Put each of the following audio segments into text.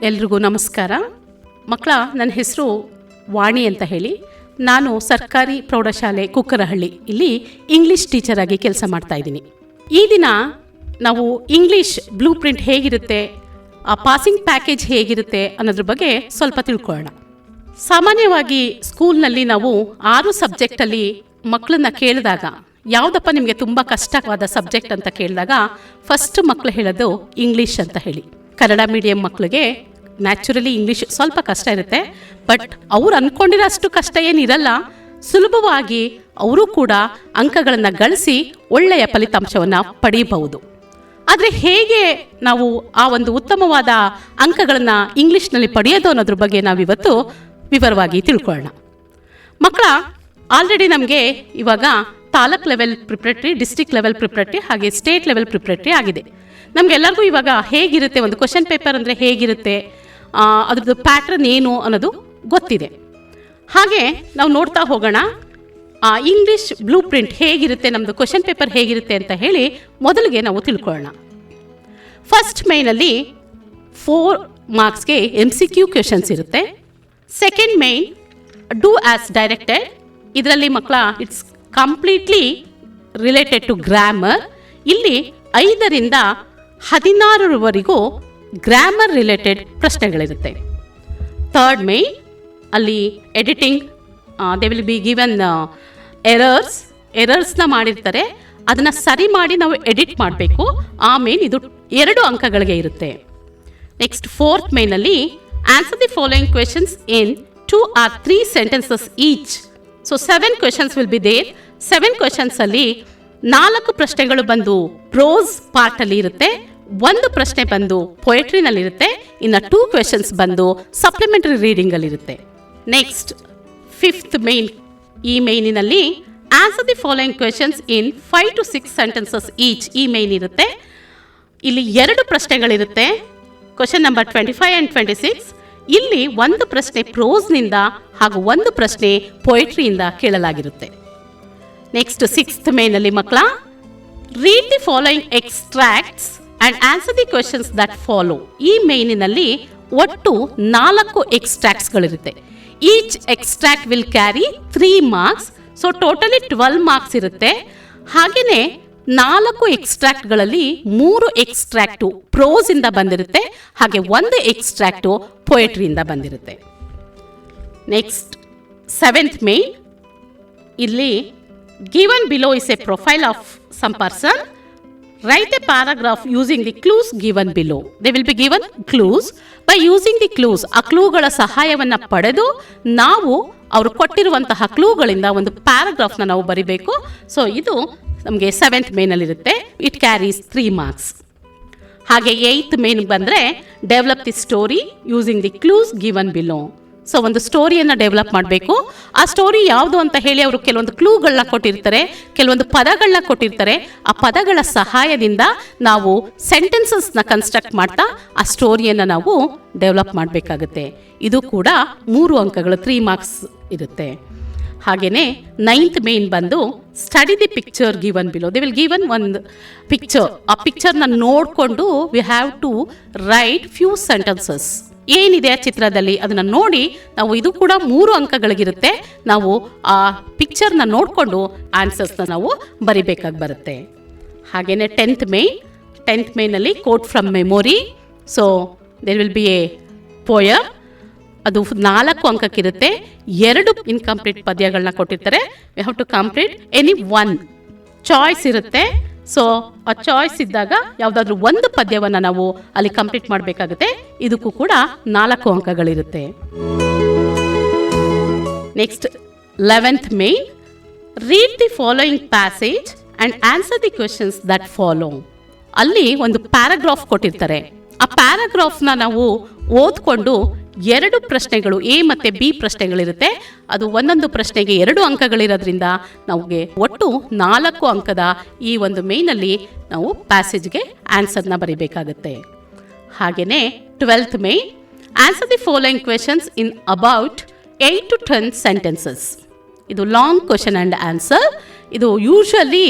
ಎಲ್ರಿಗೂ ನಮಸ್ಕಾರ. ಮಕ್ಕಳ, ನನ್ನ ಹೆಸರು ವಾಣಿ ಅಂತ ಹೇಳಿ. ನಾನು ಸರ್ಕಾರಿ ಪ್ರೌಢಶಾಲೆ ಕುಕ್ಕರಹಳ್ಳಿ ಇಲ್ಲಿ ಇಂಗ್ಲೀಷ್ ಟೀಚರ್ ಆಗಿ ಕೆಲಸ ಮಾಡ್ತಾ ಇದ್ದೀನಿ. ಈ ದಿನ ನಾವು ಇಂಗ್ಲೀಷ್ ಬ್ಲೂ ಪ್ರಿಂಟ್ ಹೇಗಿರುತ್ತೆ, ಆ ಪಾಸಿಂಗ್ ಪ್ಯಾಕೇಜ್ ಹೇಗಿರುತ್ತೆ ಅನ್ನೋದ್ರ ಬಗ್ಗೆ ಸ್ವಲ್ಪ ತಿಳ್ಕೊಳ್ಳೋಣ. ಸಾಮಾನ್ಯವಾಗಿ ಸ್ಕೂಲ್ನಲ್ಲಿ ನಾವು 6 ಸಬ್ಜೆಕ್ಟಲ್ಲಿ ಮಕ್ಕಳನ್ನ ಕೇಳಿದಾಗ, ಯಾವುದಪ್ಪ ನಿಮಗೆ ತುಂಬ ಕಷ್ಟವಾದ ಸಬ್ಜೆಕ್ಟ್ ಅಂತ ಕೇಳಿದಾಗ ಫಸ್ಟ್ ಮಕ್ಕಳು ಹೇಳೋದು ಇಂಗ್ಲೀಷ್ ಅಂತ ಹೇಳಿ. ಕನ್ನಡ ಮೀಡಿಯಂ ಮಕ್ಕಳಿಗೆ ನ್ಯಾಚುರಲಿ ಇಂಗ್ಲೀಷ್ ಸ್ವಲ್ಪ ಕಷ್ಟ ಇರುತ್ತೆ, ಬಟ್ ಅವ್ರು ಅಂದ್ಕೊಂಡಿರೋ ಅಷ್ಟು ಕಷ್ಟ ಏನಿರಲ್ಲ. ಸುಲಭವಾಗಿ ಅವರು ಕೂಡ ಅಂಕಗಳನ್ನು ಗಳಿಸಿ ಒಳ್ಳೆಯ ಫಲಿತಾಂಶವನ್ನು ಪಡೆಯಬಹುದು. ಆದರೆ ಹೇಗೆ ನಾವು ಆ ಒಂದು ಉತ್ತಮವಾದ ಅಂಕಗಳನ್ನು ಇಂಗ್ಲೀಷ್ನಲ್ಲಿ ಪಡೆಯೋದು ಅನ್ನೋದ್ರ ಬಗ್ಗೆ ನಾವಿವತ್ತು ವಿವರವಾಗಿ ತಿಳ್ಕೊಳ್ಳೋಣ. ಮಕ್ಕಳ, ಆಲ್ರೆಡಿ ನಮಗೆ ಇವಾಗ taluk level preparatory, district level preparatory ಹಾಗೆ ಸ್ಟೇಟ್ ಲೆವೆಲ್ ಪ್ರಿಪ್ರೇಟರಿ ಆಗಿದೆ. ನಮಗೆಲ್ಲರಿಗೂ ಇವಾಗ ಹೇಗಿರುತ್ತೆ, ಒಂದು ಕ್ವಶನ್ ಪೇಪರ್ ಅಂದರೆ ಹೇಗಿರುತ್ತೆ, ಅದ್ರದ್ದು ಪ್ಯಾಟ್ರನ್ ಏನು ಅನ್ನೋದು ಗೊತ್ತಿದೆ. ಹಾಗೆ ನಾವು ನೋಡ್ತಾ ಹೋಗೋಣ, ಇಂಗ್ಲೀಷ್ ಬ್ಲೂ ಪ್ರಿಂಟ್ ಹೇಗಿರುತ್ತೆ, ನಮ್ಮದು ಕ್ವಶನ್ ಪೇಪರ್ ಹೇಗಿರುತ್ತೆ ಅಂತ ಹೇಳಿ ಮೊದಲಿಗೆ ನಾವು ತಿಳ್ಕೊಳ್ಳೋಣ. ಫಸ್ಟ್ ಮೇಯ್ನಲ್ಲಿ 4 ಮಾರ್ಕ್ಸ್ಗೆ MCQ ಕ್ವೆಶನ್ಸ್ ಇರುತ್ತೆ. Second main do as directed. ಇದರಲ್ಲಿ ಮಕ್ಕಳ it's completely related to grammar. ಇಲ್ಲಿ 5ರಿಂದ 16ರವರೆಗೂ ಗ್ರಾಮರ್ ರಿಲೇಟೆಡ್ ಪ್ರಶ್ನೆಗಳಿರುತ್ತೆ. ಥರ್ಡ್ ಮೇನ್ ಅಲ್ಲಿ editing, they will be given ಎರರ್ಸ್ನ ಮಾಡಿರ್ತಾರೆ, ಅದನ್ನು ಸರಿ ಮಾಡಿ ನಾವು ಎಡಿಟ್ ಮಾಡಬೇಕು. ಆ ಮೇನ್ ಇದು 2 ಅಂಕಗಳಿಗೆ ಇರುತ್ತೆ. ನೆಕ್ಸ್ಟ್ ಫೋರ್ತ್ ಮೇನಲ್ಲಿ answer the following questions in 2 or 3 sentences each. So 7 questions will be there. 7 ಕ್ವೆಶನ್ಸಲ್ಲಿ 4 ಪ್ರಶ್ನೆಗಳು ಬಂದು ಪ್ರೋಸ್ ಪಾರ್ಟಲ್ಲಿ ಇರುತ್ತೆ, 1 ಪ್ರಶ್ನೆ ಬಂದು ಪೊಯೆಟ್ರಿನಲ್ಲಿರುತ್ತೆ, ಇನ್ನು 2 ಕ್ವೆಶನ್ಸ್ ಬಂದು ಸಪ್ಲಿಮೆಂಟರಿ ರೀಡಿಂಗಲ್ಲಿರುತ್ತೆ. ನೆಕ್ಸ್ಟ್ 5th ಮೇನ್, ಈ ಮೇನಿನಲ್ಲಿ answer the following questions in 5 to 6 sentences each. ಈ ಮೇನ್ ಇರುತ್ತೆ. ಇಲ್ಲಿ 2 ಪ್ರಶ್ನೆಗಳಿರುತ್ತೆ, ಕ್ವೆಶನ್ ನಂಬರ್ 25 and 26. ಇಲ್ಲಿ 1 ಪ್ರಶ್ನೆ ಪ್ರೋಸ್ನಿಂದ ಹಾಗೂ 1 ಪ್ರಶ್ನೆ ಪೊಯೆಟ್ರಿಯಿಂದ ಕೇಳಲಾಗಿರುತ್ತೆ. ನೆಕ್ಸ್ಟ್ 6th ಮೇನಲ್ಲಿ ಮಕ್ಕಳ, read the following extracts and answer the questions that follow. ಈ ಮೇನಿನಲ್ಲಿ ಒಟ್ಟು 4 ಎಕ್ಸ್ಟ್ರಾಕ್ಟ್ಸ್ಗಳಿರುತ್ತೆ. Each extract will carry 3 marks. So totally 12 marks ಇರುತ್ತೆ. ಹಾಗೆಯೇ 4 ಎಕ್ಸ್ಟ್ರಾಕ್ಟ್ಗಳಲ್ಲಿ 3 ಎಕ್ಸ್ಟ್ರಾಕ್ಟು ಪ್ರೋಸಿಂದ ಬಂದಿರುತ್ತೆ, ಹಾಗೆ 1 ಎಕ್ಸ್ಟ್ರಾಕ್ಟು ಪೊಯೆಟ್ರಿಯಿಂದ ಬಂದಿರುತ್ತೆ. ನೆಕ್ಸ್ಟ್ 7th ಮೇನ್, ಇಲ್ಲಿ given below is a profile of some person. Write a paragraph using the clues given below. They will be given clues. By using the clues, ಆ ಕ್ಲೂಗಳ ಸಹಾಯವನ್ನು ಪಡೆದು ನಾವು ಅವರು ಕೊಟ್ಟಿರುವಂತಹ ಕ್ಲೂಗಳಿಂದ ಒಂದು ಪ್ಯಾರಾಗ್ರಾಫ್ನ ನಾವು ಬರಿಬೇಕು. ಸೊ ಇದು ನಮಗೆ 7th ಮೇನಲ್ಲಿರುತ್ತೆ. It carries 3 marks. ಹಾಗೆ 8th ಮೇನ್ ಬಂದರೆ develop the story using the clues given below. So ಒಂದು ಸ್ಟೋರಿಯನ್ನು ಡೆವಲಪ್ ಮಾಡಬೇಕು. ಆ ಸ್ಟೋರಿ ಯಾವುದು ಅಂತ ಹೇಳಿ ಅವರು ಕೆಲವೊಂದು ಕ್ಲೂಗಳನ್ನ ಕೊಟ್ಟಿರ್ತಾರೆ, ಕೆಲವೊಂದು ಪದಗಳನ್ನ ಕೊಟ್ಟಿರ್ತಾರೆ. ಆ ಪದಗಳ ಸಹಾಯದಿಂದ ನಾವು ಸೆಂಟೆನ್ಸಸ್ನ ಕನ್ಸ್ಟ್ರಕ್ಟ್ ಮಾಡ್ತಾ ಆ ಸ್ಟೋರಿಯನ್ನು ನಾವು ಡೆವಲಪ್ ಮಾಡಬೇಕಾಗುತ್ತೆ. ಇದು ಕೂಡ 3 ಅಂಕಗಳು, 3 ಮಾರ್ಕ್ಸ್ ಇರುತ್ತೆ. ಹಾಗೆಯೇ 9th ಮೇನ್ ಬಂದು study the picture given below. They will given ಒಂದು ಪಿಕ್ಚರ್. ಆ ಪಿಕ್ಚರ್ನ ನೋಡಿಕೊಂಡು we have to write few sentences. ಏನಿದೆ ಆ ಚಿತ್ರದಲ್ಲಿ ಅದನ್ನು ನೋಡಿ ನಾವು, ಇದು ಕೂಡ 3 ಅಂಕಗಳಿಗಿರುತ್ತೆ. ನಾವು ಆ ಪಿಕ್ಚರ್ನ ನೋಡಿಕೊಂಡು ಆನ್ಸರ್ಸ್ನ ನಾವು ಬರಿಬೇಕಾಗಿ ಬರುತ್ತೆ. ಹಾಗೆಯೇ 10th ಮೇನಲ್ಲಿ quote from memory. So there will be a poem. ಅದು 4 ಅಂಕಕ್ಕಿರುತ್ತೆ. 2 ಇನ್ಕಂಪ್ಲೀಟ್ ಪದ್ಯಗಳನ್ನ ಕೊಟ್ಟಿರ್ತಾರೆ. We have to complete any 1 choice ಇರುತ್ತೆ. ಸೊ ಆ ಚಾಯ್ಸ್ ಇದ್ದಾಗ ಯಾವುದಾದ್ರೂ 1 ಪದ್ಯವನ್ನು ನಾವು ಅಲ್ಲಿ ಕಂಪ್ಲೀಟ್ ಮಾಡಬೇಕಾಗುತ್ತೆ. ಇದಕ್ಕೂ ಕೂಡ 4 ಅಂಕಗಳಿರುತ್ತೆ. Next 11th main, read the following passage and answer the questions that follow. ಅಲ್ಲಿ ಒಂದು ಪ್ಯಾರಾಗ್ರಾಫ್ ಕೊಟ್ಟಿರ್ತಾರೆ. ಆ ಪ್ಯಾರಾಗ್ರಾಫ್ನ ನಾವು ಓದ್ಕೊಂಡು 2 ಪ್ರಶ್ನೆಗಳು, ಎ ಮತ್ತು ಬಿ ಪ್ರಶ್ನೆಗಳಿರುತ್ತೆ. ಅದು ಒಂದೊಂದು ಪ್ರಶ್ನೆಗೆ 2 ಅಂಕಗಳಿರೋದ್ರಿಂದ ನಮಗೆ ಒಟ್ಟು 4 ಅಂಕದ ಈ ಒಂದು ಮೇನಲ್ಲಿ ನಾವು ಪ್ಯಾಸೇಜ್ಗೆ ಆನ್ಸರ್ನ ಬರೀಬೇಕಾಗುತ್ತೆ. ಹಾಗೆಯೇ 12th main, answer the following questions in about 8 to 10 sentences. ಇದು ಲಾಂಗ್ ಕ್ವೆಶನ್ ಆ್ಯಂಡ್ ಆನ್ಸರ್. ಇದು ಯೂಶಲಿ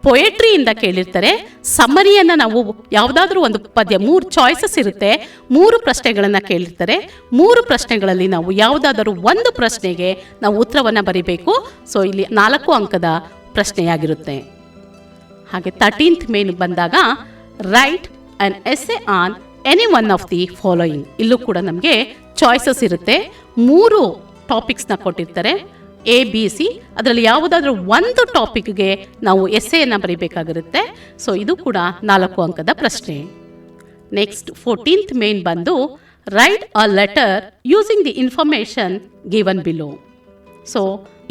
ಪೊಯೆಟ್ರಿಯಿಂದ ಕೇಳಿರ್ತಾರೆ. ಸಮರಿಯನ್ನು ನಾವು ಯಾವುದಾದ್ರೂ ಒಂದು ಪದ್ಯ 3 ಚಾಯ್ಸಸ್ ಇರುತ್ತೆ, 3 ಪ್ರಶ್ನೆಗಳನ್ನು ಕೇಳಿರ್ತಾರೆ. 3 ಪ್ರಶ್ನೆಗಳಲ್ಲಿ ನಾವು ಯಾವುದಾದರೂ ಒಂದು ಪ್ರಶ್ನೆಗೆ ನಾವು ಉತ್ತರವನ್ನು ಬರಿಬೇಕು. ಸೊ ಇಲ್ಲಿ 4 ಅಂಕದ ಪ್ರಶ್ನೆಯಾಗಿರುತ್ತೆ. ಹಾಗೆ 13th ಮೇನ್ ಬಂದಾಗ right an essay on any one of the following. ಇಲ್ಲೂ ಕೂಡ ನಮಗೆ ಚಾಯ್ಸಸ್ ಇರುತ್ತೆ. 3 ಟಾಪಿಕ್ಸ್ನ ಕೊಟ್ಟಿರ್ತಾರೆ, ABC. ಅದರಲ್ಲಿ ಯಾವುದಾದ್ರೂ ಒಂದು ಟಾಪಿಕ್ಗೆ ನಾವು ಎಸ್ಸೆಯನ್ನು ಬರೀಬೇಕಾಗಿರುತ್ತೆ. ಸೊ ಇದು ಕೂಡ 4 ಅಂಕದ ಪ್ರಶ್ನೆ. ನೆಕ್ಸ್ಟ್ 14th ಮೇನ್ ಬಂದು write a letter using the information given below. So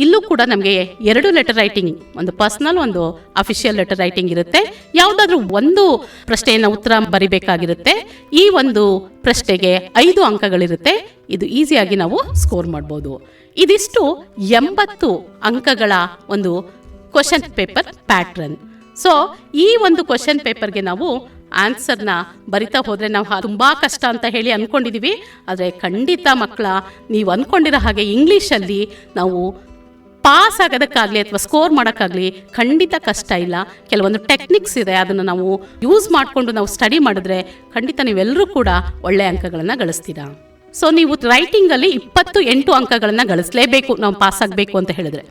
ಇಲ್ಲೂ ಕೂಡ ನಮಗೆ 2 ಲೆಟರ್ ರೈಟಿಂಗ್, ಒಂದು ಪರ್ಸನಲ್, ಒಂದು ಅಫಿಷಿಯಲ್ ಲೆಟರ್ ರೈಟಿಂಗ್ ಇರುತ್ತೆ. ಯಾವುದಾದ್ರೂ ಒಂದು ಪ್ರಶ್ನೆಯನ್ನು ಉತ್ತರ ಬರಿಬೇಕಾಗಿರುತ್ತೆ. ಈ ಒಂದು ಪ್ರಶ್ನೆಗೆ 5 ಅಂಕಗಳಿರುತ್ತೆ. ಇದು ಈಸಿಯಾಗಿ ನಾವು ಸ್ಕೋರ್ ಮಾಡ್ಬೋದು. ಇದಿಷ್ಟು 80 ಅಂಕಗಳ ಒಂದು ಕ್ವಶನ್ ಪೇಪರ್ ಪ್ಯಾಟ್ರನ್. ಸೊ ಈ ಒಂದು ಕ್ವಶನ್ ಪೇಪರ್ಗೆ ನಾವು ಆನ್ಸರ್ನ ಬರಿತಾ ಹೋದರೆ ನಾವು ತುಂಬ ಕಷ್ಟ ಅಂತ ಹೇಳಿ ಅಂದ್ಕೊಂಡಿದ್ದೀವಿ. ಆದರೆ ಖಂಡಿತ ಮಕ್ಕಳ, ನೀವು ಅಂದ್ಕೊಂಡಿರೋ ಹಾಗೆ ಇಂಗ್ಲೀಷಲ್ಲಿ ನಾವು ಪಾಸ್ ಆಗೋದಕ್ಕಾಗಲಿ ಅಥವಾ ಸ್ಕೋರ್ ಮಾಡೋಕ್ಕಾಗಲಿ ಖಂಡಿತ ಕಷ್ಟ ಇಲ್ಲ. ಕೆಲವೊಂದು ಟೆಕ್ನಿಕ್ಸ್ ಇದೆ, ಅದನ್ನು ನಾವು ಯೂಸ್ ಮಾಡಿಕೊಂಡು ನಾವು ಸ್ಟಡಿ ಮಾಡಿದ್ರೆ ಖಂಡಿತ ನೀವೆಲ್ಲರೂ ಕೂಡ ಒಳ್ಳೆಯ ಅಂಕಗಳನ್ನು ಗಳಿಸ್ತೀರಾ. ಸೊ ನೀವು ರೈಟಿಂಗಲ್ಲಿ 28 ಅಂಕಗಳನ್ನು ಗಳಿಸಲೇಬೇಕು ನಾವು ಪಾಸ್ ಆಗಬೇಕು ಅಂತ ಹೇಳಿದ್ರೆ.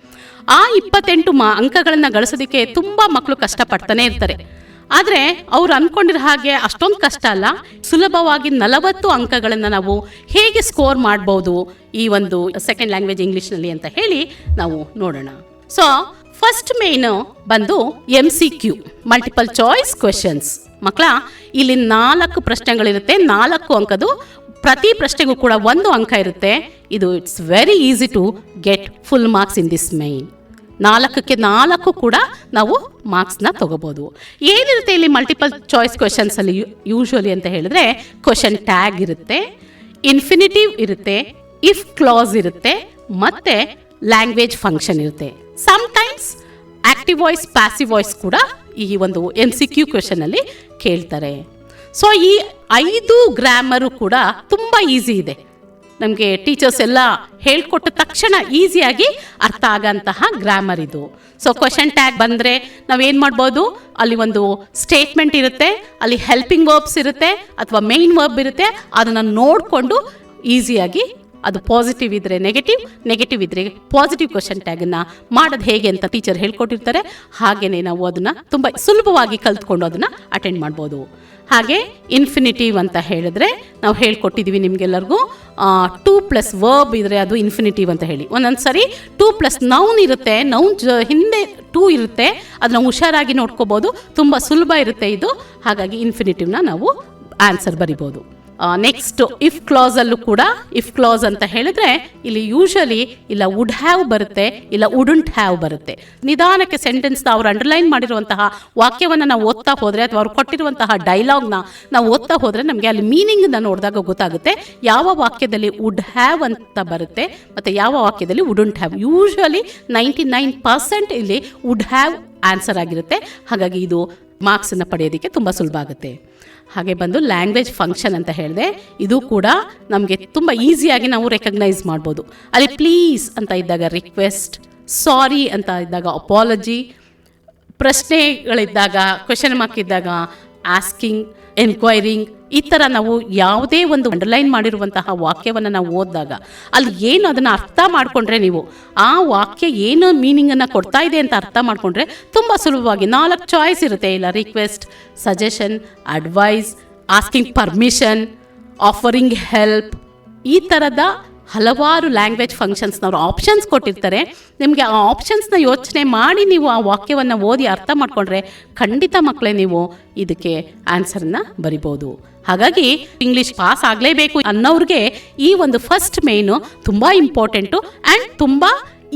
ಆ 28 ಅಂಕಗಳನ್ನು ಗಳಿಸೋದಕ್ಕೆ ತುಂಬ ಮಕ್ಕಳು ಕಷ್ಟಪಡ್ತಾನೆ ಇರ್ತಾರೆ. ಆದರೆ ಅವ್ರು ಅಂದ್ಕೊಂಡಿರೋ ಹಾಗೆ ಅಷ್ಟೊಂದು ಕಷ್ಟ ಅಲ್ಲ. ಸುಲಭವಾಗಿ 40 ಅಂಕಗಳನ್ನು ನಾವು ಹೇಗೆ ಸ್ಕೋರ್ ಮಾಡ್ಬೋದು ಈ ಒಂದು ಸೆಕೆಂಡ್ ಲ್ಯಾಂಗ್ವೇಜ್ ಇಂಗ್ಲೀಷ್ನಲ್ಲಿ ಅಂತ ಹೇಳಿ ನಾವು ನೋಡೋಣ. ಸೊ ಫಸ್ಟ್ ಮೇನ್ ಬಂದು MCQ, ಮಲ್ಟಿಪಲ್ ಚಾಯ್ಸ್ ಕ್ವೆಶನ್ಸ್. ಮಕ್ಕಳ, ಇಲ್ಲಿ 4 ಪ್ರಶ್ನೆಗಳಿರುತ್ತೆ, 4 ಅಂಕದ್ದು. ಪ್ರತಿ ಪ್ರಶ್ನೆಗೂ ಕೂಡ 1 ಅಂಕ ಇರುತ್ತೆ. ಇದು it's very easy to get full marks in this main. 4ಕ್ಕೆ 4 ಕೂಡ ನಾವು ಮಾರ್ಕ್ಸ್ನ ತಗೋಬೋದು. ಏನಿರುತ್ತೆ ಇಲ್ಲಿ ಮಲ್ಟಿಪಲ್ ಚಾಯ್ಸ್ ಕ್ವೆಶನ್ಸಲ್ಲಿ ಯೂಶ್ವಲಿ ಅಂತ ಹೇಳಿದ್ರೆ, ಕ್ವೆಶನ್ ಟ್ಯಾಗ್ ಇರುತ್ತೆ, ಇನ್ಫಿನಿಟಿವ್ ಇರುತ್ತೆ, ಇಫ್ ಕ್ಲಾಸ್ ಇರುತ್ತೆ, ಮತ್ತೆ ಲ್ಯಾಂಗ್ವೇಜ್ ಫಂಕ್ಷನ್ ಇರುತ್ತೆ. Sometimes active voice, passive voice ಕೂಡ ಈ ಒಂದು MCQ ಕ್ವೆಶನಲ್ಲಿ ಕೇಳ್ತಾರೆ. ಸೊ ಈ 5 ಗ್ರಾಮರು ಕೂಡ ತುಂಬ ಈಸಿ ಇದೆ. ನಮಗೆ ಟೀಚರ್ಸ್ ಎಲ್ಲ ಹೇಳ್ಕೊಟ್ಟ ತಕ್ಷಣ ಈಸಿಯಾಗಿ ಅರ್ಥ ಆಗೋಂತಹ ಗ್ರಾಮರ್ ಇದು. ಸೊ ಕ್ವೆಶನ್ ಟ್ಯಾಗ್ ಬಂದರೆ ನಾವೇನು ಮಾಡ್ಬೋದು, ಅಲ್ಲಿ ಒಂದು ಸ್ಟೇಟ್ಮೆಂಟ್ ಇರುತ್ತೆ, ಅಲ್ಲಿ ಹೆಲ್ಪಿಂಗ್ ವರ್ಬ್ಸ್ ಇರುತ್ತೆ ಅಥವಾ ಮೇನ್ ವರ್ಬ್ ಇರುತ್ತೆ. ಅದನ್ನು ನೋಡಿಕೊಂಡು ಈಸಿಯಾಗಿ ಅದು ಪಾಸಿಟಿವ್ ಇದ್ದರೆ ನೆಗೆಟಿವ್, ನೆಗೆಟಿವ್ ಇದ್ದರೆ ಪಾಸಿಟಿವ್ ಕ್ವೆಶನ್ ಟ್ಯಾಗನ್ನು ಮಾಡೋದು ಹೇಗೆ ಅಂತ ಟೀಚರ್ ಹೇಳ್ಕೊಟ್ಟಿರ್ತಾರೆ. ಹಾಗೆಯೇ ನಾವು ಅದನ್ನು ತುಂಬ ಸುಲಭವಾಗಿ ಕಲ್ತ್ಕೊಂಡು ಅದನ್ನು ಅಟೆಂಡ್ ಮಾಡ್ಬೋದು. ಹಾಗೆ ಇನ್ಫಿನಿಟಿವ್ ಅಂತ ಹೇಳಿದ್ರೆ ನಾವು ಹೇಳ್ಕೊಟ್ಟಿದ್ದೀವಿ ನಿಮಗೆಲ್ಲರಿಗೂ. 2+ ವರ್ಬ್ ಇದ್ದರೆ ಅದು ಇನ್ಫಿನಿಟಿವ್ ಅಂತ ಹೇಳಿ. ಒಂದೊಂದು ಸರಿ 2+ ನೌನ್ ಇರುತ್ತೆ, ನೌನ್ ಹಿಂದೆ 2 ಇರುತ್ತೆ. ಅದನ್ನ ಹುಷಾರಾಗಿ ನೋಡ್ಕೋಬೋದು, ತುಂಬ ಸುಲಭ ಇರುತ್ತೆ ಇದು. ಹಾಗಾಗಿ ಇನ್ಫಿನಿಟಿವ್ನ ನಾವು ಆನ್ಸರ್ ಬರಿಬೋದು. ನೆಕ್ಸ್ಟ್ ಇಫ್ ಕ್ಲಾಸಲ್ಲೂ ಕೂಡ ಇಫ್ ಕ್ಲಾಸ್ ಅಂತ ಹೇಳಿದ್ರೆ ಇಲ್ಲಿ ಯೂಶಲಿ ಇಲ್ಲ ವುಡ್ ಹ್ಯಾವ್ ಬರುತ್ತೆ, ಇಲ್ಲ ವುಡಂಟ್ ಹ್ಯಾವ್ ಬರುತ್ತೆ. ನಿಧಾನಕ್ಕೆ ಸೆಂಟೆನ್ಸ್ನ ಅವ್ರು ಅಂಡರ್ಲೈನ್ ಮಾಡಿರುವಂತಹ ವಾಕ್ಯವನ್ನು ನಾವು ಓದ್ತಾ ಹೋದರೆ ಅಥವಾ ಅವ್ರು ಕೊಟ್ಟಿರುವಂತಹ ಡೈಲಾಗ್ನ ನಾವು ಓದ್ತಾ ಹೋದರೆ ನಮಗೆ ಅಲ್ಲಿ ಮೀನಿಂಗ್ನ ನೋಡಿದಾಗ ಗೊತ್ತಾಗುತ್ತೆ ಯಾವ ವಾಕ್ಯದಲ್ಲಿ ವುಡ್ ಹ್ಯಾವ್ ಅಂತ ಬರುತ್ತೆ ಮತ್ತು ಯಾವ ವಾಕ್ಯದಲ್ಲಿ ವುಡಂಟ್ ಹ್ಯಾವ್. ಯೂಶಲಿ 99% ಇಲ್ಲಿ ವುಡ್ ಹ್ಯಾವ್ ಆನ್ಸರ್ ಆಗಿರುತ್ತೆ. ಹಾಗಾಗಿ ಇದು ಮಾರ್ಕ್ಸನ್ನು ಪಡೆಯೋದಕ್ಕೆ ತುಂಬ ಸುಲಭ ಆಗುತ್ತೆ. ಹಾಗೆ ಬಂದು ಲ್ಯಾಂಗ್ವೇಜ್ ಫಂಕ್ಷನ್ ಅಂತ ಹೇಳಿದೆ, ಇದು ಕೂಡ ನಮಗೆ ತುಂಬ ಈಸಿಯಾಗಿ ನಾವು ರೆಕಗ್ನೈಸ್ ಮಾಡ್ಬೋದು. ಅಲ್ಲಿ ಪ್ಲೀಸ್ ಅಂತ ಇದ್ದಾಗ ರಿಕ್ವೆಸ್ಟ್, ಸಾರಿ ಅಂತ ಇದ್ದಾಗ ಅಪಾಲಜಿ, ಪ್ರಶ್ನೆಗಳಿದ್ದಾಗ ಕ್ವೆಶನ್ ಮಾರ್ಕ್ ಇದ್ದಾಗ ಆಸ್ಕಿಂಗ್, ಎನ್ಕ್ವೈರಿಂಗ್, ಈ ಥರ ನಾವು ಯಾವುದೇ ಒಂದು ಅಂಡರ್ಲೈನ್ ಮಾಡಿರುವಂತಹ ವಾಕ್ಯವನ್ನು ನಾವು ಓದಿದಾಗ ಅಲ್ಲಿ ಏನು ಅದನ್ನು ಅರ್ಥ ಮಾಡಿಕೊಂಡ್ರೆ, ನೀವು ಆ ವಾಕ್ಯ ಏನು ಮೀನಿಂಗನ್ನು ಕೊಡ್ತಾ ಇದೆ ಅಂತ ಅರ್ಥ ಮಾಡಿಕೊಂಡ್ರೆ ತುಂಬ ಸುಲಭವಾಗಿ 4 ಚಾಯ್ಸ್ ಇರುತ್ತೆ. ಇಲ್ಲ request, suggestion, advice, asking permission, offering help, ಈ ಥರದ ಹಲವಾರು ಲ್ಯಾಂಗ್ವೇಜ್ ಫಂಕ್ಷನ್ಸ್ನವರು ಆಪ್ಷನ್ಸ್ ಕೊಟ್ಟಿರ್ತಾರೆ. ನಿಮಗೆ ಆ ಆಪ್ಷನ್ಸ್ನ ಯೋಚನೆ ಮಾಡಿ ನೀವು ಆ ವಾಕ್ಯವನ್ನು ಓದಿ ಅರ್ಥ ಮಾಡಿಕೊಂಡ್ರೆ ಖಂಡಿತ ಮಕ್ಕಳೇ ನೀವು ಇದಕ್ಕೆ ಆನ್ಸರ್ನ ಬರಿಬೋದು. ಹಾಗಾಗಿ ಇಂಗ್ಲೀಷ್ ಪಾಸ್ ಆಗಲೇಬೇಕು ಅನ್ನೋರಿಗೆ ಈ ಒಂದು ಫಸ್ಟ್ ಮೇನು ತುಂಬ ಇಂಪಾರ್ಟೆಂಟು ಆ್ಯಂಡ್ ತುಂಬ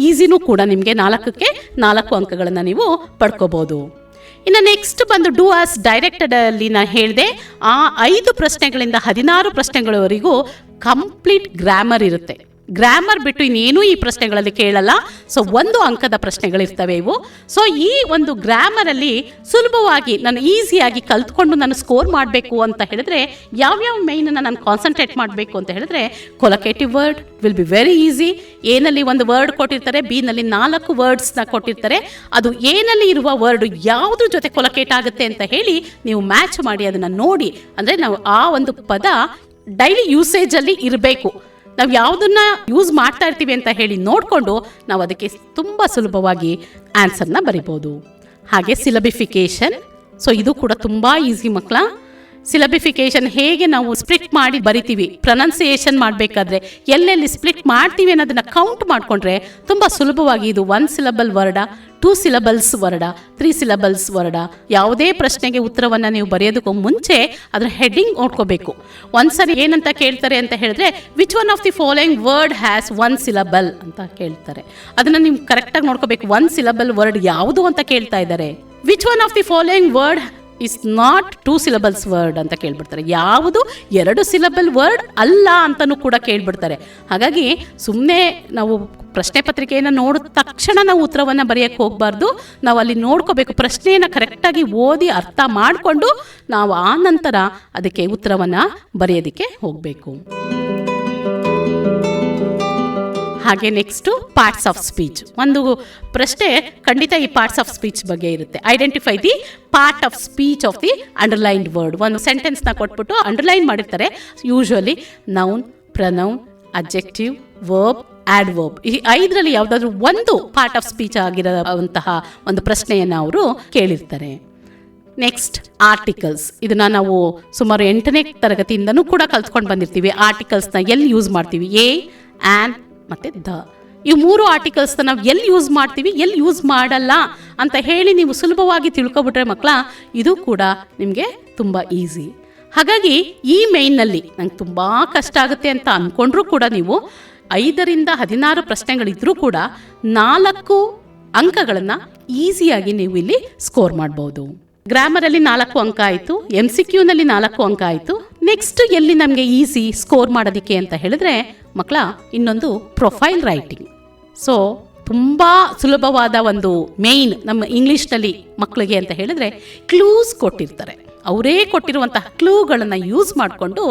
ಈಸಿನೂ ಕೂಡ. ನಿಮಗೆ 4ಕ್ಕೆ 4 ಅಂಕಗಳನ್ನು ನೀವು ಪಡ್ಕೋಬೋದು. ಇನ್ನು ನೆಕ್ಸ್ಟ್ ಬಂದು ಡೂ ಆಸ್ ಡೈರೆಕ್ಟೆಡ್ ಅಲ್ಲಿ ನಾನು ಹೇಳಿದೆ, ಆ 5 ಪ್ರಶ್ನೆಗಳಿಂದ 16 ಪ್ರಶ್ನೆಗಳವರೆಗೂ ಕಂಪ್ಲೀಟ್ ಗ್ರಾಮರ್ ಇರುತ್ತೆ. ಗ್ರಾಮರ್ ಬಿಟ್ಟು ಇನ್ನೇನೂ ಈ ಪ್ರಶ್ನೆಗಳಲ್ಲಿ ಕೇಳಲ್ಲ. ಸೊ 1 ಅಂಕದ ಪ್ರಶ್ನೆಗಳಿರ್ತವೆ ಇವು. ಸೊ ಈ ಒಂದು ಗ್ರಾಮರಲ್ಲಿ ಸುಲಭವಾಗಿ ನಾನು ಈಸಿಯಾಗಿ ಕಲ್ತ್ಕೊಂಡು ನಾನು ಸ್ಕೋರ್ ಮಾಡಬೇಕು ಅಂತ ಹೇಳಿದ್ರೆ ಯಾವ್ಯಾವ ಮೈನನ್ನು ನಾನು ಕಾನ್ಸಂಟ್ರೇಟ್ ಮಾಡಬೇಕು ಅಂತ ಹೇಳಿದ್ರೆ, collocative word will be very easy. ಎನಲ್ಲಿ ಒಂದು ವರ್ಡ್ ಕೊಟ್ಟಿರ್ತಾರೆ, ಬಿ ನಲ್ಲಿ 4 ವರ್ಡ್ಸ್ನ ಕೊಟ್ಟಿರ್ತಾರೆ. ಅದು ಎನಲ್ಲಿ ಇರುವ ವರ್ಡ್ ಯಾವುದ್ರ ಜೊತೆ ಕೊಲಕೇಟ್ ಆಗುತ್ತೆ ಅಂತ ಹೇಳಿ ನೀವು ಮ್ಯಾಚ್ ಮಾಡಿ ಅದನ್ನು ನೋಡಿ. ಅಂದರೆ ನಾವು ಆ ಒಂದು ಪದ ಡೈಲಿ ಯೂಸೇಜಲ್ಲಿ ಇರಬೇಕು. ನಾವು ಯಾವುದನ್ನ ಯೂಸ್ ಮಾಡ್ತಾ ಇರ್ತೀವಿ ಅಂತ ಹೇಳಿ ನೋಡಿಕೊಂಡು ನಾವು ಅದಕ್ಕೆ ತುಂಬ ಸುಲಭವಾಗಿ ಆನ್ಸರ್ನ ಬರಿಬೋದು. ಹಾಗೆ ಸಿಲಬಿಫಿಕೇಶನ್, ಸೊ ಇದು ಕೂಡ ತುಂಬ ಈಸಿ ಮಕ್ಕಳ. ಸಿಲಬಿಫಿಕೇಶನ್ ಹೇಗೆ ನಾವು ಸ್ಪ್ಲಿಟ್ ಮಾಡಿ ಬರಿತೀವಿ, ಪ್ರೊನೌನ್ಸಿಯೇಷನ್ ಮಾಡಬೇಕಾದ್ರೆ ಎಲ್ಲೆಲ್ಲಿ ಸ್ಪ್ಲಿಟ್ ಮಾಡ್ತೀವಿ ಅನ್ನೋದನ್ನು ಕೌಂಟ್ ಮಾಡಿಕೊಂಡ್ರೆ ತುಂಬ ಸುಲಭವಾಗಿ ಇದು 1 syllable ward, 2 syllables ward, 3 syllables ward. ಯಾವುದೇ ಪ್ರಶ್ನೆಗೆ ಉತ್ತರವನ್ನು ನೀವು ಬರೆಯೋದಕ್ಕೂ ಮುಂಚೆ ಅದರ ಹೆಡ್ಡಿಂಗ್ ನೋಡ್ಕೋಬೇಕು. ಒಂದ್ಸರಿ ಏನಂತ ಕೇಳ್ತಾರೆ ಅಂತ ಹೇಳಿದ್ರೆ, which one of the following word has 1 syllable ಅಂತ ಕೇಳ್ತಾರೆ. ಅದನ್ನು ನೀವು ಕರೆಕ್ಟಾಗಿ ನೋಡ್ಕೋಬೇಕು. 1 ಸಿಲಬಲ್ ವರ್ಡ್ ಯಾವುದು ಅಂತ ಕೇಳ್ತಾ ಇದ್ದಾರೆ. Which one of the following word is not 2 syllables word ಅಂತ ಕೇಳ್ಬಿಡ್ತಾರೆ. ಯಾವುದು 2 ಸಿಲಬಲ್ ವರ್ಡ್ ಅಲ್ಲ ಅಂತಲೂ ಕೂಡ ಕೇಳ್ಬಿಡ್ತಾರೆ. ಹಾಗಾಗಿ ಸುಮ್ಮನೆ ನಾವು ಪ್ರಶ್ನೆ ಪತ್ರಿಕೆಯನ್ನು ನೋಡಿದ ತಕ್ಷಣ ನಾವು ಉತ್ತರವನ್ನು ಬರೆಯೋಕ್ಕೆ ಹೋಗಬಾರ್ದು. ನಾವು ಅಲ್ಲಿ ನೋಡ್ಕೋಬೇಕು, ಪ್ರಶ್ನೆಯನ್ನು ಕರೆಕ್ಟಾಗಿ ಓದಿ ಅರ್ಥ ಮಾಡಿಕೊಂಡು ನಾವು ಆ ನಂತರ ಅದಕ್ಕೆ ಉತ್ತರವನ್ನು ಬರೆಯೋದಕ್ಕೆ ಹೋಗಬೇಕು. ಹಾಗೆ ನೆಕ್ಸ್ಟು ಪಾರ್ಟ್ಸ್ ಆಫ್ ಸ್ಪೀಚ್. ಒಂದು ಪ್ರಶ್ನೆ ಖಂಡಿತ ಈ ಪಾರ್ಟ್ಸ್ ಆಫ್ ಸ್ಪೀಚ್ ಬಗ್ಗೆ ಇರುತ್ತೆ. Identify the part of speech of the underlined word. ಒಂದು ಸೆಂಟೆನ್ಸ್ನ ಕೊಟ್ಬಿಟ್ಟು ಅಂಡರ್ಲೈನ್ ಮಾಡಿರ್ತಾರೆ. Usually noun, pronoun, objective, verb, adverb, ಈ 5ರಲ್ಲಿ ಯಾವುದಾದ್ರೂ ಒಂದು ಪಾರ್ಟ್ ಆಫ್ ಸ್ಪೀಚ್ ಆಗಿರುವಂತಹ ಒಂದು ಪ್ರಶ್ನೆಯನ್ನು ಅವರು ಕೇಳಿರ್ತಾರೆ. Next articles. ಇದನ್ನ ನಾವು ಸುಮಾರು 8ನೇ ತರಗತಿಯಿಂದನೂ ಕೂಡ ಕಲ್ತ್ಕೊಂಡು ಬಂದಿರ್ತೀವಿ. ಆರ್ಟಿಕಲ್ಸ್ನ ಎಲ್ಲಿ ಯೂಸ್ ಮಾಡ್ತೀವಿ? ಎ, ಆ್ಯನ್ ಮತ್ತು ದ. ಈ 3 ಆರ್ಟಿಕಲ್ಸ್ನ ನಾವು ಎಲ್ಲಿ ಯೂಸ್ ಮಾಡ್ತೀವಿ, ಎಲ್ಲಿ ಯೂಸ್ ಮಾಡಲ್ಲ ಅಂತ ಹೇಳಿ ನೀವು ಸುಲಭವಾಗಿ ತಿಳ್ಕೊಬಿಟ್ರೆ ಮಕ್ಕಳ, ಇದು ಕೂಡ ನಿಮಗೆ ತುಂಬ ಈಸಿ. ಹಾಗಾಗಿ ಈ ಮೇಯ್ನಲ್ಲಿ ನಂಗೆ ತುಂಬ ಕಷ್ಟ ಆಗುತ್ತೆ ಅಂತ ಅಂದ್ಕೊಂಡ್ರೂ ಕೂಡ ನೀವು 5ರಿಂದ 16 ಪ್ರಶ್ನೆಗಳಿದ್ರೂ ಕೂಡ 4 ಅಂಕಗಳನ್ನು ಈಸಿಯಾಗಿ ನೀವು ಇಲ್ಲಿ ಸ್ಕೋರ್ ಮಾಡ್ಬೋದು. ಗ್ರಾಮರಲ್ಲಿ 4 ಅಂಕ ಆಯಿತು, MCQ ನಲ್ಲಿ 4 ಅಂಕ ಆಯಿತು. ನೆಕ್ಸ್ಟ್ ಎಲ್ಲಿ ನಮಗೆ ಈಸಿ ಸ್ಕೋರ್ ಮಾಡೋದಕ್ಕೆ ಅಂತ ಹೇಳಿದ್ರೆ ಮಕ್ಕಳ, ಇನ್ನೊಂದು ಪ್ರೊಫೈಲ್ ರೈಟಿಂಗ್. ಸೊ ತುಂಬ ಸುಲಭವಾದ ಒಂದು ಮೇಯ್ನ್ ನಮ್ಮ ಇಂಗ್ಲೀಷ್ನಲ್ಲಿ ಮಕ್ಕಳಿಗೆ ಅಂತ ಹೇಳಿದ್ರೆ ಕ್ಲೂಸ್ ಕೊಟ್ಟಿರ್ತಾರೆ. ಅವರೇ ಕೊಟ್ಟಿರುವಂತಹ ಕ್ಲೂಗಳನ್ನು ಯೂಸ್ ಮಾಡಿಕೊಂಡು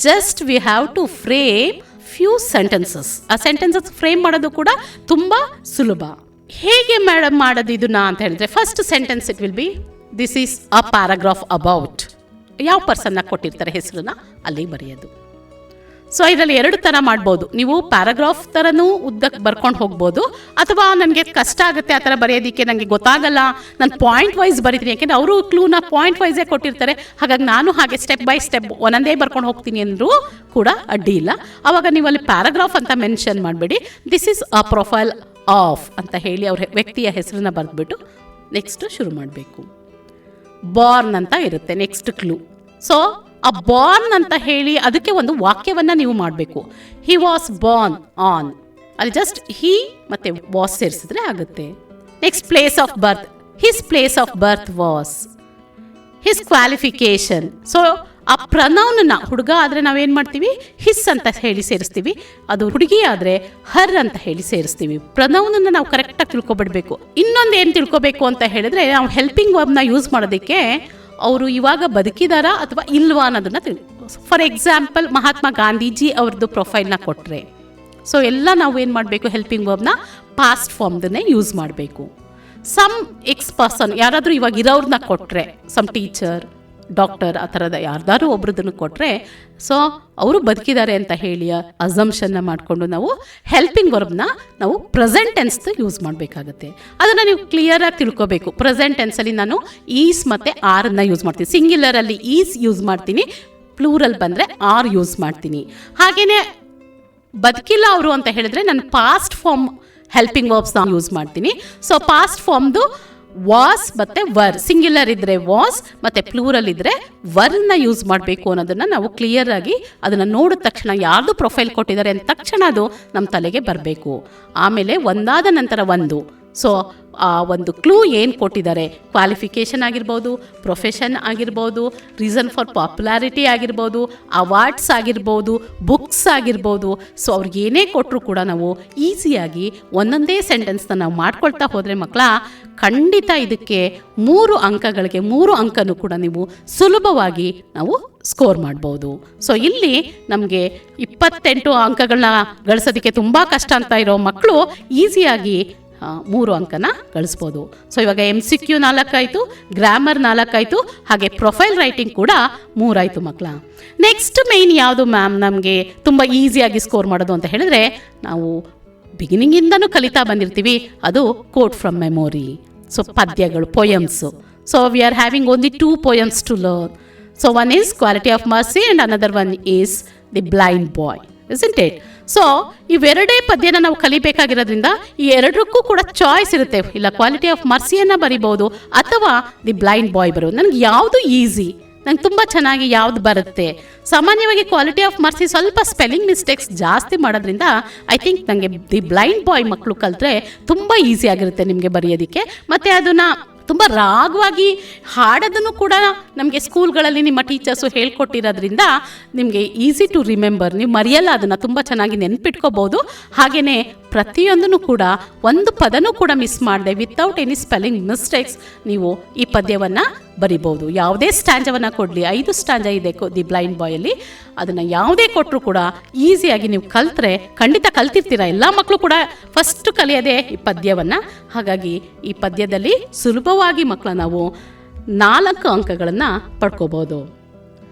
just we have to frame few sentences. ಆ ಸೆಂಟೆನ್ಸಸ್ ಫ್ರೇಮ್ ಮಾಡೋದು ಕೂಡ ತುಂಬ ಸುಲಭ. ಹೇಗೆ ಮೇಡಮ್ ಮಾಡೋದು ಇದನ್ನ ಅಂತ ಹೇಳಿದ್ರೆ, first sentence it will be this is a paragraph about. ಯಾವ ಪರ್ಸನ್ನ ಕೊಟ್ಟಿರ್ತಾರೆ ಹೆಸರನ್ನ ಅಲ್ಲಿ ಬರೆಯೋದು. ಸೊ ಇದರಲ್ಲಿ 2 ಥರ ಮಾಡ್ಬೋದು. ನೀವು ಪ್ಯಾರಾಗ್ರಾಫ್ ಥರನೂ ಉದ್ದಕ್ಕೆ ಬರ್ಕೊಂಡು ಹೋಗ್ಬೋದು, ಅಥವಾ ನನಗೆ ಕಷ್ಟ ಆಗುತ್ತೆ ಆ ಥರ ಬರೆಯೋದಕ್ಕೆ, ನನಗೆ ಗೊತ್ತಾಗಲ್ಲ, ನಾನು ಪಾಯಿಂಟ್ ವೈಸ್ ಬರೀತೀನಿ. ಯಾಕೆಂದರೆ ಅವರು ಕ್ಲೂನ ಪಾಯಿಂಟ್ ವೈಸೇ ಕೊಟ್ಟಿರ್ತಾರೆ. ಹಾಗಾಗಿ ನಾನು ಹಾಗೆ ಸ್ಟೆಪ್ ಬೈ ಸ್ಟೆಪ್ ಒಂದೊಂದೇ ಬರ್ಕೊಂಡು ಹೋಗ್ತೀನಿ ಅಂದರೂ ಕೂಡ ಅಡ್ಡಿ ಇಲ್ಲ. ಆವಾಗ ನೀವು ಅಲ್ಲಿ ಪ್ಯಾರಾಗ್ರಾಫ್ ಅಂತ ಮೆನ್ಷನ್ ಮಾಡಬೇಡಿ. This is a profile of ಅಂತ ಹೇಳಿ ಅವ್ರ ವ್ಯಕ್ತಿಯ ಹೆಸರನ್ನ ಬರೆದ್ಬಿಟ್ಟು ನೆಕ್ಸ್ಟ್ ಶುರು ಮಾಡಬೇಕು. ಬಾರ್ನ್ ಅಂತ ಇರುತ್ತೆ ನೆಕ್ಸ್ಟ್ ಕ್ಲೂ. ಸೊ ಆ ಬಾರ್ನ್ ಅಂತ ಹೇಳಿ ಅದಕ್ಕೆ ಒಂದು ವಾಕ್ಯವನ್ನು ನೀವು ಮಾಡಬೇಕು. ಹಿ ವಾಸ್ ಬಾರ್ನ್ ಆನ್, ಅಲ್ಲಿ ಜಸ್ಟ್ ಹಿ ಮತ್ತೆ ವಾಸ್ ಸೇರಿಸಿದ್ರೆ ಆಗುತ್ತೆ. Next place of birth, his place of birth was. His qualification. So ಆ ಪ್ರನೌನ್ನ ಹುಡುಗ ಆದರೆ ನಾವೇನು ಮಾಡ್ತೀವಿ, ಹಿಸ್ ಅಂತ ಹೇಳಿ ಸೇರಿಸ್ತೀವಿ. ಅದು ಹುಡುಗಿ ಆದರೆ ಹರ್ ಅಂತ ಹೇಳಿ ಸೇರಿಸ್ತೀವಿ. ಪ್ರನೌನನ್ನು ನಾವು ಕರೆಕ್ಟಾಗಿ ತಿಳ್ಕೊಬಿಡ್ಬೇಕು. ಇನ್ನೊಂದು ಏನು ತಿಳ್ಕೊಬೇಕು ಅಂತ ಹೇಳಿದ್ರೆ, ನಾವು ಹೆಲ್ಪಿಂಗ್ ವರ್ಬ್ನ ಯೂಸ್ ಮಾಡೋದಕ್ಕೆ ಅವರು ಇವಾಗ ಬದುಕಿದಾರಾ ಅಥವಾ ಇಲ್ವಾ ಅನ್ನೋದನ್ನ ಫಾರ್ ಎಕ್ಸಾಂಪಲ್ ಮಹಾತ್ಮ ಗಾಂಧೀಜಿ ಅವ್ರದ್ದು ಪ್ರೊಫೈಲ್ನ ಕೊಟ್ಟರೆ, ಸೊ ಎಲ್ಲ ನಾವು ಏನು ಮಾಡಬೇಕು, ಹೆಲ್ಪಿಂಗ್ ವರ್ಬ್ನ ಪಾಸ್ಟ್ ಫಾರ್ಮ್ದನ್ನೇ ಯೂಸ್ ಮಾಡಬೇಕು. ಸಮ್ ಎಕ್ಸ್ ಪರ್ಸನ್ ಯಾರಾದರೂ ಇವಾಗ ಇರೋರನ್ನ ಕೊಟ್ಟರೆ, ಸಮ್ ಟೀಚರ್, ಡಾಕ್ಟರ್, ಆ ಥರದ ಯಾರ್ದಾರು ಒಬ್ರದನ್ನು ಕೊಟ್ಟರೆ, ಸೊ ಅವರು ಬದುಕಿದ್ದಾರೆ ಅಂತ ಹೇಳಿ ಅಸಂಪ್ಷನ್ನ ಮಾಡಿಕೊಂಡು ನಾವು ಹೆಲ್ಪಿಂಗ್ ವರ್ಬ್ನ ನಾವು ಪ್ರೆಸೆಂಟ್ ಟೆನ್ಸ್ ಯೂಸ್ ಮಾಡಬೇಕಾಗತ್ತೆ. ಅದನ್ನು ನೀವು ಕ್ಲಿಯರಾಗಿ ತಿಳ್ಕೊಬೇಕು. ಪ್ರೆಸೆಂಟ್ ಟೆನ್ಸಲ್ಲಿ ನಾನು ಈಸ್ ಮತ್ತು ಆರನ್ನು ಯೂಸ್ ಮಾಡ್ತೀನಿ. ಸಿಂಗ್ಯುಲರಲ್ಲಿ ಈಸ್ ಯೂಸ್ ಮಾಡ್ತೀನಿ, ಪ್ಲೂರಲ್ ಬಂದರೆ ಆರ್ ಯೂಸ್ ಮಾಡ್ತೀನಿ. ಹಾಗೆಯೇ ಬದುಕಿಲ್ಲ ಅವರು ಅಂತ ಹೇಳಿದ್ರೆ ನಾನು ಪಾಸ್ಟ್ ಫಾರ್ಮ್ ಹೆಲ್ಪಿಂಗ್ ವರ್ಬ್ಸ್ನ ಯೂಸ್ ಮಾಡ್ತೀನಿ. ಸೊ ಪಾಸ್ಟ್ ಫಾರ್ಮ್ದು ವಾಸ್ ಮತ್ತು ವರ್, ಸಿಂಗ್ಯುಲರ್ ಇದ್ದರೆ ವಾಸ್ ಮತ್ತು ಪ್ಲೂರಲ್ ಇದ್ದರೆ ವರ್ನ ಯೂಸ್ ಮಾಡಬೇಕು ಅನ್ನೋದನ್ನು ನಾವು ಕ್ಲಿಯರ್ ಆಗಿ ಅದನ್ನು ನೋಡಿದ ತಕ್ಷಣ ಯಾರ್ದು ಪ್ರೊಫೈಲ್ ಕೊಟ್ಟಿದ್ದಾರೆ ಅಂದ ತಕ್ಷಣ ಅದು ನಮ್ಮ ತಲೆಗೆ ಬರಬೇಕು. ಆಮೇಲೆ ಒಂದಾದ ನಂತರ ಒಂದು ಸೊ ಆ ಒಂದು ಕ್ಲೂ ಏನು ಕೊಟ್ಟಿದ್ದಾರೆ, ಕ್ವಾಲಿಫಿಕೇಷನ್ ಆಗಿರ್ಬೋದು, ಪ್ರೊಫೆಷನ್ ಆಗಿರ್ಬೋದು, ರೀಸನ್ ಫಾರ್ ಪಾಪ್ಯುಲಾರಿಟಿ ಆಗಿರ್ಬೋದು, ಅವಾರ್ಡ್ಸ್ ಆಗಿರ್ಬೋದು, ಬುಕ್ಸ್ ಆಗಿರ್ಬೋದು. ಸೊ ಅವ್ರಿಗೆ ಏನೇ ಕೊಟ್ಟರು ಕೂಡ ನಾವು ಈಸಿಯಾಗಿ ಒಂದೊಂದೇ ಸೆಂಟೆನ್ಸ್ನ ನಾವು ಮಾಡ್ಕೊಳ್ತಾ ಹೋದರೆ ಮಕ್ಕಳ ಖಂಡಿತ ಇದಕ್ಕೆ 3 ಅಂಕಗಳಿಗೆ 3 ಅಂಕನೂ ಕೂಡ ನೀವು ಸುಲಭವಾಗಿ ನಾವು ಸ್ಕೋರ್ ಮಾಡ್ಬೋದು. ಸೊ ಇಲ್ಲಿ ನಮಗೆ 28 ಅಂಕಗಳನ್ನ ಗಳಿಸೋದಕ್ಕೆ ತುಂಬ ಕಷ್ಟ ಅಂತ ಇರೋ ಮಕ್ಕಳು ಈಸಿಯಾಗಿ 3 ಅಂಕನ ಗಳಿಸ್ಬೋದು. ಸೊ ಇವಾಗ MCQ 4 ಆಯಿತು, ಗ್ರಾಮರ್ 4 ಆಯಿತು, ಹಾಗೆ ಪ್ರೊಫೈಲ್ ರೈಟಿಂಗ್ ಕೂಡ 3 ಆಯಿತು ಮಕ್ಕಳ. ನೆಕ್ಸ್ಟ್ ಮೇಯ್ನ್ ಯಾವುದು ಮ್ಯಾಮ್ ನಮಗೆ ತುಂಬ ಈಸಿಯಾಗಿ ಸ್ಕೋರ್ ಮಾಡೋದು ಅಂತ ಹೇಳಿದ್ರೆ, ನಾವು ಬಿಗಿನಿಂಗಿಂದನೂ ಕಲಿತಾ ಬಂದಿರ್ತೀವಿ, ಅದು ಕೋಟ್ ಫ್ರಮ್ ಮೆಮೊರಿ. ಸೊ ಪದ್ಯಗಳು, poems. So we are having only 2 poems to learn. So one is quality of mercy and another one is the blind boy, isn't it? So ಇವೆರಡೇ ಪದ್ಯನ ನಾವು ಕಲಿಬೇಕಾಗಿರೋದ್ರಿಂದ ಈ ಎರಡಕ್ಕೂ ಕೂಡ ಚಾಯ್ಸ್ ಇರುತ್ತೆ. ಇಲ್ಲ ಕ್ವಾಲಿಟಿ ಆಫ್ ಮರ್ಸಿಯನ್ನು ಬರಿಬೋದು ಅಥವಾ ದಿ ಬ್ಲೈಂಡ್ ಬಾಯ್ ಬರೋದು. ನನಗೆ ಯಾವುದು ಈಸಿ, ನಂಗೆ ತುಂಬ ಚೆನ್ನಾಗಿ ಯಾವ್ದು ಬರುತ್ತೆ. ಸಾಮಾನ್ಯವಾಗಿ ಕ್ವಾಲಿಟಿ ಆಫ್ ಮರ್ಸಿ ಸ್ವಲ್ಪ ಸ್ಪೆಲ್ಲಿಂಗ್ ಮಿಸ್ಟೇಕ್ಸ್ ಜಾಸ್ತಿ ಮಾಡೋದ್ರಿಂದ ಐ ಥಿಂಕ್ ನನಗೆ ದಿ ಬ್ಲೈಂಡ್ ಬಾಯ್ ಮಕ್ಕಳು ಕಲಿತ್ರೆ ತುಂಬ ಈಸಿ ಆಗಿರುತ್ತೆ ನಿಮಗೆ ಬರೆಯೋದಕ್ಕೆ. ಮತ್ತು ಅದನ್ನು ತುಂಬ ರಾಗವಾಗಿ ಹಾಡೋದನ್ನು ಕೂಡ ನಮಗೆ ಸ್ಕೂಲ್ಗಳಲ್ಲಿ ನಿಮ್ಮ ಟೀಚರ್ಸು ಹೇಳ್ಕೊಟ್ಟಿರೋದ್ರಿಂದ ನಿಮಗೆ ಈಸಿ ಟು ರಿಮೆಂಬರ್, ನೀವು ಮರೆಯಲ್ಲ, ಅದನ್ನು ತುಂಬ ಚೆನ್ನಾಗಿ ನೆನ್ಪಿಟ್ಕೋಬೋದು. ಹಾಗೆಯೇ ಪ್ರತಿಯೊಂದೂ ಕೂಡ ಒಂದು ಪದನೂ ಕೂಡ ಮಿಸ್ ಮಾಡದೆ ವಿತೌಟ್ ಎನಿ ಸ್ಪೆಲ್ಲಿಂಗ್ ಮಿಸ್ಟೇಕ್ಸ್ ನೀವು ಈ ಪದ್ಯವನ್ನು ಬರಿಬೋದು. ಯಾವುದೇ ಸ್ಟ್ಯಾಂಜವನ್ನು ಕೊಡಲಿ, 5 ಸ್ಟ್ಯಾಂಜ ಇದೆ ದಿ ಬ್ಲೈಂಡ್ ಬಾಯಲ್ಲಿ, ಅದನ್ನು ಯಾವುದೇ ಕೊಟ್ಟರು ಕೂಡ ಈಸಿಯಾಗಿ ನೀವು ಕಲ್ತ್ರೆ ಖಂಡಿತ ಕಲ್ತಿರ್ತೀರ. ಎಲ್ಲ ಮಕ್ಕಳು ಕೂಡ ಫಸ್ಟ್ ಕಲಿಯೋದೇ ಈ ಪದ್ಯವನ್ನು. ಹಾಗಾಗಿ ಈ ಪದ್ಯದಲ್ಲಿ ಸುಲಭವಾಗಿ ಮಕ್ಕಳ ನಾವು 4 ಅಂಕಗಳನ್ನು ಪಡ್ಕೋಬೋದು.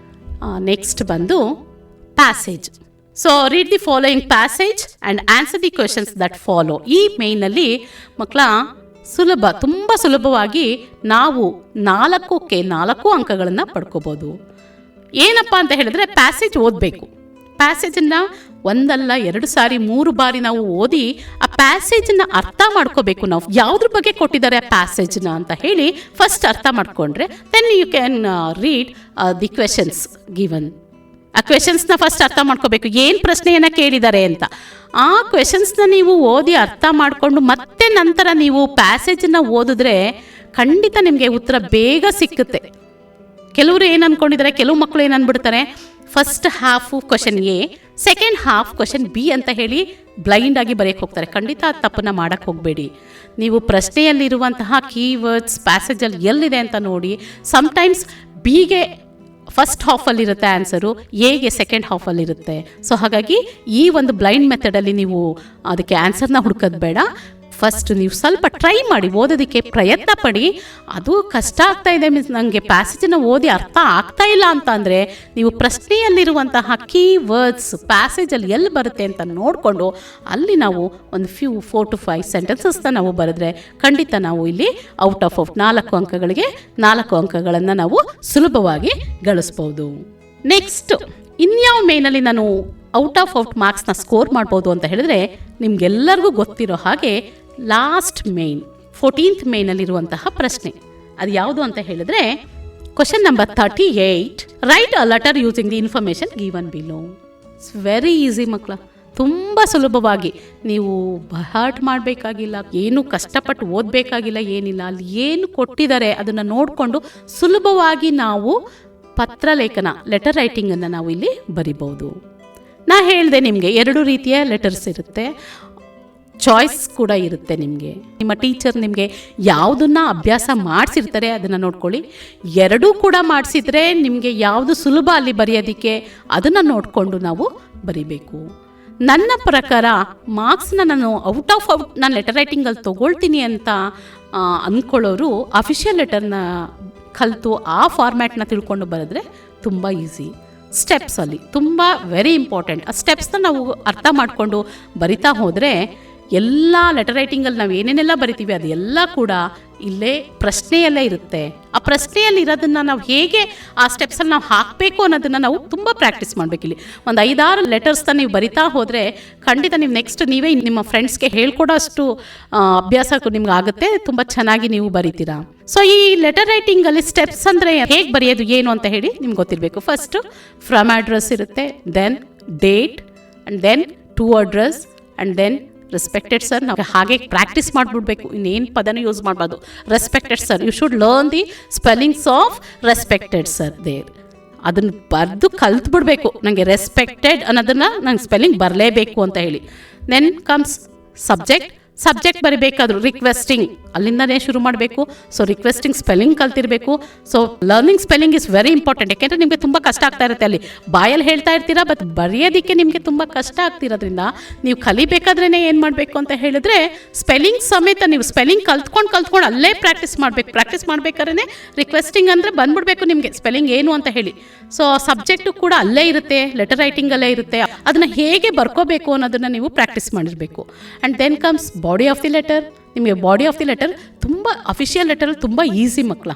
ನೆಕ್ಸ್ಟ್ ಬಂದು passage. So read the following passage and answer the questions that follow. ಈ ಮೇಯ್ನಲ್ಲಿ ಮಕ್ಕಳ ಸುಲಭ, ತುಂಬ ಸುಲಭವಾಗಿ ನಾವು 4 ಅಂಕಗಳನ್ನು ಪಡ್ಕೋಬೋದು. ಏನಪ್ಪ ಅಂತ ಹೇಳಿದ್ರೆ, ಪ್ಯಾಸೇಜ್ ಓದಬೇಕು. ಪ್ಯಾಸೇಜನ್ನು 1 ಅಲ್ಲ 2 ಸಾರಿ 3 ಬಾರಿ ನಾವು ಓದಿ ಆ ಪ್ಯಾಸೇಜನ್ನು ಅರ್ಥ ಮಾಡ್ಕೋಬೇಕು. ನಾವು ಯಾವುದ್ರ ಬಗ್ಗೆ ಕೊಟ್ಟಿದ್ದಾರೆ ಆ ಪ್ಯಾಸೇಜ್ನ ಅಂತ ಹೇಳಿ ಫಸ್ಟ್ ಅರ್ಥ ಮಾಡ್ಕೊಂಡ್ರೆ then you can read the questions given. ಆ ಕ್ವೆಶನ್ಸ್ನ ಫಸ್ಟ್ ಅರ್ಥ ಮಾಡ್ಕೋಬೇಕು, ಏನು ಪ್ರಶ್ನೆಯನ್ನು ಕೇಳಿದ್ದಾರೆ ಅಂತ. ಆ ಕ್ವೆಶನ್ಸ್ನ ನೀವು ಓದಿ ಅರ್ಥ ಮಾಡಿಕೊಂಡು ಮತ್ತೆ ನಂತರ ನೀವು ಪ್ಯಾಸೇಜನ್ನು ಓದಿದ್ರೆ ಖಂಡಿತ ನಿಮಗೆ ಉತ್ತರ ಬೇಗ ಸಿಕ್ಕುತ್ತೆ. ಕೆಲವರು ಏನು ಅಂದ್ಕೊಂಡಿದ್ದಾರೆ, ಕೆಲವು ಮಕ್ಕಳು ಏನು ಅಂದ್ಬಿಡ್ತಾರೆ, first half question A, second half question B ಅಂತ ಹೇಳಿ ಬ್ಲೈಂಡಾಗಿ ಬರೆಯೋಕ್ಕೆ ಹೋಗ್ತಾರೆ. ಖಂಡಿತ ಆ ತಪ್ಪನ್ನು ಮಾಡೋಕ್ಕೆ ಹೋಗಬೇಡಿ. ನೀವು ಪ್ರಶ್ನೆಯಲ್ಲಿರುವಂತಹ ಕೀವರ್ಡ್ಸ್ ಪ್ಯಾಸೇಜಲ್ಲಿ ಎಲ್ಲಿದೆ ಅಂತ ನೋಡಿ. ಸಮ್ಟೈಮ್ಸ್ ಬಿಗೆ ಫಸ್ಟ್ ಹಾಫಲ್ಲಿರುತ್ತೆ ಆನ್ಸರು, ಎಗೆ ಸೆಕೆಂಡ್ ಹಾಫಲ್ಲಿರುತ್ತೆ. ಸೊ ಹಾಗಾಗಿ ಈ ಒಂದು ಬ್ಲೈಂಡ್ ಮೆಥಡಲ್ಲಿ ನೀವು ಅದಕ್ಕೆ ಆನ್ಸರ್ನ ಹುಡ್ಕೋದು ಬೇಡ. ಫಸ್ಟ್ ನೀವು ಸ್ವಲ್ಪ ಟ್ರೈ ಮಾಡಿ, ಓದೋದಕ್ಕೆ ಪ್ರಯತ್ನ ಪಡಿ. ಅದು ಕಷ್ಟ ಆಗ್ತಾ ಇದೆ ಮೀನ್ಸ್ ನನಗೆ ಪ್ಯಾಸೇಜನ್ನು ಓದಿ ಅರ್ಥ ಆಗ್ತಾ ಇಲ್ಲ ಅಂತ ಅಂದರೆ ನೀವು ಪ್ರಶ್ನೆಯಲ್ಲಿರುವಂತಹ ಕೀವರ್ಡ್ಸ್ ಪ್ಯಾಸೇಜಲ್ಲಿ ಎಲ್ಲಿ ಬರುತ್ತೆ ಅಂತ ನೋಡಿಕೊಂಡು ಅಲ್ಲಿ ನಾವು ಒಂದು 4 to 5 ಸೆಂಟೆನ್ಸಸ್ನ ನಾವು ಬರೆದ್ರೆ ಖಂಡಿತ ನಾವು ಇಲ್ಲಿ ಔಟ್ ಆಫ್ 4 ಅಂಕಗಳಿಗೆ 4 ಅಂಕಗಳನ್ನು ನಾವು ಸುಲಭವಾಗಿ ಗಳಿಸ್ಬೋದು. ನೆಕ್ಸ್ಟ್ ಇನ್ಯಾವ ಮೇನಲ್ಲಿ ನಾನು ಔಟ್ ಆಫ್ ಮಾರ್ಕ್ಸ್ನ ಸ್ಕೋರ್ ಮಾಡ್ಬೋದು ಅಂತ ಹೇಳಿದ್ರೆ, ನಿಮ್ಗೆಲ್ಲರಿಗೂ ಗೊತ್ತಿರೋ ಹಾಗೆ ಲಾಸ್ಟ್ ಮೇನ್ 14th ಮೇನಲ್ಲಿರುವಂತಹ ಪ್ರಶ್ನೆ ಅದು ಯಾವುದು ಅಂತ ಹೇಳಿದ್ರೆ, question number 38, write a letter using the information given below. It's very easy ಮಕ್ಕಳ, ತುಂಬ ಸುಲಭವಾಗಿ ನೀವು ಬಹಾಟ್ ಮಾಡಬೇಕಾಗಿಲ್ಲ, ಏನು ಕಷ್ಟಪಟ್ಟು ಓದಬೇಕಾಗಿಲ್ಲ, ಏನಿಲ್ಲ. ಅಲ್ಲಿ ಏನು ಕೊಟ್ಟಿದ್ದಾರೆ ಅದನ್ನು ನೋಡಿಕೊಂಡು ಸುಲಭವಾಗಿ ನಾವು ಪತ್ರಲೇಖನ ಲೆಟರ್ ರೈಟಿಂಗನ್ನು ನಾವು ಇಲ್ಲಿ ಬರಿಬೋದು. ನಾ ಹೇಳಿದೆ ನಿಮಗೆ 2 ರೀತಿಯ ಲೆಟರ್ಸ್ ಇರುತ್ತೆ, ಚಾಯ್ಸ್ ಕೂಡ ಇರುತ್ತೆ. ನಿಮ್ಮ ಟೀಚರ್ ನಿಮಗೆ ಯಾವುದನ್ನು ಅಭ್ಯಾಸ ಮಾಡಿಸಿರ್ತಾರೆ ಅದನ್ನು ನೋಡ್ಕೊಳ್ಳಿ. 2 ಕೂಡ ಮಾಡಿಸಿದ್ರೆ ನಿಮಗೆ ಯಾವುದು ಸುಲಭ ಅಲ್ಲಿ ಬರೆಯೋದಕ್ಕೆ ಅದನ್ನು ನೋಡಿಕೊಂಡು ನಾವು ಬರಿಬೇಕು. ನನ್ನ ಪ್ರಕಾರ ಮಾರ್ಕ್ಸ್ನ ನಾನು ಔಟ್ ನಾನು ಲೆಟರ್ ರೈಟಿಂಗಲ್ಲಿ ತೊಗೊಳ್ತೀನಿ ಅಂತ ಅಂದ್ಕೊಳ್ಳೋರು ಅಫಿಷಿಯಲ್ ಲೆಟರ್ನ ಕಲಿತು ಆ ಫಾರ್ಮ್ಯಾಟ್ನ ತಿಳ್ಕೊಂಡು ಬರೆದ್ರೆ ತುಂಬ ಈಸಿ. ಸ್ಟೆಪ್ಸಲ್ಲಿ ತುಂಬ ವೆರಿ ಇಂಪಾರ್ಟೆಂಟ್. ಆ ಸ್ಟೆಪ್ಸ್ನ ನಾವು ಅರ್ಥ ಮಾಡಿಕೊಂಡು ಬರಿತಾ ಹೋದರೆ ಎಲ್ಲ ಲೆಟರ್ ರೈಟಿಂಗಲ್ಲಿ ನಾವು ಏನೇನೆಲ್ಲ ಬರಿತೀವಿ ಅದೆಲ್ಲ ಕೂಡ ಇಲ್ಲೇ ಪ್ರಶ್ನೆಯಲ್ಲೇ ಇರುತ್ತೆ. ಆ ಪ್ರಶ್ನೆಯಲ್ಲಿ ಇರೋದನ್ನು ನಾವು ಹೇಗೆ ಆ ಸ್ಟೆಪ್ಸಲ್ಲಿ ನಾವು ಹಾಕಬೇಕು ಅನ್ನೋದನ್ನು ನಾವು ತುಂಬ ಪ್ರಾಕ್ಟೀಸ್ ಮಾಡಬೇಕು. ಇಲ್ಲಿ ಒಂದು 5-6 ಲೆಟರ್ಸ್ನ ನೀವು ಬರಿತಾ ಹೋದರೆ ಖಂಡಿತ ನೀವು ನೆಕ್ಸ್ಟ್ ನೀವೇ ನಿಮ್ಮ ಫ್ರೆಂಡ್ಸ್ಗೆ ಹೇಳ್ಕೊಡೋ ಅಷ್ಟು ಅಭ್ಯಾಸ ನಿಮ್ಗೆ ಆಗುತ್ತೆ. ತುಂಬ ಚೆನ್ನಾಗಿ ನೀವು ಬರಿತೀರಾ. ಸೊ ಈ ಲೆಟರ್ ರೈಟಿಂಗಲ್ಲಿ ಸ್ಟೆಪ್ಸ್ ಅಂದರೆ ಹೇಗೆ ಬರೆಯೋದು ಏನು ಅಂತ ಹೇಳಿ ನಿಮ್ಗೆ ಗೊತ್ತಿರಬೇಕು. ಫಸ್ಟು ಫ್ರಮ್ ಅಡ್ರೆಸ್ ಇರುತ್ತೆ, then date, and then to address, and then respected sir, ನಾವು ಹಾಗೆ ಪ್ರಾಕ್ಟೀಸ್ ಮಾಡಿಬಿಡ್ಬೇಕು, ಇನ್ನೇನು ಪದನೂ ಯೂಸ್ ಮಾಡಬಾರ್ದು. Respected sir, you should learn the spellings of respected sir there. ಅದನ್ನು ಬರೆದು ಕಲ್ತ್ಬಿಡ್ಬೇಕು, ನನಗೆ ರೆಸ್ಪೆಕ್ಟೆಡ್ ಅನ್ನೋದನ್ನು ನಂಗೆ ಸ್ಪೆಲ್ಲಿಂಗ್ ಬರಲೇಬೇಕು ಅಂತ ಹೇಳಿ. ದೆನ್ ಕಮ್ಸ್ ಸಬ್ಜೆಕ್ಟ್ ಬರಿಬೇಕಾದ್ರು ರಿಕ್ವೆಸ್ಟಿಂಗ್, ಅಲ್ಲಿಂದನೇ ಶುರು ಮಾಡಬೇಕು. ಸೊ ರಿಕ್ವೆಸ್ಟಿಂಗ್ ಸ್ಪೆಲ್ಲಿಂಗ್ ಕಲ್ತಿರಬೇಕು. So learning spelling is very important. ಯಾಕೆಂದರೆ ನಿಮಗೆ ತುಂಬ ಕಷ್ಟ ಆಗ್ತಾ ಇರುತ್ತೆ, ಅಲ್ಲಿ ಬಾಯಲ್ಲಿ ಹೇಳ್ತಾ ಇರ್ತೀರಾ, ಬಟ್ ಬರೆಯೋದಕ್ಕೆ ನಿಮಗೆ ತುಂಬ ಕಷ್ಟ ಆಗ್ತಿರೋದ್ರಿಂದ ನೀವು ಕಲಿಬೇಕಾದ್ರೇ ಏನು ಮಾಡಬೇಕು ಅಂತ ಹೇಳಿದ್ರೆ ಸ್ಪೆಲ್ಲಿಂಗ್ ಸಮೇತ ನೀವು ಸ್ಪೆಲ್ಲಿಂಗ್ ಕಲ್ತ್ಕೊಂಡು ಅಲ್ಲೇ ಪ್ರಾಕ್ಟೀಸ್ ಮಾಡಬೇಕಾದ್ರೆ ರಿಕ್ವೆಸ್ಟಿಂಗ್ ಅಂದರೆ ಬಂದ್ಬಿಡ್ಬೇಕು ನಿಮಗೆ ಸ್ಪೆಲ್ಲಿಂಗ್ ಏನು ಅಂತ ಹೇಳಿ. ಸೊ ಸಬ್ಜೆಕ್ಟು ಕೂಡ ಅಲ್ಲೇ ಇರುತ್ತೆ, ಲೆಟರ್ ರೈಟಿಂಗಲ್ಲೇ ಇರುತ್ತೆ. ಅದನ್ನು ಹೇಗೆ ಬರ್ಕೋಬೇಕು ಅನ್ನೋದನ್ನು ನೀವು ಪ್ರಾಕ್ಟೀಸ್ ಮಾಡಿರಬೇಕು. And then comes body of the letter. ನಿಮಗೆ ಬಾಡಿ ಆಫ್ ದಿ ಲೆಟರ್ ತುಂಬ ಅಫಿಷಿಯಲ್ ಲೆಟರ್ ತುಂಬ ಈಸಿ ಮಕ್ಕಳ.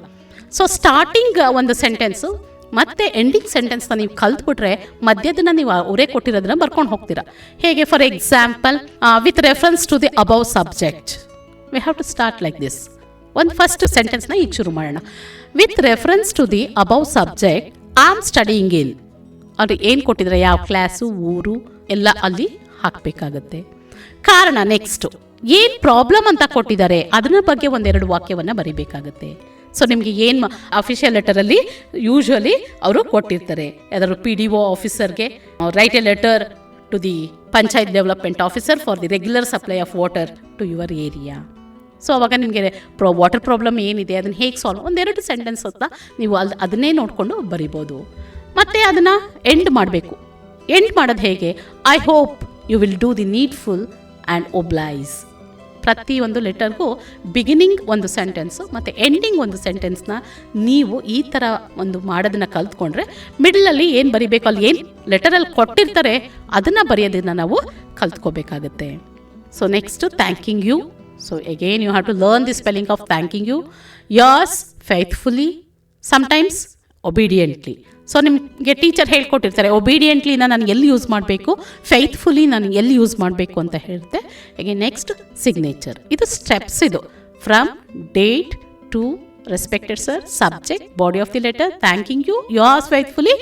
ಸೊ ಸ್ಟಾರ್ಟಿಂಗ್ ಒಂದು ಸೆಂಟೆನ್ಸು ಮತ್ತು ಎಂಡಿಂಗ್ ಸೆಂಟೆನ್ಸ್ನ ನೀವು ಕಲ್ತ್ಬಿಟ್ರೆ ಮಧ್ಯದನ್ನ ನೀವು ಅವರೇ ಕೊಟ್ಟಿರೋದನ್ನ ಬರ್ಕೊಂಡು ಹೋಗ್ತೀರಾ. ಹೇಗೆ for example, with reference to the above subject we have to start like this. ಒಂದು ಫಸ್ಟ್ ಸೆಂಟೆನ್ಸ್ನ ಈಗ ಶುರು ಮಾಡೋಣ. With reference to the above subject I am studying in. ಅವ್ರು ಏನು ಕೊಟ್ಟಿದ್ರೆ ಯಾವ ಕ್ಲಾಸು, ಊರು ಎಲ್ಲ ಅಲ್ಲಿ ಹಾಕಬೇಕಾಗತ್ತೆ. ಕಾರಣ ನೆಕ್ಸ್ಟು ಏನು ಪ್ರಾಬ್ಲಮ್ ಅಂತ ಕೊಟ್ಟಿದ್ದಾರೆ ಅದರ ಬಗ್ಗೆ ಒಂದೆರಡು ವಾಕ್ಯವನ್ನು ಬರೀಬೇಕಾಗತ್ತೆ. ಸೊ ನಿಮಗೆ ಏನು ಅಫಿಷಿಯಲ್ ಲೆಟರಲ್ಲಿ ಯೂಶ್ವಲಿ ಅವರು ಕೊಟ್ಟಿರ್ತಾರೆ, ಯಾವ್ದಾದ್ರು PDO ಆಫೀಸರ್ಗೆ write a letter to the panchayat development officer for the regular supply of water to your area. So ಅವಾಗ ನಿಮಗೆ ವಾಟರ್ ಪ್ರಾಬ್ಲಮ್ ಏನಿದೆ ಅದನ್ನು ಹೇಗೆ ಸಾಲ್ವ್, ಒಂದೆರಡು ಸೆಂಟೆನ್ಸ್ ಅಂತ ನೀವು ಅದನ್ನೇ ನೋಡಿಕೊಂಡು ಬರಿಬೋದು. ಮತ್ತು ಅದನ್ನು ಎಂಡ್ ಮಾಡಬೇಕು. ಎಂಡ್ ಮಾಡೋದು ಹೇಗೆ? I hope you will do the needful and oblige. ಪ್ರತಿಯೊಂದು ಲೆಟರ್ಗೂ ಬಿಗಿನಿಂಗ್ ಒಂದು ಸೆಂಟೆನ್ಸು ಮತ್ತು ಎಂಡಿಂಗ್ ಒಂದು ಸೆಂಟೆನ್ಸ್ನ ನೀವು ಈ ಥರ ಒಂದು ಮಾಡೋದನ್ನು ಕಲ್ತ್ಕೊಂಡ್ರೆ ಮಿಡಲಲ್ಲಿ ಏನು ಬರಿಬೇಕು, ಅಲ್ಲಿ ಏನು ಲೆಟರಲ್ಲಿ ಕೊಟ್ಟಿರ್ತಾರೆ ಅದನ್ನು ಬರೆಯೋದನ್ನು ನಾವು ಕಲ್ತ್ಕೋಬೇಕಾಗತ್ತೆ. So next thanking you. So again you have to learn the spelling of thanking you. Yours faithfully, sometimes obediently. So ನಿಮಗೆ ಟೀಚರ್ ಹೇಳ್ಕೊಟ್ಟಿರ್ತಾರೆ ಒಬೀಡಿಯೆಂಟ್ಲಿನ ನಾನು ಎಲ್ಲಿ ಯೂಸ್ ಮಾಡಬೇಕು, ಫೇತ್ಫುಲಿ ನಾನು ಎಲ್ಲಿ ಯೂಸ್ ಮಾಡಬೇಕು ಅಂತ ಹೇಳುತ್ತೆ. ಹಾಗೆ ನೆಕ್ಸ್ಟ್ ಸಿಗ್ನೇಚರ್. ಇದು ಸ್ಟೆಪ್ಸ್, ಇದು from date to respected sir, subject, body of the letter, thanking you, yours faithfully,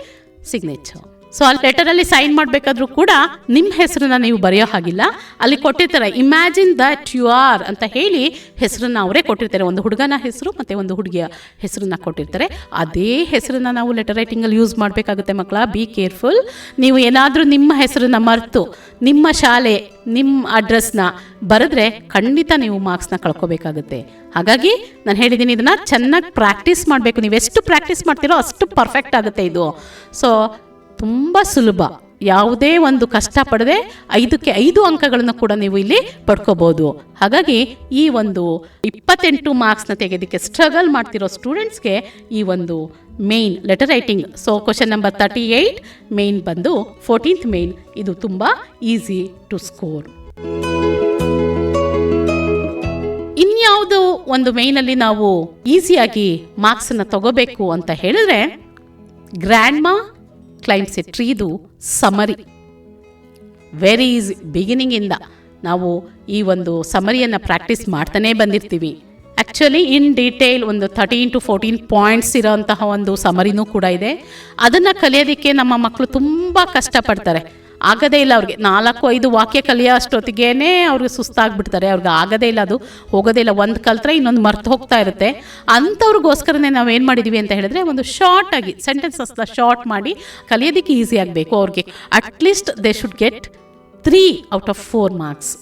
signature. So ಆ ಲೆಟರಲ್ಲಿ ಸೈನ್ ಮಾಡಬೇಕಾದ್ರೂ ಕೂಡ ನಿಮ್ಮ ಹೆಸರನ್ನ ನೀವು ಬರೆಯೋ ಹಾಗಿಲ್ಲ, ಅಲ್ಲಿ ಕೊಟ್ಟಿರ್ತಾರೆ ಇಮ್ಯಾಜಿನ್ ದಟ್ ಯು ಆರ್ ಅಂತ ಹೇಳಿ ಹೆಸರನ್ನ ಅವರೇ ಕೊಟ್ಟಿರ್ತಾರೆ. ಒಂದು ಹುಡುಗನ ಹೆಸರು ಮತ್ತು ಒಂದು ಹುಡುಗಿಯ ಹೆಸರನ್ನ ಕೊಟ್ಟಿರ್ತಾರೆ. ಅದೇ ಹೆಸರನ್ನ ನಾವು ಲೆಟರ್ ರೈಟಿಂಗಲ್ಲಿ ಯೂಸ್ ಮಾಡಬೇಕಾಗುತ್ತೆ ಮಕ್ಕಳ. Be careful. ನೀವು ಏನಾದರೂ ನಿಮ್ಮ ಹೆಸರನ್ನ ಮರೆತು ನಿಮ್ಮ ಶಾಲೆ, ನಿಮ್ಮ ಅಡ್ರೆಸ್ನ ಬರೆದ್ರೆ ಖಂಡಿತ ನೀವು ಮಾರ್ಕ್ಸ್ನ ಕಳ್ಕೊಬೇಕಾಗುತ್ತೆ. ಹಾಗಾಗಿ ನಾನು ಹೇಳಿದ್ದೀನಿ, ಇದನ್ನು ಚೆನ್ನಾಗಿ ಪ್ರಾಕ್ಟೀಸ್ ಮಾಡಬೇಕು. ನೀವು ಎಷ್ಟು ಪ್ರಾಕ್ಟೀಸ್ ಮಾಡ್ತೀರೋ ಅಷ್ಟು ಪರ್ಫೆಕ್ಟ್ ಆಗುತ್ತೆ ಇದು. ಸೊ ತುಂಬ ಸುಲಭ, ಯಾವುದೇ ಒಂದು ಕಷ್ಟಪಡದೆ 5ಕ್ಕೆ 5 ಅಂಕಗಳನ್ನು ಕೂಡ ನೀವು ಇಲ್ಲಿ ಪಡ್ಕೋಬೋದು. ಹಾಗಾಗಿ ಈ ಒಂದು 28 ಮಾರ್ಕ್ಸ್ನ ತೆಗೆಯೋದಕ್ಕೆ ಸ್ಟ್ರಗಲ್ ಮಾಡ್ತಿರೋ ಸ್ಟೂಡೆಂಟ್ಸ್ಗೆ ಈ ಒಂದು main letter writing, so question number 38 main ಬಂದು 14th ಮೇನ್, ಇದು ತುಂಬ ಈಸಿ ಟು ಸ್ಕೋರ್. ಇನ್ಯಾವುದು ಒಂದು ಮೇಯ್ನಲ್ಲಿ ನಾವು ಈಸಿಯಾಗಿ ಮಾರ್ಕ್ಸನ್ನು ತಗೋಬೇಕು ಅಂತ ಹೇಳಿದ್ರೆ ಗ್ರ್ಯಾಂಡ್ಮಾ ಕ್ಲೈಮ್ಸ್ ಎ ಟ್ರೀದು ಸಮರಿ. Very easy. ಬಿಗಿನಿಂಗಿಂದ ನಾವು ಈ ಒಂದು ಸಮರಿಯನ್ನು ಪ್ರಾಕ್ಟೀಸ್ ಮಾಡ್ತಾನೇ ಬಂದಿರ್ತೀವಿ. ಆ್ಯಕ್ಚುಲಿ ಇನ್ ಡೀಟೇಲ್ ಒಂದು 13 to 14 ಪಾಯಿಂಟ್ಸ್ ಇರೋಂತಹ ಒಂದು ಸಮರಿನೂ ಕೂಡ ಇದೆ. ಅದನ್ನು ಕಲಿಯೋದಕ್ಕೆ ನಮ್ಮ ಮಕ್ಕಳು ತುಂಬ ಕಷ್ಟಪಡ್ತಾರೆ. ಆಗದೇ ಇಲ್ಲ ಅವ್ರಿಗೆ. 4-5 ವಾಕ್ಯ ಕಲಿಯೋ ಅಷ್ಟೊತ್ತಿಗೇ ಅವ್ರಿಗೆ ಸುಸ್ತಾಗ್ಬಿಡ್ತಾರೆ. ಅವ್ರಿಗೆ ಆಗದೇ ಇಲ್ಲ, ಅದು ಹೋಗೋದೇ ಇಲ್ಲ. ಒಂದು ಕಲ್ತ್ರೆ ಇನ್ನೊಂದು ಮರ್ತು ಹೋಗ್ತಾ ಇರುತ್ತೆ. ಅಂಥವ್ರಿಗೋಸ್ಕರನೇ ನಾವು ಏನು ಮಾಡಿದ್ದೀವಿ ಅಂತ ಹೇಳಿದ್ರೆ ಒಂದು ಶಾರ್ಟಾಗಿ ಸೆಂಟೆನ್ಸಸ್ನ ಶಾರ್ಟ್ ಮಾಡಿ ಕಲಿಯೋದಕ್ಕೆ ಈಸಿ ಆಗಬೇಕು ಅವ್ರಿಗೆ. At least they should get 3 out of 4 marks.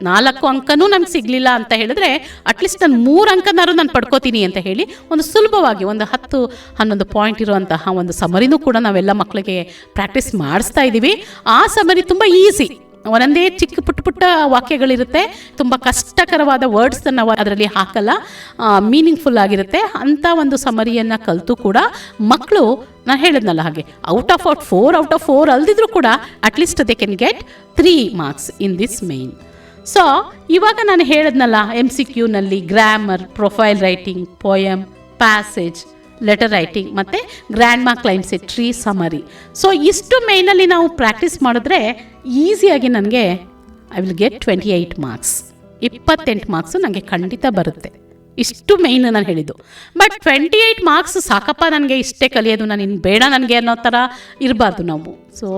4 ಅಂಕನೂ ನಮ್ಗೆ ಸಿಗಲಿಲ್ಲ ಅಂತ ಹೇಳಿದ್ರೆ ಅಟ್ಲೀಸ್ಟ್ ನಾನು 3 ಅಂಕನಾರು ನಾನು ಪಡ್ಕೋತೀನಿ ಅಂತ ಹೇಳಿ ಒಂದು ಸುಲಭವಾಗಿ ಒಂದು 10-11 ಪಾಯಿಂಟ್ ಇರುವಂತಹ ಒಂದು ಸಮರಿನೂ ಕೂಡ ನಾವೆಲ್ಲ ಮಕ್ಕಳಿಗೆ ಪ್ರಾಕ್ಟೀಸ್ ಮಾಡಿಸ್ತಾ ಇದ್ದೀವಿ. ಆ ಸಮರಿ ತುಂಬ ಈಸಿ. ಒಂದೊಂದೇ ಚಿಕ್ಕ ಪುಟ್ಟ ವಾಕ್ಯಗಳಿರುತ್ತೆ. ತುಂಬ ಕಷ್ಟಕರವಾದ ವರ್ಡ್ಸ್ನ ನಾವು ಅದರಲ್ಲಿ ಹಾಕಲ್ಲ, ಮೀನಿಂಗ್ಫುಲ್ ಆಗಿರುತ್ತೆ. ಅಂಥ ಒಂದು ಸಮರಿಯನ್ನು ಕಲಿತು ಕೂಡ ಮಕ್ಕಳು, ನಾನು ಹೇಳಿದ್ನಲ್ಲ ಹಾಗೆ, ಔಟ್ ಆಫ್ 4 ಅಲ್ದಿದ್ರು ಕೂಡ at least they can get 3 marks in this main. So ಇವಾಗ ನಾನು ಹೇಳಿದ್ನಲ್ಲ MCQನಲ್ಲಿ grammar, profile writing, poem, passage, letter writing ಮತ್ತು grandma climbs a tree summary. So ಇಷ್ಟು ಮೇಯ್ನಲ್ಲಿ ನಾವು ಪ್ರಾಕ್ಟೀಸ್ ಮಾಡಿದ್ರೆ ಈಸಿಯಾಗಿ ನನಗೆ I will get 28 marks. 28 marks ನನಗೆ ಖಂಡಿತ ಬರುತ್ತೆ. ಇಷ್ಟು ಮೇಯ್ನ್ ನಾನು ಹೇಳಿದ್ದು. ಬಟ್ 28 ಮಾರ್ಕ್ಸ್ ಸಾಕಪ್ಪ ನನಗೆ ಇಷ್ಟೇ ಕಲಿಯೋದು, ನಾನು ಇನ್ನು ಬೇಡ ನನಗೆ ಅನ್ನೋ ಥರ ಇರಬಾರ್ದು ನಾವು. So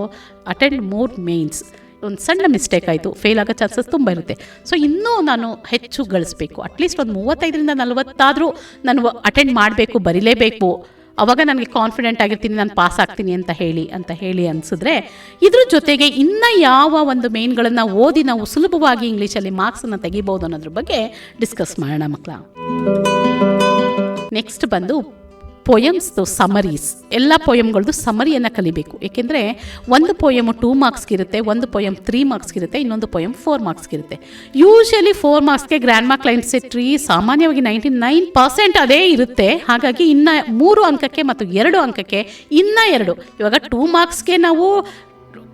attend more mains. ಒಂದು ಸಣ್ಣ ಮಿಸ್ಟೇಕ್ ಆಯಿತು, ಫೇಲ್ ಆಗೋ ಚಾನ್ಸಸ್ ತುಂಬ ಇರುತ್ತೆ. ಸೊ ಇನ್ನೂ ನಾನು ಹೆಚ್ಚು ಗಳಿಸ್ಬೇಕು, ಅಟ್ಲೀಸ್ಟ್ ಒಂದು 35ರಿಂದ 40 ನಾನು ಅಟೆಂಡ್ ಮಾಡಬೇಕು, ಬರೀಲೇಬೇಕು, ಅವಾಗ ನನಗೆ ಕಾನ್ಫಿಡೆಂಟ್ ಆಗಿರ್ತೀನಿ, ನಾನು ಪಾಸ್ ಆಗ್ತೀನಿ ಅಂತ ಹೇಳಿ ಅನಿಸಿದ್ರೆ, ಇದ್ರ ಜೊತೆಗೆ ಇನ್ನು ಯಾವ ಒಂದು ಮೇನ್ಗಳನ್ನು ಓದಿ ನಾವು ಸುಲಭವಾಗಿ ಇಂಗ್ಲೀಷಲ್ಲಿ ಮಾರ್ಕ್ಸನ್ನು ತೆಗಿಬೋದು ಅನ್ನೋದ್ರ ಬಗ್ಗೆ ಡಿಸ್ಕಸ್ ಮಾಡೋಣ ಮಕ್ಕಳ. ನೆಕ್ಸ್ಟ್ ಬಂದು ಪೊಯಮ್ಸ್ದು ಸಮರೀಸ್. ಎಲ್ಲ ಪೊಯಮ್ಗಳದ್ದು ಸಮರಿಯನ್ನು ಕಲಿಬೇಕು. ಏಕೆಂದರೆ ಒಂದು ಪೊಯಮು 2 ಮಾರ್ಕ್ಸ್ಗಿರುತ್ತೆ, ಒಂದು ಪೊಯಮ್ 3 ಮಾರ್ಕ್ಸ್ಗಿರುತ್ತೆ, ಇನ್ನೊಂದು ಪೊಯಮ್ 4 ಮಾರ್ಕ್ಸ್ಗಿರುತ್ತೆ. ಯೂಶಲಿ 4 ಮಾರ್ಕ್ಸ್ಗೆ ಗ್ರ್ಯಾಂಡ್ ಮಾರ್ಕ್ ಲೈನ್ ಸೆಟ್ರಿ ಸಾಮಾನ್ಯವಾಗಿ 99% ಅದೇ ಇರುತ್ತೆ. ಹಾಗಾಗಿ ಇನ್ನು 3 ಅಂಕಕ್ಕೆ ಮತ್ತು 2 ಅಂಕಕ್ಕೆ ಇನ್ನು 2. ಇವಾಗ 2 ಮಾರ್ಕ್ಸ್ಗೆ ನಾವು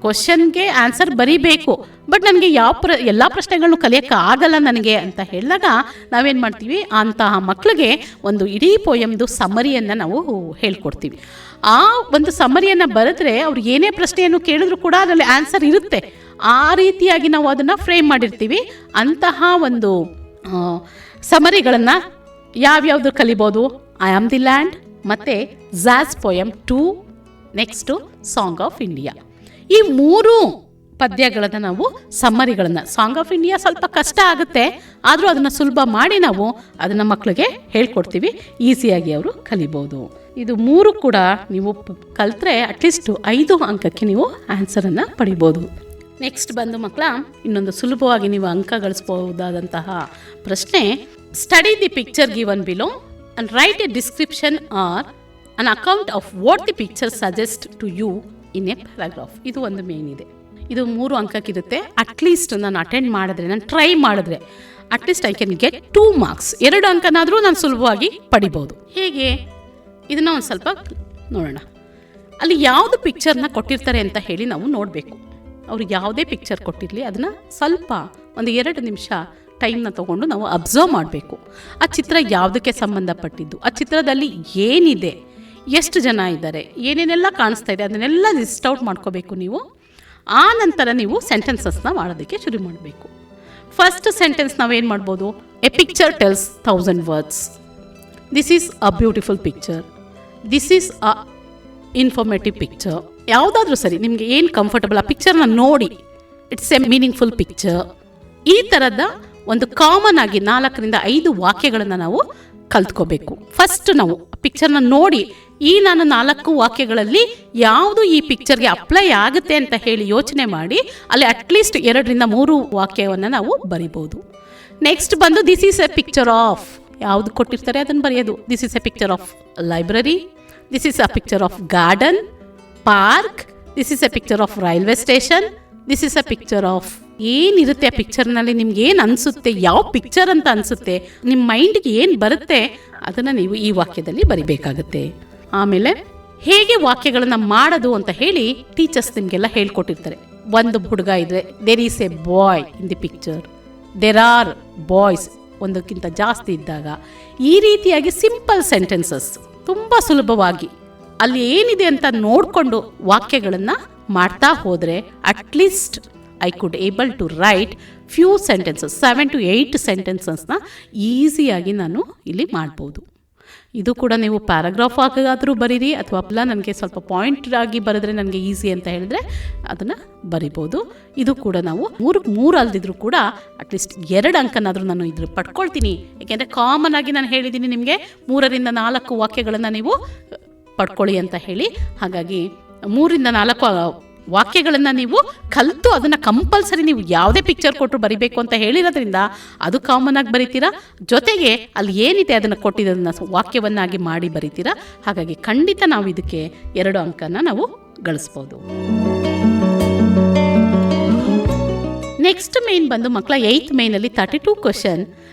ಕ್ವಶನ್ಗೆ ಆನ್ಸರ್ ಬರೀಬೇಕು, ಬಟ್ ನನಗೆ ಎಲ್ಲ ಪ್ರಶ್ನೆಗಳನ್ನು ಕಲಿಯೋಕ್ಕೆ ಆಗಲ್ಲ ನನಗೆ ಅಂತ ಹೇಳಿದಾಗ ನಾವೇನು ಮಾಡ್ತೀವಿ, ಅಂತಹ ಮಕ್ಕಳಿಗೆ ಒಂದು ಇಡೀ ಪೊಯಮ್ದು ಸಮರಿಯನ್ನು ನಾವು ಹೇಳ್ಕೊಡ್ತೀವಿ. ಆ ಒಂದು ಸಮರಿಯನ್ನು ಬರೆದ್ರೆ ಅವ್ರು ಏನೇ ಪ್ರಶ್ನೆಯನ್ನು ಕೇಳಿದ್ರು ಕೂಡ ಅದರಲ್ಲಿ ಆನ್ಸರ್ ಇರುತ್ತೆ. ಆ ರೀತಿಯಾಗಿ ನಾವು ಅದನ್ನು ಫ್ರೇಮ್ ಮಾಡಿರ್ತೀವಿ. ಅಂತಹ ಒಂದು ಸಮರಿಗಳನ್ನು ಯಾವ್ಯಾವುದು ಕಲಿಬೋದು? ಐ ಆಮ್ ದಿ ಲ್ಯಾಂಡ್ ಮತ್ತು jazz poem 2, next song of India. ಈ 3 ಪದ್ಯಗಳನ್ನು ನಾವು ಸಮ್ಮರಿಗಳನ್ನು, ಸಾಂಗ್ ಆಫ್ ಇಂಡಿಯಾ ಸ್ವಲ್ಪ ಕಷ್ಟ ಆಗುತ್ತೆ, ಆದರೂ ಅದನ್ನು ಸುಲಭ ಮಾಡಿ ನಾವು ಅದನ್ನು ಮಕ್ಕಳಿಗೆ ಹೇಳ್ಕೊಡ್ತೀವಿ, ಈಸಿಯಾಗಿ ಅವರು ಕಲಿಬೋದು. ಇದು 3 ಕೂಡ ನೀವು ಕಲಿತ್ರೆ ಅಟ್ಲೀಸ್ಟ್ 5 ಅಂಕಕ್ಕೆ ನೀವು ಆನ್ಸರನ್ನು ಪಡಿಬೋದು. ನೆಕ್ಸ್ಟ್ ಬಂದು ಮಕ್ಕಳ ಇನ್ನೊಂದು ಸುಲಭವಾಗಿ ನೀವು ಅಂಕ ಗಳಿಸ್ಬೋದಾದಂತಹ ಪ್ರಶ್ನೆ, study the picture given below and write a description or an account of what the picture suggest to you in a paragraph. ಇದು ಒಂದು ಮೇನ್ ಇದೆ. ಇದು 3 ಅಂಕಕ್ಕಿರುತ್ತೆ. ಅಟ್ಲೀಸ್ಟ್ ನಾನು ಅಟೆಂಡ್ ಮಾಡಿದ್ರೆ, ನಾನು ಟ್ರೈ ಮಾಡಿದ್ರೆ at least I can get 2 marks. 2 ಅಂಕನಾದರೂ ನಾನು ಸುಲಭವಾಗಿ ಪಡಿಬೋದು. ಹೇಗೆ ಇದನ್ನು ಒಂದು ಸ್ವಲ್ಪ ನೋಡೋಣ. ಅಲ್ಲಿ ಯಾವುದು ಪಿಕ್ಚರ್ನ ಕೊಟ್ಟಿರ್ತಾರೆ ಅಂತ ಹೇಳಿ ನಾವು ನೋಡಬೇಕು. ಅವರು ಯಾವುದೇ ಪಿಕ್ಚರ್ ಕೊಟ್ಟಿರಲಿ ಅದನ್ನು ಸ್ವಲ್ಪ ಒಂದು 2 ನಿಮಿಷ ಟೈಮ್ನ ತೊಗೊಂಡು ನಾವು ಅಬ್ಸರ್ವ್ ಮಾಡಬೇಕು. ಆ ಚಿತ್ರ ಯಾವುದಕ್ಕೆ ಸಂಬಂಧಪಟ್ಟಿದ್ದು, ಆ ಚಿತ್ರದಲ್ಲಿ ಏನಿದೆ, ಎಷ್ಟು ಜನ ಇದ್ದಾರೆ, ಏನೇನೆಲ್ಲ ಕಾಣಿಸ್ತಾ ಇದೆ, ಅದನ್ನೆಲ್ಲ ಲಿಸ್ಟ್ ಔಟ್ ಮಾಡ್ಕೋಬೇಕು ನೀವು. ಆ ನಂತರ ನೀವು ಸೆಂಟೆನ್ಸಸ್ನ ಮಾಡೋದಕ್ಕೆ ಶುರು ಮಾಡಬೇಕು. ಫಸ್ಟ್ ಸೆಂಟೆನ್ಸ್ ನಾವೇನು ಮಾಡ್ಬೋದು? A picture tells 1000 words. This is a beautiful picture, this is a informative picture. ಯಾವುದಾದ್ರೂ ಸರಿ, ನಿಮಗೆ ಏನು ಕಂಫರ್ಟಬಲ್ ಆ ಪಿಕ್ಚರ್ನ ನೋಡಿ, ಇಟ್ಸ್ ಎ ಮೀನಿಂಗ್ಫುಲ್ ಪಿಕ್ಚರ್. ಈ ಥರದ ಒಂದು ಕಾಮನ್ ಆಗಿ 4ರಿಂದ 5 ವಾಕ್ಯಗಳನ್ನು ನಾವು ಕಲ್ತ್ಕೋಬೇಕು. ಫಸ್ಟ್ ನಾವು ಪಿಕ್ಚರ್ನ ನೋಡಿ, ಈ ನಾನು 4 ವಾಕ್ಯಗಳಲ್ಲಿ ಯಾವುದು ಈ ಪಿಕ್ಚರ್ಗೆ ಅಪ್ಲೈ ಆಗುತ್ತೆ ಅಂತ ಹೇಳಿ ಯೋಚನೆ ಮಾಡಿ ಅಲ್ಲಿ ಅಟ್ಲೀಸ್ಟ್ 2ರಿಂದ 3 ವಾಕ್ಯವನ್ನು ನಾವು ಬರಿಬೋದು. ನೆಕ್ಸ್ಟ್ ಬಂದು this is A picture of, ಯಾವುದು ಕೊಟ್ಟಿರ್ತಾರೆ ಅದನ್ನು ಬರೆಯೋದು. This is A picture of library, this is a picture of garden, park, this is A picture of railway station, this is a picture of. ಏನಿರುತ್ತೆ ಆ ಪಿಕ್ಚರ್ನಲ್ಲಿ, ನಿಮ್ಗೆ ಏನು ಅನಿಸುತ್ತೆ, ಯಾವ ಪಿಕ್ಚರ್ ಅಂತ ಅನಿಸುತ್ತೆ, ನಿಮ್ಮ ಮೈಂಡ್ಗೆ ಏನು ಬರುತ್ತೆ ಅದನ್ನು ನೀವು ಈ ವಾಕ್ಯದಲ್ಲಿ ಬರಿಬೇಕಾಗುತ್ತೆ. ಆಮೇಲೆ ಹೇಗೆ ವಾಕ್ಯಗಳನ್ನು ಮಾಡೋದು ಅಂತ ಹೇಳಿ ಟೀಚರ್ಸ್ ನಿಮಗೆಲ್ಲ ಹೇಳ್ಕೊಟ್ಟಿರ್ತಾರೆ. ಒಂದು ಹುಡುಗ ಇದ್ರೆ, there is a boy in the picture, there are boys, ಒಂದಕ್ಕಿಂತ ಜಾಸ್ತಿ ಇದ್ದಾಗ. ಈ ರೀತಿಯಾಗಿ ಸಿಂಪಲ್ ಸೆಂಟೆನ್ಸಸ್ ತುಂಬ ಸುಲಭವಾಗಿ ಅಲ್ಲಿ ಏನಿದೆ ಅಂತ ನೋಡಿಕೊಂಡು ವಾಕ್ಯಗಳನ್ನು ಮಾಡ್ತಾ ಹೋದರೆ at least I could able to write few sentences, 7 to 8 ಸೆಂಟೆನ್ಸಸ್ನ ಈಸಿಯಾಗಿ ನಾನು ಇಲ್ಲಿ ಮಾಡ್ಬೋದು. ಇದು ಕೂಡ ನೀವು ಪ್ಯಾರಾಗ್ರಾಫ್ ಆಗಾದರೂ ಬರೀರಿ, ಅಥವಾ ನನಗೆ ಸ್ವಲ್ಪ ಪಾಯಿಂಟ್ ಆಗಿ ಬರೆದ್ರೆ ನನಗೆ ಈಸಿ ಅಂತ ಹೇಳಿದ್ರೆ ಅದನ್ನು ಬರಿಬೋದು. ಇದು ಕೂಡ ನಾವು 3 ಅಲ್ದಿದ್ರು ಕೂಡ ಅಟ್ಲೀಸ್ಟ್ 2 ಅಂಕನಾದರೂ ನಾನು ಇದ್ರ ಪಡ್ಕೊಳ್ತೀನಿ. ಏಕೆಂದರೆ ಕಾಮನ್ ಆಗಿ ನಾನು ಹೇಳಿದ್ದೀನಿ ನಿಮಗೆ 3ರಿಂದ 4 ವಾಕ್ಯಗಳನ್ನು ನೀವು ಪಡ್ಕೊಳ್ಳಿ ಅಂತ ಹೇಳಿ. ಹಾಗಾಗಿ 3ರಿಂದ 4 ವಾಕ್ಯಗಳನ್ನು ನೀವು ಕಲಿತು ಅದನ್ನು ಕಂಪಲ್ಸರಿ ನೀವು ಯಾವುದೇ ಪಿಕ್ಚರ್ ಕೊಟ್ಟರು ಬರಿಬೇಕು ಅಂತ ಹೇಳಿರೋದ್ರಿಂದ ಅದು ಕಾಮನ್ ಆಗಿ ಬರಿತೀರಾ. ಜೊತೆಗೆ ಅಲ್ಲಿ ಏನಿದೆ ಅದನ್ನು ಕೊಟ್ಟಿದ್ದನ್ನು ವಾಕ್ಯವನ್ನಾಗಿ ಮಾಡಿ ಬರಿತೀರಾ. ಹಾಗಾಗಿ ಖಂಡಿತ ನಾವು ಇದಕ್ಕೆ 2 ಅಂಕನ ನಾವು ಗಳಿಸ್ಬೋದು. ನೆಕ್ಸ್ಟ್ ಮೇನ್ ಬಂದು ಮಕ್ಕಳ 8th ಮೇನಲ್ಲಿ 32 question,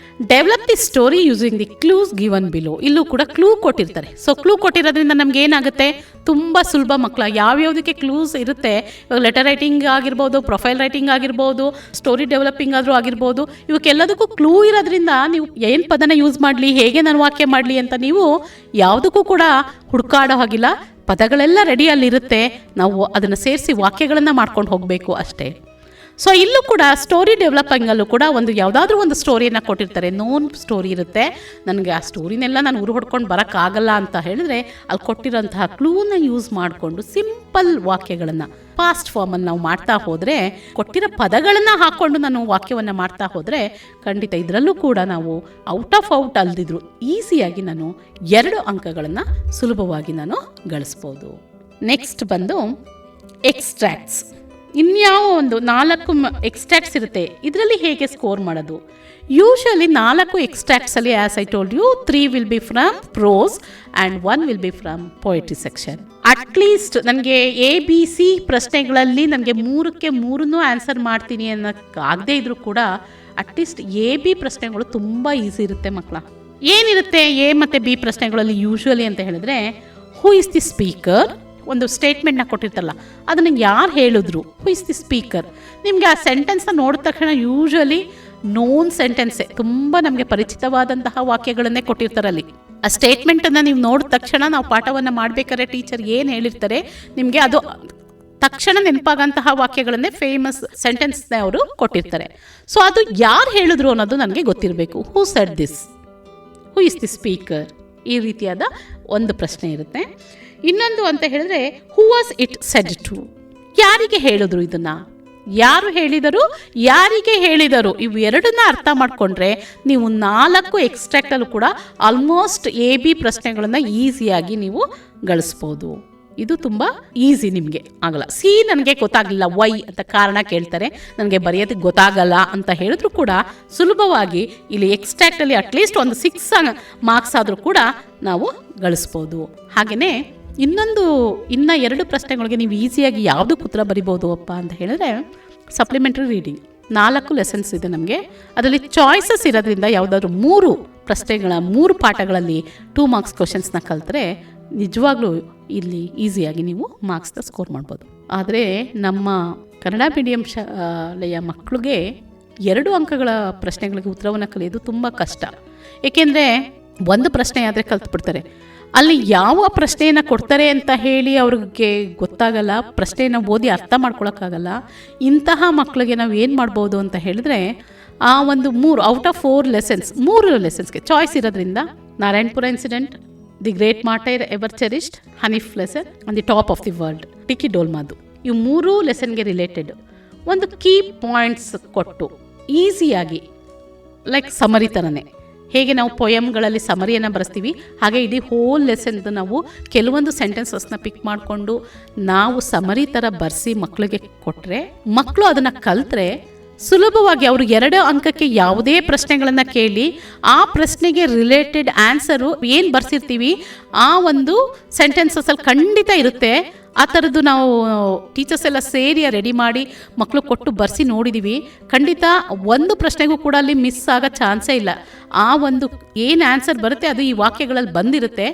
develop the story using the clues given below. ಇಲ್ಲೂ ಕೂಡ ಕ್ಲೂ ಕೊಟ್ಟಿರ್ತಾರೆ. ಸೊ ಕ್ಲೂ ಕೊಟ್ಟಿರೋದ್ರಿಂದ ನಮ್ಗೆ ಏನಾಗುತ್ತೆ, ತುಂಬ ಸುಲಭ ಮಕ್ಕಳ. ಯಾವ್ಯಾವುದಕ್ಕೆ ಕ್ಲೂಸ್ ಇರುತ್ತೆ, ಇವಾಗ ಲೆಟರ್ ರೈಟಿಂಗ್ ಆಗಿರ್ಬೋದು, ಪ್ರೊಫೈಲ್ ರೈಟಿಂಗ್ ಆಗಿರ್ಬೋದು, ಸ್ಟೋರಿ ಡೆವಲಪಿಂಗ್ ಆದರೂ ಆಗಿರ್ಬೋದು, ಇವಕ್ಕೆಲ್ಲದಕ್ಕೂ ಕ್ಲೂ ಇರೋದ್ರಿಂದ ನೀವು ಏನು ಪದನ ಯೂಸ್ ಮಾಡಲಿ, ಹೇಗೆ ನಾನು ವಾಕ್ಯ ಮಾಡಲಿ ಅಂತ ನೀವು ಯಾವುದಕ್ಕೂ ಕೂಡ ಹುಡುಕಾಡೋ ಹಾಗಿಲ್ಲ. ಪದಗಳೆಲ್ಲ ರೆಡಿಯಲ್ಲಿರುತ್ತೆ, ನಾವು ಅದನ್ನು ಸೇರಿಸಿ ವಾಕ್ಯಗಳನ್ನು ಮಾಡ್ಕೊಂಡು ಹೋಗಬೇಕು ಅಷ್ಟೇ. ಸೊ ಇಲ್ಲೂ ಕೂಡ ಸ್ಟೋರಿ ಡೆವಲಪಿಂಗಲ್ಲೂ ಕೂಡ ಯಾವುದಾದ್ರೂ ಒಂದು ಸ್ಟೋರಿಯನ್ನು ಕೊಟ್ಟಿರ್ತಾರೆ, ನೋನ್ ಸ್ಟೋರಿ ಇರುತ್ತೆ. ನನಗೆ ಆ ಸ್ಟೋರಿನೆಲ್ಲ ನಾನು ಹೊಡ್ಕೊಂಡು ಬರೋಕ್ಕಾಗಲ್ಲ ಅಂತ ಹೇಳಿದ್ರೆ ಅಲ್ಲಿ ಕೊಟ್ಟಿರೋಂತಹ ಕ್ಲೂನ ಯೂಸ್ ಮಾಡಿಕೊಂಡು ಸಿಂಪಲ್ ವಾಕ್ಯಗಳನ್ನು ಪಾಸ್ಟ್ ಫಾರ್ಮಲ್ಲಿ ನಾವು ಮಾಡ್ತಾ ಹೋದರೆ, ಕೊಟ್ಟಿರೋ ಪದಗಳನ್ನು ಹಾಕ್ಕೊಂಡು ನಾನು ವಾಕ್ಯವನ್ನು ಮಾಡ್ತಾ ಹೋದರೆ ಖಂಡಿತ ಇದರಲ್ಲೂ ಕೂಡ ನಾವು ಔಟ್ ಆಫ್ ಔಟ್ ಅಲ್ದಿದ್ರು ಈಸಿಯಾಗಿ ನಾನು 2 ಅಂಕಗಳನ್ನು ಸುಲಭವಾಗಿ ನಾನು ಗಳಿಸ್ಬೋದು. ನೆಕ್ಸ್ಟ್ ಬಂದು ಎಕ್ಸ್ಟ್ರಾಕ್ಟ್ಸ್. ಇನ್ಯಾವ ಒಂದು 4 ಎಕ್ಸ್ಟ್ರಾಕ್ಟ್ಸ್ ಇರುತ್ತೆ, ಇದರಲ್ಲಿ ಹೇಗೆ ಸ್ಕೋರ್ ಮಾಡೋದು? ಯೂಶಲಿ 4 ಎಕ್ಸ್ಟ್ರಾಕ್ಟ್ಸಲ್ಲಿ as I told you 3 will be from prose and 1 will be from poetry section. At least ನನಗೆ ABC ಪ್ರಶ್ನೆಗಳಲ್ಲಿ ನನಗೆ 3ಕ್ಕೆ 3 ಆನ್ಸರ್ ಮಾಡ್ತೀನಿ ಅನ್ನೋಕ್ಕಾಗದೇ ಇದ್ರೂ ಕೂಡ ಅಟ್ಲೀಸ್ಟ್ AB ಪ್ರಶ್ನೆಗಳು ತುಂಬ ಈಸಿ ಇರುತ್ತೆ ಮಕ್ಕಳ. ಏನಿರುತ್ತೆ A ಮತ್ತು B ಪ್ರಶ್ನೆಗಳಲ್ಲಿ ಯೂಶಲಿ ಅಂತ ಹೇಳಿದ್ರೆ, ಹೂ ಇಸ್ ದಿ ಸ್ಪೀಕರ್? ಒಂದು ಸ್ಟೇಟ್ಮೆಂಟ್ನ ಕೊಟ್ಟಿರ್ತಲ್ಲ, ಅದನ್ನು ಯಾರು ಹೇಳಿದ್ರು, ಹೂ ಇಸ್ ದಿ ಸ್ಪೀಕರ್? ನಿಮಗೆ ಆ ಸೆಂಟೆನ್ಸ್ನ ನೋಡಿದ ತಕ್ಷಣ ಯೂಶಲಿ ನೋನ್ ಸೆಂಟೆನ್ಸೇ, ತುಂಬ ನಮಗೆ ಪರಿಚಿತವಾದಂತಹ ವಾಕ್ಯಗಳನ್ನೇ ಕೊಟ್ಟಿರ್ತಾರಲ್ಲಿ. ಆ ಸ್ಟೇಟ್ಮೆಂಟನ್ನು ನೀವು ನೋಡಿದ ತಕ್ಷಣ ನಾವು ಪಾಠವನ್ನು ಮಾಡಬೇಕಾದ್ರೆ ಟೀಚರ್ ಏನು ಹೇಳಿರ್ತಾರೆ ನಿಮಗೆ ಅದು ತಕ್ಷಣ ನೆನಪಾಗಂತಹ ವಾಕ್ಯಗಳನ್ನೇ ಫೇಮಸ್ ಸೆಂಟೆನ್ಸ್ನ ಅವರು ಕೊಟ್ಟಿರ್ತಾರೆ. ಸೊ ಅದು ಯಾರು ಹೇಳಿದ್ರು ಅನ್ನೋದು ನನಗೆ ಗೊತ್ತಿರಬೇಕು. Who said this? Who is the speaker? ಈ ರೀತಿಯಾದ ಒಂದು ಪ್ರಶ್ನೆ ಇರುತ್ತೆ. ಇನ್ನೊಂದು ಅಂತ ಹೇಳಿದ್ರೆ, who was it said to? ಯಾರಿಗೆ ಹೇಳಿದ್ರು ಇದನ್ನ? ಯಾರು ಹೇಳಿದರು, ಯಾರಿಗೆ ಹೇಳಿದರು? ಇವು ಎರಡನ್ನ ಅರ್ಥ ಮಾಡಿಕೊಂಡ್ರೆ ನೀವು 4 ಎಕ್ಸ್ಟ್ರಾಕ್ಟಲ್ಲೂ ಕೂಡ ಆಲ್ಮೋಸ್ಟ್ AB ಪ್ರಶ್ನೆಗಳನ್ನು ಈಸಿಯಾಗಿ ನೀವು ಗಳಿಸ್ಬೋದು. ಇದು ತುಂಬ ಈಸಿ, ನಿಮಗೆ ಆಗಲ್ಲ. ಸಿ ನನಗೆ ಗೊತ್ತಾಗಲಿಲ್ಲ, ವೈ ಅಂತ ಕಾರಣ ಕೇಳ್ತಾರೆ, ನನಗೆ ಬರೆಯೋದಕ್ಕೆ ಗೊತ್ತಾಗಲ್ಲ ಅಂತ ಹೇಳಿದ್ರು ಕೂಡ ಸುಲಭವಾಗಿ ಇಲ್ಲಿ ಎಕ್ಸ್ಟ್ರಾಕ್ಟಲ್ಲಿ ಅಟ್ಲೀಸ್ಟ್ ಒಂದು 6 ಮಾರ್ಕ್ಸ್ ಆದರೂ ಕೂಡ ನಾವು ಗಳಿಸ್ಬೋದು. ಹಾಗೆಯೇ ಇನ್ನು 2 ಪ್ರಶ್ನೆಗಳಿಗೆ ನೀವು ಈಸಿಯಾಗಿ ಯಾವುದಕ್ಕೆ ಉತ್ತರ ಬರಿಬೋದು ಅಪ್ಪ ಅಂತ ಹೇಳಿದ್ರೆ, ಸಪ್ಲಿಮೆಂಟ್ರಿ ರೀಡಿಂಗ್ 4 ಲೆಸನ್ಸ್ ಇದೆ ನಮಗೆ. ಅದರಲ್ಲಿ ಚಾಯ್ಸಸ್ ಇರೋದ್ರಿಂದ ಯಾವುದಾದ್ರೂ 3 ಪ್ರಶ್ನೆಗಳ 3 ಪಾಠಗಳಲ್ಲಿ 2 ಮಾರ್ಕ್ಸ್ ಕ್ವಶನ್ಸ್ನ ಕಲಿತ್ರೆ ನಿಜವಾಗ್ಲೂ ಇಲ್ಲಿ ಈಸಿಯಾಗಿ ನೀವು ಮಾರ್ಕ್ಸ್ನ ಸ್ಕೋರ್ ಮಾಡ್ಬೋದು. ಆದರೆ ನಮ್ಮ ಕನ್ನಡ ಮೀಡಿಯಂ ಶಾಲೆಯ ಮಕ್ಕಳಿಗೆ 2 ಅಂಕಗಳ ಪ್ರಶ್ನೆಗಳಿಗೆ ಉತ್ತರವನ್ನು ಕಲಿಯೋದು ತುಂಬ ಕಷ್ಟ. ಏಕೆಂದರೆ ಒಂದು ಪ್ರಶ್ನೆ ಆದರೆ ಕಲ್ತ್ಬಿಡ್ತಾರೆ, ಅಲ್ಲಿ ಯಾವ ಪ್ರಶ್ನೆಯನ್ನು ಕೊಡ್ತಾರೆ ಅಂತ ಹೇಳಿ ಅವ್ರಿಗೆ ಗೊತ್ತಾಗಲ್ಲ, ಪ್ರಶ್ನೆಯನ್ನು ಓದಿ ಅರ್ಥ ಮಾಡ್ಕೊಳಕ್ಕಾಗಲ್ಲ. ಇಂತಹ ಮಕ್ಕಳಿಗೆ ನಾವು ಏನು ಮಾಡ್ಬೋದು ಅಂತ ಹೇಳಿದ್ರೆ, ಆ ಒಂದು 3 ಔಟ್ ಆಫ್ 4 ಲೆಸನ್ಸ್ 3 ಲೆಸನ್ಸ್ಗೆ ಚಾಯ್ಸ್ ಇರೋದ್ರಿಂದ, Narayanapura incident, the great martyr ever cherished, Hanif lesson on the top of the world, Tikki ಡೋಲ್ಮಾದು, ಇವು 3 ಲೆಸನ್ಗೆ ರಿಲೇಟೆಡ್ ಒಂದು ಕೀ ಪಾಯಿಂಟ್ಸ್ ಕೊಟ್ಟು ಈಸಿಯಾಗಿ, ಲೈಕ್ ಸಮರಿ ಥರನೇ, ಹೇಗೆ ನಾವು ಪೊಯಮ್ಗಳಲ್ಲಿ ಸಮರಿಯನ್ನು ಬರೆಸ್ತೀವಿ ಹಾಗೆ ಇಡೀ ಹೋಲ್ ಲೆಸನ್ದು ನಾವು ಕೆಲವೊಂದು ಸೆಂಟೆನ್ಸಸ್ನ ಪಿಕ್ ಮಾಡಿಕೊಂಡು ನಾವು ಸಮರಿ ಥರ ಬರೆಸಿ ಮಕ್ಕಳಿಗೆ ಕೊಟ್ಟರೆ, ಮಕ್ಕಳು ಅದನ್ನು ಕಲಿತ್ರೆ ಸುಲಭವಾಗಿ ಅವರು 2 ಅಂಕಕ್ಕೆ ಯಾವುದೇ ಪ್ರಶ್ನೆಗಳನ್ನು ಕೇಳಿ ಆ ಪ್ರಶ್ನೆಗೆ ರಿಲೇಟೆಡ್ ಆನ್ಸರು ಏನು ಬರ್ಸಿರ್ತೀವಿ ಆ ಒಂದು ಸೆಂಟೆನ್ಸಸಲ್ಲಿ ಖಂಡಿತ ಇರುತ್ತೆ. ಆ ಥರದ್ದು ನಾವು ಟೀಚರ್ಸ್ ಎಲ್ಲ ಸೇರಿ ರೆಡಿ ಮಾಡಿ ಮಕ್ಕಳು ಕೊಟ್ಟು ಬರೆಸಿ ನೋಡಿದ್ದೀವಿ. ಖಂಡಿತ ಒಂದು ಪ್ರಶ್ನೆಗೂ ಕೂಡ ಅಲ್ಲಿ ಮಿಸ್ ಆಗೋ ಚಾನ್ಸೇ ಇಲ್ಲ. ಆ ಒಂದು ಏನು ಆನ್ಸರ್ ಬರುತ್ತೆ ಅದು ಈ ವಾಕ್ಯಗಳಲ್ಲಿ ಬಂದಿರುತ್ತೆ.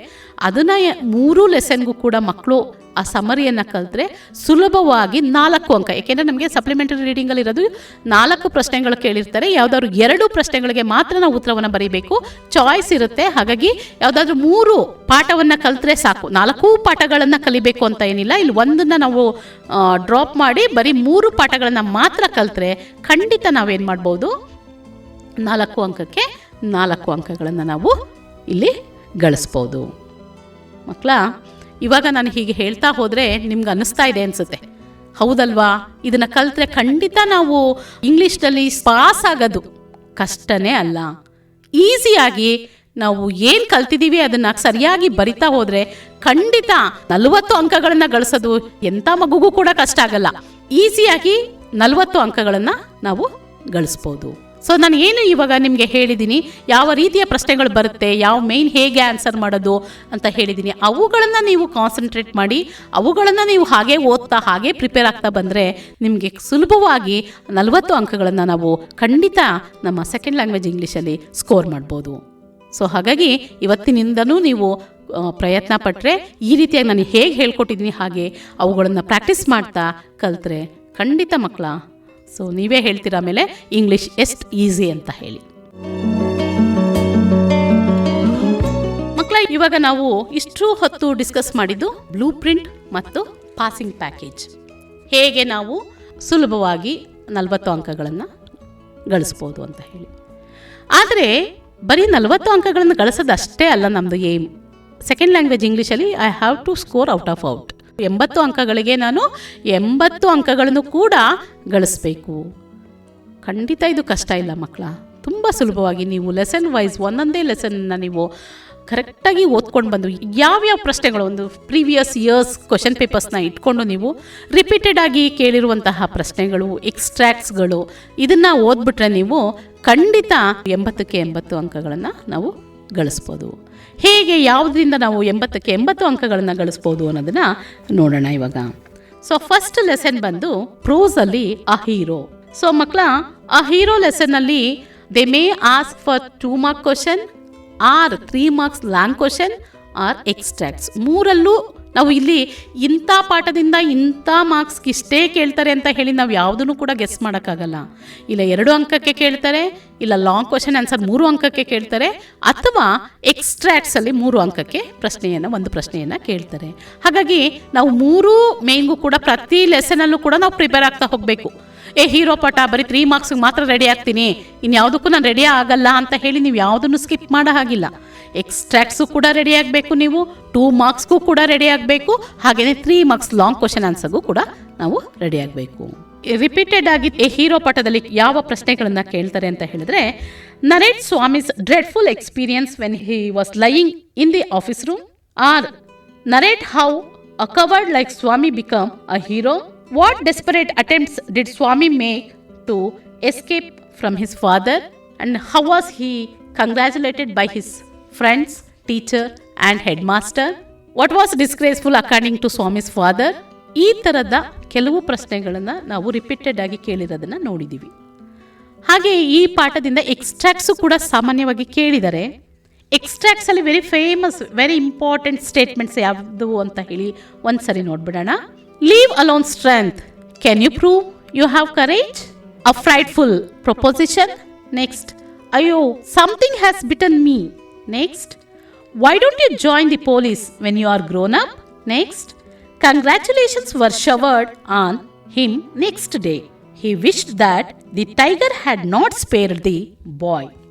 ಅದನ್ನು 3 ಲೆಸನ್ಗೂ ಕೂಡ ಮಕ್ಕಳು ಆ ಸಮರಿಯನ್ನು ಕಲಿತ್ರೆ ಸುಲಭವಾಗಿ 4 ಅಂಕ, ಏಕೆಂದರೆ ನಮಗೆ ಸಪ್ಲಿಮೆಂಟರಿ ರೀಡಿಂಗಲ್ಲಿ ಇರೋದು 4 ಪ್ರಶ್ನೆಗಳು ಕೇಳಿರ್ತಾರೆ, ಯಾವುದಾದ್ರು 2 ಪ್ರಶ್ನೆಗಳಿಗೆ ಮಾತ್ರ ನಾವು ಉತ್ತರವನ್ನು ಬರೀಬೇಕು, ಚಾಯ್ಸ್ ಇರುತ್ತೆ. ಹಾಗಾಗಿ ಯಾವುದಾದ್ರೂ 3 ಪಾಠವನ್ನು ಕಲಿತ್ರೆ ಸಾಕು, 4 ಪಾಠಗಳನ್ನು ಕಲಿಬೇಕು ಅಂತ ಏನಿಲ್ಲ. ಇಲ್ಲಿ ಒಂದನ್ನು ನಾವು ಡ್ರಾಪ್ ಮಾಡಿ ಬರೀ 3 ಪಾಠಗಳನ್ನು ಮಾತ್ರ ಕಲಿತ್ರೆ ಖಂಡಿತ ನಾವೇನು ಮಾಡ್ಬೋದು, 4 ಅಂಕಕ್ಕೆ 4 ಅಂಕಗಳನ್ನು ನಾವು ಇಲ್ಲಿ ಗಳಿಸ್ಬೋದು. ಮಕ್ಕಳ, ಇವಾಗ ನಾನು ಹೀಗೆ ಹೇಳ್ತಾ ಹೋದರೆ ನಿಮ್ಗೆ ಅನ್ನಿಸ್ತಾ ಇದೆ ಅನಿಸುತ್ತೆ, ಹೌದಲ್ವಾ, ಇದನ್ನು ಕಲಿತ್ರೆ ಖಂಡಿತ ನಾವು ಇಂಗ್ಲೀಷ್ನಲ್ಲಿ ಪಾಸ್ ಆಗೋದು ಕಷ್ಟನೇ ಅಲ್ಲ. ಈಸಿಯಾಗಿ ನಾವು ಏನು ಕಲ್ತಿದ್ದೀವಿ ಅದನ್ನು ಸರಿಯಾಗಿ ಬರಿತಾ ಹೋದರೆ ಖಂಡಿತ 40 ಅಂಕಗಳನ್ನು ಗಳಿಸೋದು ಎಂಥ ಮಗುಗೂ ಕೂಡ ಕಷ್ಟ ಆಗಲ್ಲ. ಈಸಿಯಾಗಿ 40 ಅಂಕಗಳನ್ನು ನಾವು ಗಳಿಸ್ಬೋದು. ಸೊ ನಾನು ಏನು ಇವಾಗ ನಿಮಗೆ ಹೇಳಿದ್ದೀನಿ, ಯಾವ ರೀತಿಯ ಪ್ರಶ್ನೆಗಳು ಬರುತ್ತೆ, ಯಾವ ಮೇನ್ ಹೇಗೆ ಆನ್ಸರ್ ಮಾಡೋದು ಅಂತ ಹೇಳಿದ್ದೀನಿ. ಅವುಗಳನ್ನು ನೀವು ಕಾನ್ಸಂಟ್ರೇಟ್ ಮಾಡಿ ಅವುಗಳನ್ನು ನೀವು ಹಾಗೆ ಓದ್ತಾ ಹಾಗೆ ಪ್ರಿಪೇರ್ ಆಗ್ತಾ ಬಂದರೆ ನಿಮಗೆ ಸುಲಭವಾಗಿ 40 ಅಂಕಗಳನ್ನು ನಾವು ಖಂಡಿತ ನಮ್ಮ ಸೆಕೆಂಡ್ ಲ್ಯಾಂಗ್ವೇಜ್ ಇಂಗ್ಲೀಷಲ್ಲಿ ಸ್ಕೋರ್ ಮಾಡ್ಬೋದು. ಸೊ ಹಾಗಾಗಿ ಇವತ್ತಿನಿಂದನೂ ನೀವು ಪ್ರಯತ್ನ ಪಟ್ಟರೆ ಈ ರೀತಿಯಾಗಿ ನಾನು ಹೇಗೆ ಹೇಳ್ಕೊಟ್ಟಿದ್ದೀನಿ ಹಾಗೆ ಅವುಗಳನ್ನು ಪ್ರಾಕ್ಟೀಸ್ ಮಾಡ್ತಾ ಕಲಿತ್ರೆ ಖಂಡಿತ ಮಕ್ಕಳ, ಸೊ ನೀವೇ ಹೇಳ್ತೀರ ಆಮೇಲೆ ಇಂಗ್ಲೀಷ್ ಎಷ್ಟು ಈಸಿ ಅಂತ ಹೇಳಿ. ಮಕ್ಕಳ, ಇವಾಗ ನಾವು ಇಷ್ಟು ಹೊತ್ತು ಡಿಸ್ಕಸ್ ಮಾಡಿದ್ದು ಬ್ಲೂ ಪ್ರಿಂಟ್ ಮತ್ತು ಪಾಸಿಂಗ್ ಪ್ಯಾಕೇಜ್, ಹೇಗೆ ನಾವು ಸುಲಭವಾಗಿ 40 ಅಂಕಗಳನ್ನು ಗಳಿಸ್ಬೋದು ಅಂತ ಹೇಳಿ. ಆದರೆ ಬರೀ 40 ಅಂಕಗಳನ್ನು ಗಳಿಸೋದು ಅಷ್ಟೇ ಅಲ್ಲ ನಮ್ಮದು ಏಮ್. ಸೆಕೆಂಡ್ ಲ್ಯಾಂಗ್ವೇಜ್ ಇಂಗ್ಲೀಷಲ್ಲಿ I have to score out of out. 80 ಅಂಕಗಳಿಗೆ ನಾನು 80 ಅಂಕಗಳನ್ನು ಕೂಡ ಗಳಿಸ್ಬೇಕು. ಖಂಡಿತ ಇದು ಕಷ್ಟ ಇಲ್ಲ ಮಕ್ಕಳ, ತುಂಬ ಸುಲಭವಾಗಿ ನೀವು ಲೆಸನ್ ವೈಸ್ ಒಂದೊಂದೇ ಲೆಸನ್ನ ನೀವು ಕರೆಕ್ಟಾಗಿ ಓದ್ಕೊಂಡು ಬಂದು ಯಾವ್ಯಾವ ಪ್ರಶ್ನೆಗಳು, ಒಂದು ಪ್ರೀವಿಯಸ್ ಇಯರ್ಸ್ ಕ್ವಶನ್ ಪೇಪರ್ಸ್ನ ಇಟ್ಕೊಂಡು ನೀವು ರಿಪೀಟೆಡ್ ಆಗಿ ಕೇಳಿರುವಂತಹ ಪ್ರಶ್ನೆಗಳು, ಎಕ್ಸ್ಟ್ರಾಕ್ಟ್ಸ್ಗಳು ಇದನ್ನು ಓದ್ಬಿಟ್ರೆ ನೀವು ಖಂಡಿತ 80ಕ್ಕೆ 80 ಅಂಕಗಳನ್ನು ನಾವು ಗಳಿಸ್ಬೋದು. ಹೇಗೆ, ಯಾವುದರಿಂದ ನಾವು 80ಕ್ಕೆ 80 ಅಂಕಗಳನ್ನು ಗಳಿಸ್ಬೋದು ಅನ್ನೋದನ್ನು ನೋಡೋಣ ಇವಾಗ. ಸೊ ಫಸ್ಟ್ ಲೆಸನ್ ಬಂದು ಪ್ರೋಸಲ್ಲಿ ಅ ಹೀರೋ. ಸೊ ಮಕ್ಕಳ, ಅ ಹೀರೋ ಲೆಸನ್ನಲ್ಲಿ they may ask for 2 mark question or 3 marks long question or extracts. ಮೂರಲ್ಲೂ ನಾವು ಇಲ್ಲಿ ಇಂಥ ಪಾಠದಿಂದ ಇಂಥ ಮಾರ್ಕ್ಸ್ಗೆ ಇಷ್ಟೇ ಕೇಳ್ತಾರೆ ಅಂತ ಹೇಳಿ ನಾವು ಯಾವುದನ್ನು ಕೂಡ ಗೆಸ್ ಮಾಡೋಕ್ಕಾಗಲ್ಲ. ಇಲ್ಲ 2 ಅಂಕಕ್ಕೆ ಕೇಳ್ತಾರೆ, ಇಲ್ಲ ಲಾಂಗ್ ಕ್ವಶನ್ ಆನ್ಸರ್ 3 ಅಂಕಕ್ಕೆ ಕೇಳ್ತಾರೆ, ಅಥವಾ ಎಕ್ಸ್ಟ್ರಾಕ್ಟ್ಸಲ್ಲಿ 3 ಅಂಕಕ್ಕೆ ಒಂದು ಪ್ರಶ್ನೆಯನ್ನು ಕೇಳ್ತಾರೆ. ಹಾಗಾಗಿ ನಾವು 3 ಮೇನ್ಗೂ ಕೂಡ ಪ್ರತಿ ಲೆಸನಲ್ಲೂ ಕೂಡ ನಾವು ಪ್ರಿಪೇರ್ ಆಗ್ತಾ ಹೋಗಬೇಕು. ಹೀರೋ ಪಾಠ ಬರೀ 3 ಮಾರ್ಕ್ಸ್ಗೆ ಮಾತ್ರ ರೆಡಿ ಆಗ್ತೀನಿ, ಇನ್ಯಾವುದಕ್ಕೂ ನಾನು ರೆಡಿ ಆಗಲ್ಲ ಅಂತ ಹೇಳಿ ನೀವು ಯಾವುದನ್ನು ಸ್ಕಿಪ್ ಮಾಡೋ ಹಾಗಿಲ್ಲ. ಎಕ್ಸ್ಟ್ರಾಕ್ಟ್ಸು ಕೂಡ ರೆಡಿ ಆಗಬೇಕು, ನೀವು 2 ಮಾರ್ಕ್ಸ್ಗೂ ಕೂಡ ರೆಡಿ ಆಗಬೇಕು, ಹಾಗೆಯೇ 3 ಮಾರ್ಕ್ಸ್ ಲಾಂಗ್ ಕ್ವಶನ್ ಆನ್ಸರ್ಗೂ ಕೂಡ ನಾವು ರೆಡಿ ಆಗಬೇಕು. ರಿಪೀಟೆಡ್ ಆಗಿ ಹೀರೋ ಪಾಠದಲ್ಲಿ ಯಾವ ಪ್ರಶ್ನೆಗಳನ್ನು ಕೇಳ್ತಾರೆ ಅಂತ ಹೇಳಿದ್ರೆ, narrate Swami's dreadful experience when he was lying in the office room, or narrate how a coward like Swami become a hero. What desperate attempts did Swami make to escape from his father, and how was he congratulated by his friends, teacher and headmaster? What was disgraceful according to Swami's father? ಈ ಥರದ ಕೆಲವು ಪ್ರಶ್ನೆಗಳನ್ನು ನಾವು repeated ಆಗಿ ಕೇಳಿರೋದನ್ನು ನೋಡಿದ್ದೀವಿ. ಹಾಗೆ ಈ ಪಾಠದಿಂದ ಎಕ್ಸ್ಟ್ರಾಕ್ಟ್ಸು ಕೂಡ ಸಾಮಾನ್ಯವಾಗಿ ಕೇಳಿದ್ದಾರೆ. ಎಕ್ಸ್ಟ್ರಾಕ್ಟ್ಸಲ್ಲಿ very famous, very important statements ಯಾವುದು ಅಂತ ಹೇಳಿ ಒಂದ್ಸರಿ ನೋಡ್ಬಿಡೋಣ. Leave alone strength. Can you prove you have courage? A frightful proposition. Next, ayo, something has bitten me. Next, why don't you join the police when you are grown up? Next, congratulations were showered on him next day. He wished that the tiger had not spared the boy.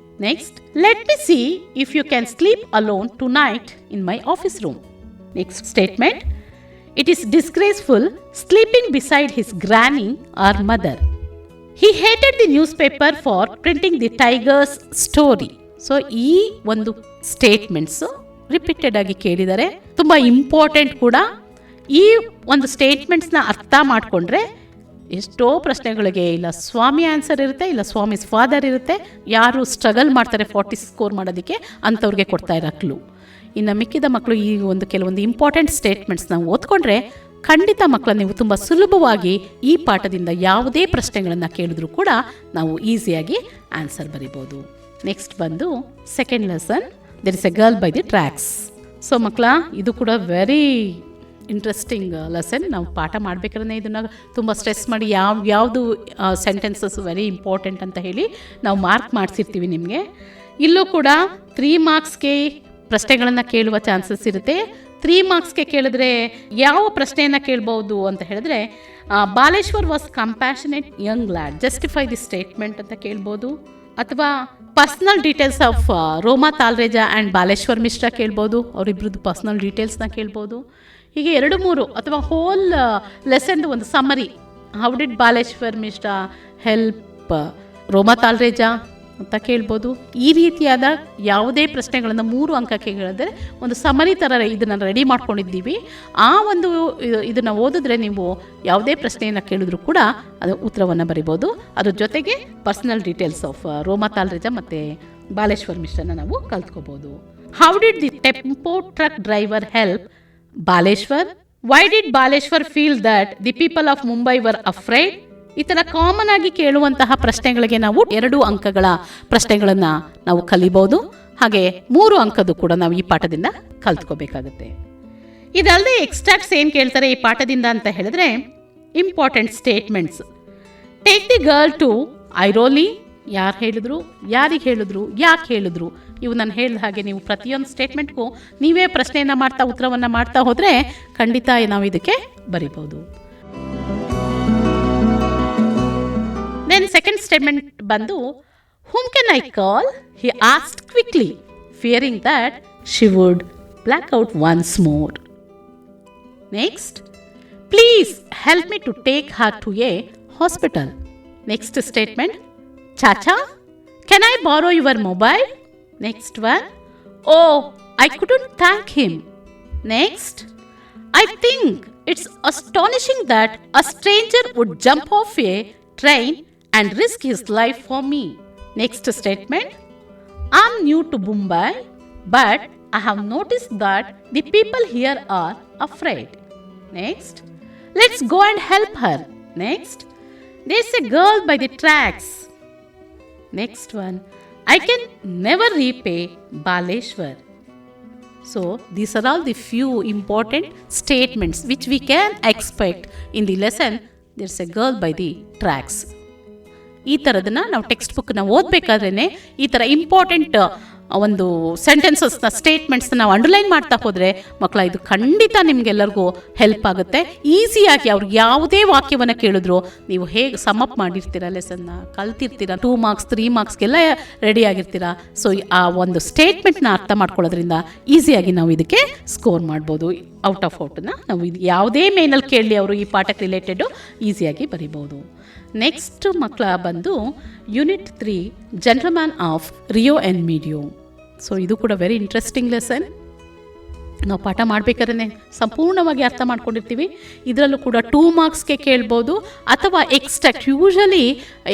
Next, let me see if you can sleep alone tonight in my office room. Next statement, it is disgraceful sleeping beside his granny or mother. He hated the newspaper for printing the tiger's story. So ಈ ಒಂದು statements repeated ಆಗಿ ಕೇಳಿದ್ದಾರೆ, ತುಂಬ important ಕೂಡ. ಈ ಒಂದು ಸ್ಟೇಟ್ಮೆಂಟ್ಸ್ನ ಅರ್ಥ ಮಾಡಿಕೊಂಡ್ರೆ ಎಷ್ಟೋ ಪ್ರಶ್ನೆಗಳಿಗೆ ಇಲ್ಲ ಸ್ವಾಮಿ ಆನ್ಸರ್ ಇರುತ್ತೆ, ಇಲ್ಲ ಸ್ವಾಮಿಸ್ ಫಾದರ್ ಇರುತ್ತೆ. ಯಾರು ಸ್ಟ್ರಗಲ್ ಮಾಡ್ತಾರೆ 40 ಸ್ಕೋರ್ ಮಾಡೋದಕ್ಕೆ ಅಂಥವ್ರಿಗೆ ಕೊಡ್ತಾ ಇರೋ ಕ್ಲೂ. ಇನ್ನು ಮಿಕ್ಕಿದ ಮಕ್ಕಳು ಈ ಒಂದು ಕೆಲವೊಂದು ಇಂಪಾರ್ಟೆಂಟ್ ಸ್ಟೇಟ್ಮೆಂಟ್ಸ್ನ ಓದ್ಕೊಂಡ್ರೆ ಖಂಡಿತ ಮಕ್ಕಳ ನೀವು ತುಂಬ ಸುಲಭವಾಗಿ ಈ ಪಾಠದಿಂದ ಯಾವುದೇ ಪ್ರಶ್ನೆಗಳನ್ನು ಕೇಳಿದ್ರೂ ಕೂಡ ನಾವು ಈಸಿಯಾಗಿ ಆನ್ಸರ್ ಬರಿಬೋದು. ನೆಕ್ಸ್ಟ್ ಬಂದು second lesson, there is a girl by the tracks. So ಮಕ್ಕಳ, ಇದು ಕೂಡ ವೆರಿ ಇಂಟ್ರೆಸ್ಟಿಂಗ್ ಲೆಸನ್. ನಾವು ಪಾಠ ಮಾಡಬೇಕಾದ್ರೆ ಇದನ್ನು ತುಂಬ ಸ್ಟ್ರೆಸ್ ಮಾಡಿ ಯಾವುದು ಸೆಂಟೆನ್ಸಸ್ ವೆರಿ ಇಂಪಾರ್ಟೆಂಟ್ ಅಂತ ಹೇಳಿ ನಾವು ಮಾರ್ಕ್ ಮಾಡಿಸಿರ್ತೀವಿ ನಿಮಗೆ. ಇಲ್ಲೂ ಕೂಡ 3 ಮಾರ್ಕ್ಸ್ಗೆ ಪ್ರಶ್ನೆಗಳನ್ನು ಕೇಳುವ ಚಾನ್ಸಸ್ ಇರುತ್ತೆ. 3 ಮಾರ್ಕ್ಸ್ಗೆ ಕೇಳಿದ್ರೆ ಯಾವ ಪ್ರಶ್ನೆಯನ್ನು ಕೇಳ್ಬೋದು ಅಂತ ಹೇಳಿದ್ರೆ, Baleshwar was compassionate young lad, justify the statement ಅಂತ ಕೇಳ್ಬೋದು. ಅಥವಾ personal details of Roma Talreja and Baleshwar Mishra ಕೇಳ್ಬೋದು, ಅವರಿಬ್ರದ್ದು ಪರ್ಸ್ನಲ್ ಡೀಟೇಲ್ಸ್ನ ಕೇಳ್ಬೋದು. ಹೀಗೆ 2-3 ಅಥವಾ ಹೋಲ್ ಲೆಸನ್ದು ಒಂದು summary, how did Baleshwar Mishra help Roma Talreja ಅಂತ ಕೇಳ್ಬೋದು. ಈ ರೀತಿಯಾದ ಯಾವುದೇ ಪ್ರಶ್ನೆಗಳನ್ನು 3 ಅಂಕಕ್ಕೆ ಹೇಳಿದ್ರೆ ಒಂದು ಸಮರಿ ಥರ ಇದನ್ನು ರೆಡಿ ಮಾಡ್ಕೊಂಡಿದ್ದೀವಿ. ಆ ಒಂದು ಇದನ್ನು ಓದಿದ್ರೆ ನೀವು ಯಾವುದೇ ಪ್ರಶ್ನೆಯನ್ನು ಕೇಳಿದ್ರು ಕೂಡ ಅದು ಉತ್ತರವನ್ನು ಬರಿಬೋದು. ಅದ್ರ ಜೊತೆಗೆ personal details of Roma Talreja ಮತ್ತು ಬಾಲೇಶ್ವರ್ ಮಿಶ್ರನ ನಾವು ಕಲ್ತ್ಕೋಬೋದು. How did the tempo truck driver help Baleshwar? Why did Baleshwar feel that the people of Mumbai were afraid? ಈ ಥರ ಕಾಮನ್ ಆಗಿ ಕೇಳುವಂತಹ ಪ್ರಶ್ನೆಗಳಿಗೆ ನಾವು 2 ಅಂಕಗಳ ಪ್ರಶ್ನೆಗಳನ್ನು ನಾವು ಕಲಿಬೋದು. ಹಾಗೆ 3 ಅಂಕದ್ದು ಕೂಡ ನಾವು ಈ ಪಾಠದಿಂದ ಕಲ್ತ್ಕೋಬೇಕಾಗುತ್ತೆ. ಇದಲ್ಲದೆ ಎಕ್ಸ್ಟ್ರಾಕ್ಟ್ಸ್ ಏನು ಕೇಳ್ತಾರೆ ಈ ಪಾಠದಿಂದ ಅಂತ ಹೇಳಿದ್ರೆ, important statements. Take the girl to Airoli. ಯಾರು ಹೇಳಿದ್ರು, ಯಾರಿಗೆ ಹೇಳಿದ್ರು, ಯಾಕೆ ಹೇಳಿದ್ರು, ಇವು ನಾನು ಹೇಳಿದ ಹಾಗೆ ನೀವು ಪ್ರತಿಯೊಂದು ಸ್ಟೇಟ್ಮೆಂಟ್ಗೂ ನೀವೇ ಪ್ರಶ್ನೆಯನ್ನು ಮಾಡ್ತಾ ಉತ್ತರವನ್ನು ಮಾಡ್ತಾ ಹೋದರೆ ಖಂಡಿತ ನಾವು ಇದಕ್ಕೆ ಬರಿಬೋದು. Then second statement ಬಂದು, whom can I call? He asked quickly, fearing that she would black out once more. Next, please help me to take her to a hospital. Next statement, Chacha, can I borrow your mobile? Next one, oh, I couldn't thank him. Next, I think it's astonishing that a stranger would jump off a train and risk his life for me. Next statement, I'm new to Mumbai, but I have noticed that the people here are afraid. Next, let's go and help her. Next, there's a girl by the tracks. Next one, I can never repay Baleshwar. So these are all the few important statements which we can expect in the lesson. There's a girl by the tracks. ಈ ಥರದನ್ನ ನಾವು text ಬುಕ್ನ ಓದಬೇಕಾದ್ರೇ ಈ ಥರ important ಒಂದು ಸೆಂಟೆನ್ಸಸ್ನ ಸ್ಟೇಟ್ಮೆಂಟ್ಸ್ನ ನಾವು underline ಮಾಡ್ತಾ ಹೋದರೆ ಮಕ್ಕಳ ಇದು ಖಂಡಿತ ನಿಮಗೆಲ್ಲರಿಗೂ ಹೆಲ್ಪ್ ಆಗುತ್ತೆ. ಈಸಿಯಾಗಿ ಅವ್ರಿಗೆ ಯಾವುದೇ ವಾಕ್ಯವನ್ನು ಕೇಳಿದ್ರು ನೀವು ಹೇಗೆ ಸಮಪ್ ಮಾಡಿರ್ತೀರ, ಲೆಸನ್ನ ಕಲ್ತಿರ್ತೀರ, 2 ಮಾರ್ಕ್ಸ್ 3 ಮಾರ್ಕ್ಸ್ಗೆಲ್ಲ ರೆಡಿ ಆಗಿರ್ತೀರ. ಸೊ ಆ ಒಂದು ಸ್ಟೇಟ್ಮೆಂಟ್ನ ಅರ್ಥ ಮಾಡ್ಕೊಳ್ಳೋದ್ರಿಂದ ಈಸಿಯಾಗಿ ನಾವು ಇದಕ್ಕೆ ಸ್ಕೋರ್ ಮಾಡ್ಬೋದು. ಔಟ್ ಆಫ್ ಔಟನ್ನ ನಾವು ಇದು ಯಾವುದೇ ಮೇನಲ್ಲಿ ಕೇಳಲಿ ಅವರು ಈ ಪಾಠಕ್ಕೆ ರಿಲೇಟೆಡು ಈಸಿಯಾಗಿ ಬರಿಬೋದು. ನೆಕ್ಸ್ಟ್ ಮಕ್ಕಳ ಬಂದು unit 3 gentleman of Rio and ಮೀಡಿಯೋ. So ಇದು ಕೂಡ ವೆರಿ ಇಂಟ್ರೆಸ್ಟಿಂಗ್ ಲೆಸನ್. ನಾವು ಪಾಠ ಮಾಡಬೇಕಾದ್ರೆ ಸಂಪೂರ್ಣವಾಗಿ ಅರ್ಥ ಮಾಡ್ಕೊಂಡಿರ್ತೀವಿ. ಇದರಲ್ಲೂ ಕೂಡ 2 ಮಾರ್ಕ್ಸ್ಗೆ ಕೇಳ್ಬೋದು ಅಥವಾ ಎಕ್ಸ್ಟ್ರಾಕ್ಟ್, ಯೂಶಲಿ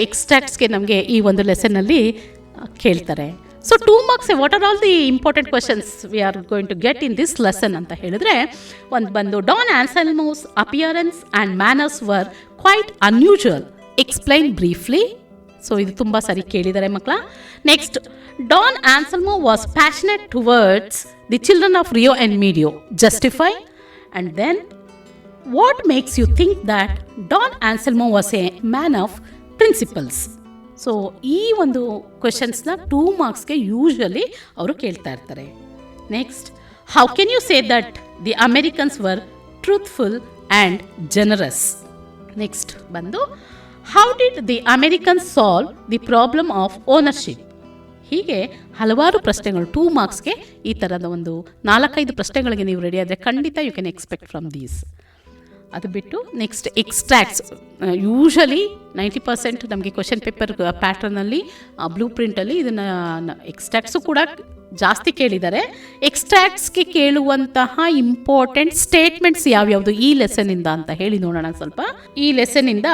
ಎಕ್ಸ್ಟ್ರಾಕ್ಟ್ಸ್ಗೆ ನಮಗೆ ಈ ಒಂದು ಲೆಸನ್ನಲ್ಲಿ ಕೇಳ್ತಾರೆ. So 2 marks what are all the important questions we are going to get in this lesson ಅಂತ ಹೇಳಿದ್ರೆ, ಒಂದು ಬಂದು Don Anselmo's appearance and manners were quite unusual, explain briefly. So ಇದು ತುಂಬ ಸರಿ ಕೇಳಿದ್ದಾರೆ ಮಕ್ಕಳ. Next, Don Anselmo was passionate towards the children of Rio and Medio, justify. And then what makes you think that Don Anselmo was a man of principles. So ಈ ಒಂದು ಕ್ವೆಶನ್ಸ್ನ 2 ಮಾರ್ಕ್ಸ್ಗೆ usually ಅವರು ಕೇಳ್ತಾ ಇರ್ತಾರೆ. Next, how can you say that the Americans were truthful and generous. Next ಬಂದು, how did the Americans solve the problem of ownership. ಹೀಗೆ ಹಲವಾರು ಪ್ರಶ್ನೆಗಳು 2 ಮಾರ್ಕ್ಸ್ಗೆ ಈ ಥರದ ಒಂದು 4-5 ಪ್ರಶ್ನೆಗಳಿಗೆ ನೀವು ರೆಡಿ ಆದರೆ ಖಂಡಿತ you can expect from these. ಅದು ಬಿಟ್ಟು ನೆಕ್ಸ್ಟ್ ಎಕ್ಸ್ಟ್ರಾಕ್ಟ್ಸ್, ಯೂಶಲಿ 90% ನಮಗೆ ಕ್ವಶನ್ ಪೇಪರ್ ಪ್ಯಾಟ್ರನಲ್ಲಿ ಬ್ಲೂ ಪ್ರಿಂಟಲ್ಲಿ ಇದನ್ನು ಎಕ್ಸ್ಟ್ರಾಕ್ಟ್ಸು ಕೂಡ ಜಾಸ್ತಿ ಕೇಳಿದ್ದಾರೆ. ಎಕ್ಸ್ಟ್ರಾಕ್ಟ್ಸ್ಗೆ ಕೇಳುವಂತಹ ಇಂಪಾರ್ಟೆಂಟ್ ಸ್ಟೇಟ್ಮೆಂಟ್ಸ್ ಯಾವ್ಯಾವುದು ಈ ಲೆಸನ್ನಿಂದ ಅಂತ ಹೇಳಿ ನೋಡೋಣ ಸ್ವಲ್ಪ. ಈ ಲೆಸನ್ನಿಂದ,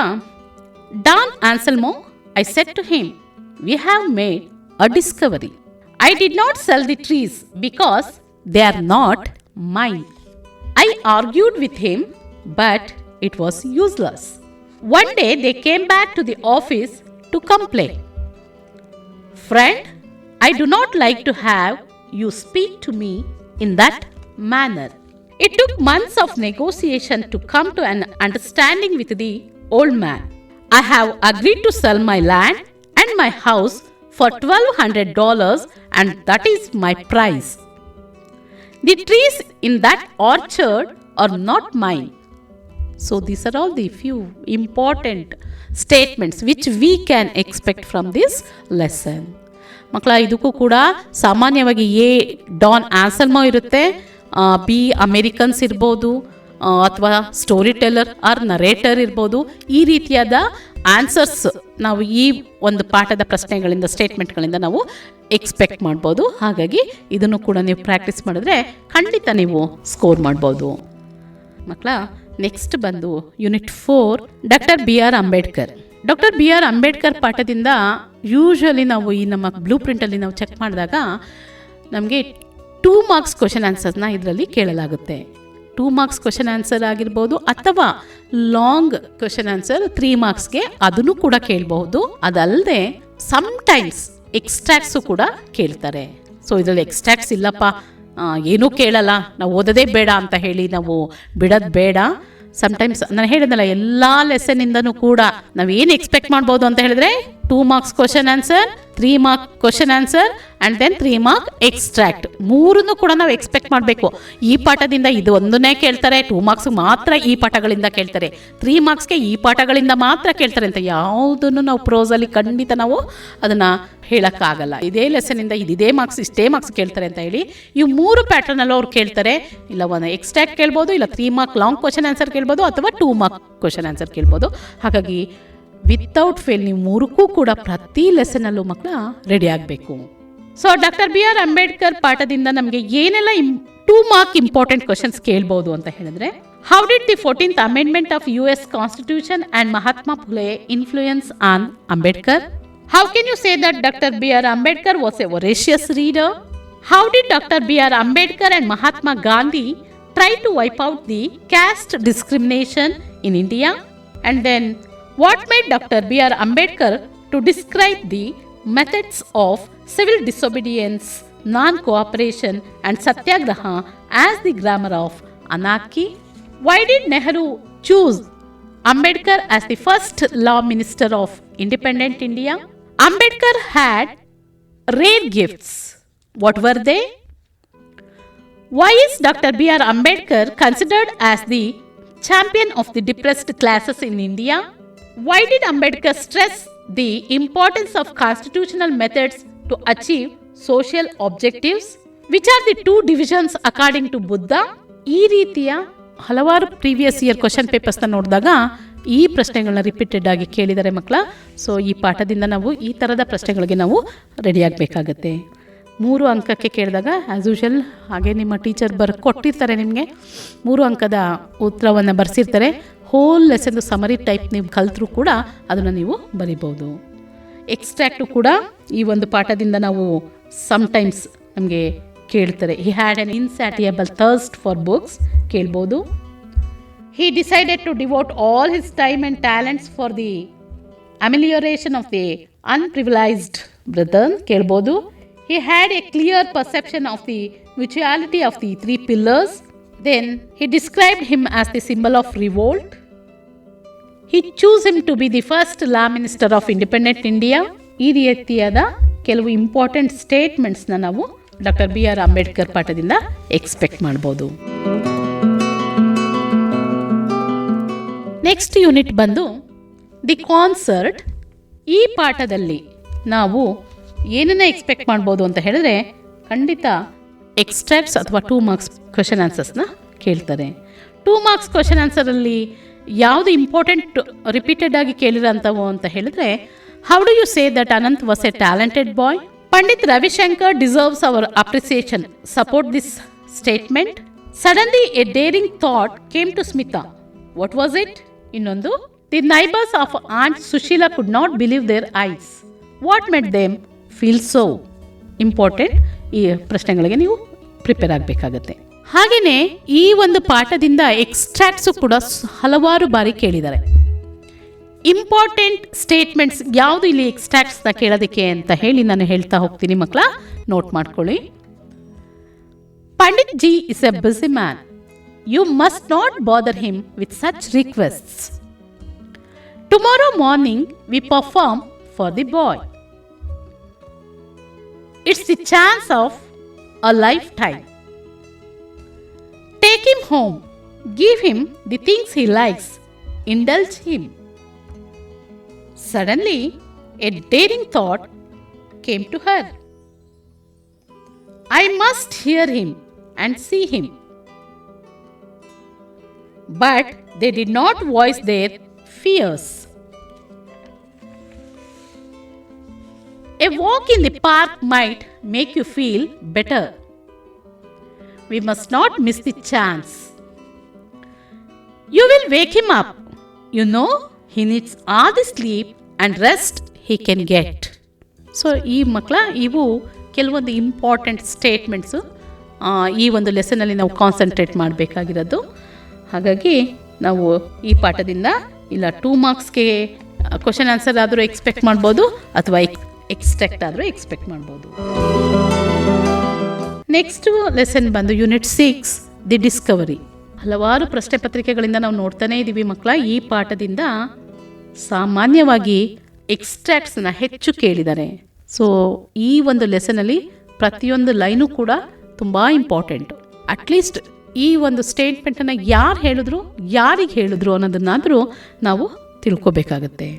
Don Anselmo, I said to him, we have made a discovery. I did not sell the trees because they are not mine. I argued with him but it was useless. One day they came back to the office to complain. Friend, I do not like to have you speak to me in that manner. It took months of negotiation to come to an understanding with the old man. I have agreed to sell my land and my house for $1,200 and that is my price. The trees in that orchard are not mine. So these are all the few important statements which we can expect from this lesson. ಮಕ್ಕಳ ಇದಕ್ಕೂ ಕೂಡ ಸಾಮಾನ್ಯವಾಗಿ A Don Anselmo ಇರುತ್ತೆ, B Americans ಇರ್ಬೋದು, ಅಥವಾ story teller R narrator ಇರ್ಬೋದು. ಈ ರೀತಿಯಾದ ಆನ್ಸರ್ಸ್ ನಾವು ಈ ಒಂದು ಪಾಠದ ಪ್ರಶ್ನೆಗಳಿಂದ ಸ್ಟೇಟ್ಮೆಂಟ್ಗಳಿಂದ ನಾವು ಎಕ್ಸ್ಪೆಕ್ಟ್ ಮಾಡ್ಬೋದು. ಹಾಗಾಗಿ ಇದನ್ನು ಕೂಡ ನೀವು ಪ್ರಾಕ್ಟೀಸ್ ಮಾಡಿದ್ರೆ ಖಂಡಿತ ನೀವು ಸ್ಕೋರ್ ಮಾಡ್ಬೋದು. ಮಕ್ಕಳ ನೆಕ್ಸ್ಟ್ ಬಂದು unit 4 doctor B R Ambedkar. Doctor B R Ambedkar ಪಾಠದಿಂದ ಯೂಶಲಿ ನಾವು ಈ ನಮ್ಮ ಬ್ಲೂ ಪ್ರಿಂಟಲ್ಲಿ ನಾವು ಚೆಕ್ ಮಾಡಿದಾಗ ನಮಗೆ 2 ಮಾರ್ಕ್ಸ್ ಕ್ವಶನ್ ಆನ್ಸರ್ನ ಇದರಲ್ಲಿ ಕೇಳಲಾಗುತ್ತೆ. 2 ಮಾರ್ಕ್ಸ್ ಕ್ವಶನ್ ಆನ್ಸರ್ ಆಗಿರ್ಬೋದು ಅಥವಾ ಲಾಂಗ್ ಕ್ವಶನ್ ಆನ್ಸರ್ 3 ಮಾರ್ಕ್ಸ್ಗೆ ಅದನ್ನು ಕೂಡ ಕೇಳಬಹುದು. ಅದಲ್ಲದೆ ಸಮ್ಟೈಮ್ಸ್ ಎಕ್ಸ್ಟ್ರಾಕ್ಟ್ಸು ಕೂಡ ಕೇಳ್ತಾರೆ. ಸೊ ಇದರಲ್ಲಿ ಎಕ್ಸ್ಟ್ರಾಕ್ಟ್ಸ್ ಇಲ್ಲಪ್ಪ, ಏನೂ ಕೇಳಲ್ಲ, ನಾವು ಓದೋದೇ ಬೇಡ ಅಂತ ಹೇಳಿ ನಾವು ಬಿಡೋದು ಬೇಡ. ಸಮ್ಟೈಮ್ಸ್ ನಾನು ಹೇಳಿದ್ನಲ್ಲ, ಎಲ್ಲ ಲೆಸನ್ನಿಂದನೂ ಕೂಡ ನಾವು ಏನು ಎಕ್ಸ್ಪೆಕ್ಟ್ ಮಾಡ್ಬೋದು ಅಂತ ಹೇಳಿದ್ರೆ 2 marks question answer, 3 mark question answer and then 3 mark extract. ಮೂರನ್ನು ಕೂಡ ನಾವು ಎಕ್ಸ್ಪೆಕ್ಟ್ ಮಾಡಬೇಕು. ಈ ಪಾಠದಿಂದ ಇದು ಒಂದನ್ನೇ ಕೇಳ್ತಾರೆ, 2 marks ಮಾತ್ರ ಈ ಪಾಠಗಳಿಂದ ಕೇಳ್ತಾರೆ, 3 marksಗೆ ಈ ಪಾಠಗಳಿಂದ ಮಾತ್ರ ಕೇಳ್ತಾರೆ ಅಂತ ಯಾವುದನ್ನು ನಾವು ಪ್ರೋಸಲ್ಲಿ ಖಂಡಿತ ನಾವು ಅದನ್ನು ಹೇಳೋಕ್ಕಾಗಲ್ಲ. ಇದೇ ಲೆಸನಿಂದ ಇದೇ ಮಾರ್ಕ್ಸ್ ಇಷ್ಟೇ ಮಾರ್ಕ್ಸ್ ಕೇಳ್ತಾರೆ ಅಂತ ಹೇಳಿ ಇವು 3 ಪ್ಯಾಟರ್ನಲ್ಲೂ ಅವ್ರು ಕೇಳ್ತಾರೆ. ಇಲ್ಲ ಒಂದು ಎಕ್ಸ್ಟ್ರಾಕ್ಟ್ ಕೇಳ್ಬೋದು, ಇಲ್ಲ 3 mark ಲಾಂಗ್ ಕ್ವಶನ್ ಆನ್ಸರ್ ಕೇಳ್ಬೋದು, ಅಥವಾ 2 mark ಕ್ವಶನ್ ಆನ್ಸರ್ ಕೇಳ್ಬೋದು. ಹಾಗಾಗಿ ವಿತೌಟ್ ಫೇಲ್ ನೀವು 3ಕ್ಕೂ ಕೂಡ ಪ್ರತಿ ಲೆಸನಲ್ಲೂ ಮಕ್ಕಳ ರೆಡಿ ಆಗಬೇಕು. ಸೊ ಡಾಕ್ಟರ್ BR ಅಂಬೇಡ್ಕರ್ ಪಾಠದಿಂದ ನಮಗೆ ಏನೆಲ್ಲ 2 mark ಇಂಪಾರ್ಟೆಂಟ್ ಕ್ವಶನ್ಸ್ ಕೇಳ್ಬೋದು ಅಂತ ಹೇಳಿದ್ರೆ, how did the 14th amendment of US constitution and Mahatma Phule influence on Ambedkar? How can you say that Dr. B.R. Ambedkar was a voracious reader? How did Dr. B.R. Ambedkar and Mahatma Gandhi try to wipe out the caste discrimination in India? And then, what made Dr. B.R. Ambedkar to describe the methods of civil disobedience, non-cooperation and satyagraha as the grammar of anarchy? Why did Nehru choose Ambedkar as the first law minister of independent India? Ambedkar had rare gifts. What were they? Why is Dr. B.R. Ambedkar considered as the champion of the depressed classes in India? Why did Ambedkar stress the importance of constitutional methods to achieve social objectives? Which are the 2 divisions according to Buddha? ಈ ರೀತಿಯ ಹಲವಾರು previous year question ಪೇಪರ್ಸ್ನ ನೋಡಿದಾಗ ಈ ಪ್ರಶ್ನೆಗಳನ್ನ repeated ಆಗಿ ಕೇಳಿದ್ದಾರೆ ಮಕ್ಕಳ. So ಈ ಪಾಠದಿಂದ ನಾವು ಈ ಥರದ ಪ್ರಶ್ನೆಗಳಿಗೆ ನಾವು ರೆಡಿ ಆಗಬೇಕಾಗತ್ತೆ. 3 ಅಂಕಕ್ಕೆ ಕೇಳಿದಾಗ ಆ್ಯಸ್ ಯೂಶುವಲ್ ಹಾಗೆ ನಿಮ್ಮ ಟೀಚರ್ ಕೊಟ್ಟಿರ್ತಾರೆ, ನಿಮಗೆ 3 ಅಂಕದ ಉತ್ತರವನ್ನು ಬರೆಸಿರ್ತಾರೆ. ಹೋಲ್ ಲೆಸನ್ದು ಸಮರಿ ಟೈಪ್ ನೀವು ಕಲಿತರೂ ಕೂಡ ಅದನ್ನು ನೀವು ಬರಿಬೋದು. ಎಕ್ಸ್ಟ್ರಾಕ್ಟು ಕೂಡ ಈ ಒಂದು ಪಾಠದಿಂದ ನಾವು ಸಮ್ಟೈಮ್ಸ್ ನಮಗೆ ಕೇಳ್ತಾರೆ. He had an insatiable thirst for books ಕೇಳ್ಬೋದು. He decided to devote all his time and talents for the amelioration of the unprivileged brethren ಕೇಳ್ಬೋದು. He had a clear perception of the mutuality of the 3 pillars. Then he described him as the symbol of revolt. He chose him to be the first law minister of independent India. ಈ ರೀತಿಯಾದ ಕೆಲವು important ಸ್ಟೇಟ್ಮೆಂಟ್ಸ್ನ ನಾವು doctor BR Ambedkar ಪಾಠದಿಂದ expect ಮಾಡ್ಬೋದು. Next unit ಬಂದು the concert. ಈ ಪಾಠದಲ್ಲಿ ನಾವು ಏನನ್ನ ಎಕ್ಸ್ಪೆಕ್ಟ್ ಮಾಡ್ಬೋದು ಅಂತ ಹೇಳಿದ್ರೆ, ಖಂಡಿತ ಎಕ್ಸ್ಟ್ರಾಕ್ಟ್ಸ್ ಅಥವಾ 2 marks ಕ್ವಶನ್ ಆನ್ಸರ್ಸ್ನ ಕೇಳ್ತಾರೆ. 2 marks ಕ್ವಶನ್ ಆನ್ಸರಲ್ಲಿ ಯಾವುದು ಇಂಪಾರ್ಟೆಂಟ್ ರಿಪೀಟೆಡ್ ಆಗಿ ಕೇಳಿರೋಂಥವು ಅಂತ ಹೇಳಿದ್ರೆ, how do you say that Anant was a talented boy? Pandit Ravishankar deserves our appreciation. Support this statement. Suddenly a daring thought came to Smita. What was it? Innondu, the neighbors of Aunt Sushila could not believe their eyes. What made them feel so? Important. ಈ ಪ್ರಶ್ನೆಗಳಿಗೆ ನೀವು prepare ಆಗಬೇಕಾಗತ್ತೆ. ಹಾಗೆಯೇ ಈ ಒಂದು ಪಾಠದಿಂದ ಎಕ್ಸ್ಟ್ರಾಕ್ಟ್ಸು ಕೂಡ ಹಲವಾರು ಬಾರಿ ಕೇಳಿದ್ದಾರೆ. ಇಂಪಾರ್ಟೆಂಟ್ ಸ್ಟೇಟ್ಮೆಂಟ್ಸ್ ಯಾವುದು ಇಲ್ಲಿ ಎಕ್ಸ್ಟ್ರಾಕ್ಟ್ಸ್ನ ಕೇಳೋದಕ್ಕೆ ಅಂತ ಹೇಳಿ ನಾನು ಹೇಳ್ತಾ ಹೋಗ್ತೀನಿ ಮಕ್ಕಳ, ನೋಟ್ ಮಾಡ್ಕೊಳ್ಳಿ. Pandit ji is a busy man. You must not bother him with such requests. Tomorrow morning we perform for the boy. It's the chance of a lifetime. Take him home. Give him the things he likes. Indulge him. Suddenly, a daring thought came to her. I must hear him and see him. But they did not voice their fears. A walk in the park might make you feel better. We must not miss the chance. You will wake him up. You know, he needs all the sleep and rest he can get. So ಈ ಮಕ್ಕಳ ಇವು ಕೆಲವೊಂದು important statements ಈ ಒಂದು ಲೆಸನಲ್ಲಿ ನಾವು concentrate ಮಾಡಬೇಕಾಗಿರೋದು. ಹಾಗಾಗಿ ನಾವು ಈ ಪಾಠದಿಂದ ಇಲ್ಲ 2 marksಗೆ ಕ್ವಶನ್ ಆನ್ಸರ್ ಆದರೂ ಎಕ್ಸ್ಪೆಕ್ಟ್ ಮಾಡ್ಬೋದು, ಅಥವಾ ಎಕ್ಸ್ಟ್ರಾಕ್ಟ್ ಆದರೂ ಎಕ್ಸ್ಪೆಕ್ಟ್ ಮಾಡ್ಬೋದು. ನೆಕ್ಸ್ಟು ಲೆಸನ್ ಬಂದು ಯೂನಿಟ್ 6 ದಿ ಡಿಸ್ಕವರಿ. ಹಲವಾರು ಪ್ರಶ್ನೆ ಪತ್ರಿಕೆಗಳಿಂದ ನಾವು ನೋಡ್ತಾನೇ ಇದ್ದೀವಿ ಮಕ್ಕಳ. ಈ ಪಾಠದಿಂದ ಸಾಮಾನ್ಯವಾಗಿ ಎಕ್ಸ್ಟ್ರಾಕ್ಟ್ಸ್ನ ಹೆಚ್ಚು ಕೇಳಿದ್ದಾರೆ. ಸೊ ಈ ಒಂದು ಲೆಸನಲ್ಲಿ ಪ್ರತಿಯೊಂದು ಲೈನು ಕೂಡ ತುಂಬ ಇಂಪಾರ್ಟೆಂಟು. ಅಟ್ಲೀಸ್ಟ್ ಈ ಒಂದು ಸ್ಟೇಟ್ಮೆಂಟನ್ನು ಯಾರು ಹೇಳಿದ್ರು, ಯಾರಿಗೆ ಹೇಳಿದ್ರು ಅನ್ನೋದನ್ನಾದರೂ ನಾವು ತಿಳ್ಕೊಬೇಕಾಗತ್ತೆ.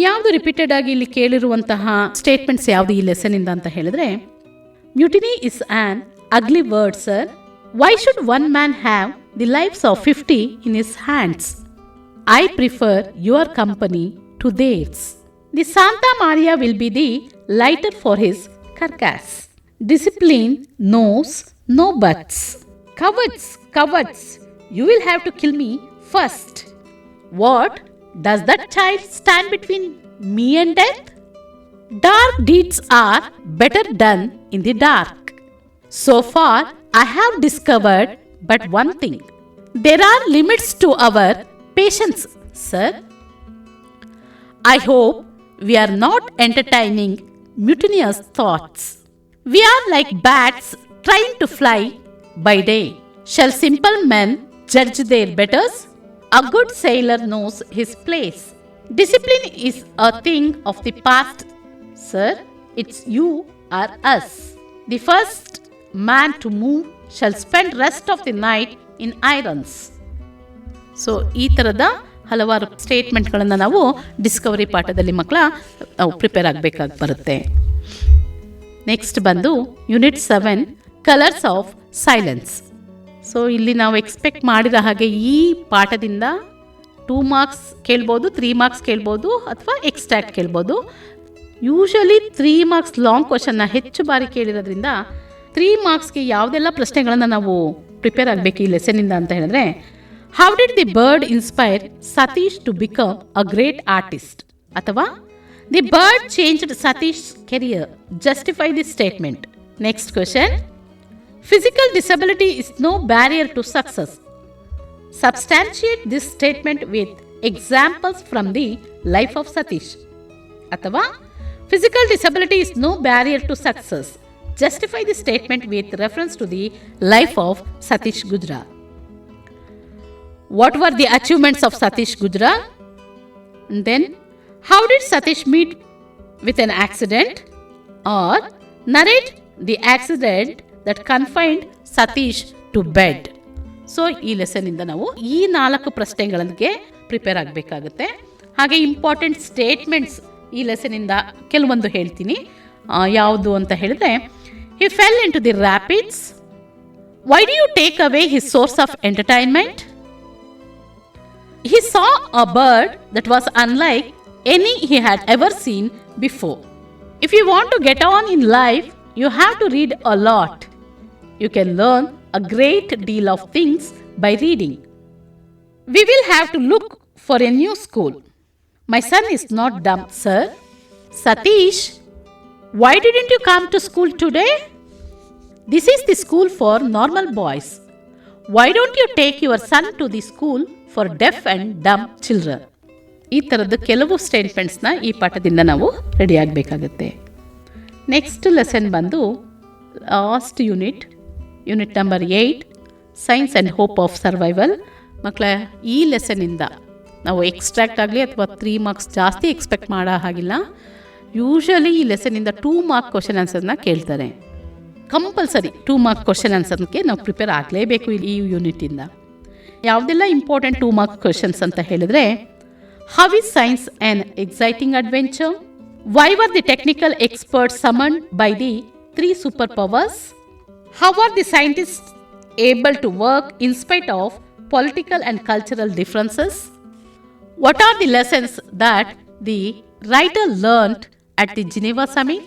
ಯಾವುದು ರಿಪೀಟೆಡ್ ಆಗಿ ಇಲ್ಲಿ ಕೇಳಿರುವಂತಹ ಸ್ಟೇಟ್ಮೆಂಟ್ಸ್ ಯಾವುದು ಈ ಲೆಸನಿಂದ ಅಂತ ಹೇಳಿದ್ರೆ, mutiny is an ugly word sir. Why should one man have the lives of 50 in his hands? I prefer your company to theirs. The Santa Maria will be the lighter for his carcass. Discipline knows no buts. Cowards, cowards, you will have to kill me first. What? Does that child stand between me and death? Dark deeds are better done in the dark. So far, I have discovered but one thing. There are limits to our patience, sir. I hope we are not entertaining mutinous thoughts. We are like bats trying to fly by day. Shall simple men judge their betters? A good sailor knows his place. Discipline is a thing of the past, sir. It's you or us. The first man to move shall spend rest of the night in irons. So ಈ ಥರದ ಹಲವಾರು ಸ್ಟೇಟ್ಮೆಂಟ್ಗಳನ್ನು ನಾವು Discovery ಪಾಠದಲ್ಲಿ ನಾವು prepare ಆಗಬೇಕಾಗಿ ಬರುತ್ತೆ. Next ಬಂದು unit 7 colours of silence. So ಇಲ್ಲಿ ನಾವು ಎಕ್ಸ್ಪೆಕ್ಟ್ ಮಾಡಿದ ಹಾಗೆ ಈ ಪಾಠದಿಂದ 2 ಮಾರ್ಕ್ಸ್ ಕೇಳ್ಬೋದು, 3 ಮಾರ್ಕ್ಸ್ ಕೇಳ್ಬೋದು, ಅಥವಾ ಎಕ್ಸ್ಟ್ರಾಕ್ಟ್ ಕೇಳ್ಬೋದು. ಯೂಶಲಿ 3 ಮಾರ್ಕ್ಸ್ ಲಾಂಗ್ ಕ್ವಶನ್ನ ಹೆಚ್ಚು ಬಾರಿ ಕೇಳಿರೋದ್ರಿಂದ 3 ಮಾರ್ಕ್ಸ್ಗೆ ಯಾವುದೆಲ್ಲ ಪ್ರಶ್ನೆಗಳನ್ನು ನಾವು ಪ್ರಿಪೇರ್ ಆಗಬೇಕು ಈ ಲೆಸನಿಂದ ಅಂತ ಹೇಳಿದ್ರೆ, how did the bird inspire Satish to become a great artist? ಅಥವಾ the bird changed Satish career, justify the statement. Next question, physical disability is no barrier to success. Substantiate this statement with examples from the life of Satish. ಅಥವಾ physical disability is no barrier to success, justify the statement with reference to the life of Satish Gujral. What were the achievements of Satish Gujral? And then, how did Satish meet with an accident? Or narrate the accident that confined Satish to bed. So ಈ ಲೆಸನಿಂದ ನಾವು ಈ 4 ಪ್ರಶ್ನೆಗಳಿಗೆ prepare ಆಗಬೇಕಾಗುತ್ತೆ. ಹಾಗೆ important statements ಈ ಲೆಸನಿಂದ ಕೆಲವೊಂದು ಹೇಳ್ತೀನಿ. ಯಾವುದು ಅಂತ ಹೇಳಿದ್ರೆ, he fell into the rapids. Why do you take away his source of entertainment? He saw a bird that was unlike any he had ever seen before. If you want to get on in life, you have to read a lot. You can learn a great deal of things by reading. We will have to look for a new school. My son is not dumb, sir. Satish, why didn't you come to school today? This is the school for normal boys. Why don't you take your son to the school for deaf and dumb children? ಈ ಥರದ್ದು ಕೆಲವು ಸ್ಟೇಟ್ಮೆಂಟ್ಸ್ನ ಈ ಪಾಠದಿಂದ ನಾವು ready ಆಗಬೇಕಾಗತ್ತೆ. Next lesson ಬಂದು last unit number 8 science and hope of survival. ಮಕ್ಕಳ ಈ ಲೆಸನಿಂದ ನಾವು extract ಆಗಲಿ ಅಥವಾ 3 ಮಾರ್ಕ್ಸ್ ಜಾಸ್ತಿ ಎಕ್ಸ್ಪೆಕ್ಟ್ ಮಾಡೋ ಹಾಗಿಲ್ಲ. ಯೂಶಲಿ ಈ ಲೆಸನಿಂದ 2 ಮಾರ್ಕ್ ಕ್ವಶನ್ ಆನ್ಸರ್ನ ಕೇಳ್ತಾರೆ. ಕಂಪಲ್ಸರಿ 2 ಮಾರ್ಕ್ ಕ್ವಶನ್ ಆನ್ಸರ್ಗೆ ನಾವು ಪ್ರಿಪೇರ್ ಆಗಲೇಬೇಕು ಈ ಯೂನಿಟಿಂದ. ಯಾವುದೆಲ್ಲ ಇಂಪಾರ್ಟೆಂಟ್ 2 ಮಾರ್ಕ್ ಕ್ವಶನ್ಸ್ ಅಂತ ಹೇಳಿದ್ರೆ, how is science an exciting adventure? Why were the technical experts summoned by the 3 super powers? How are the scientists able to work in spite of political and cultural differences? What are the lessons that the writer learned at the Geneva summit?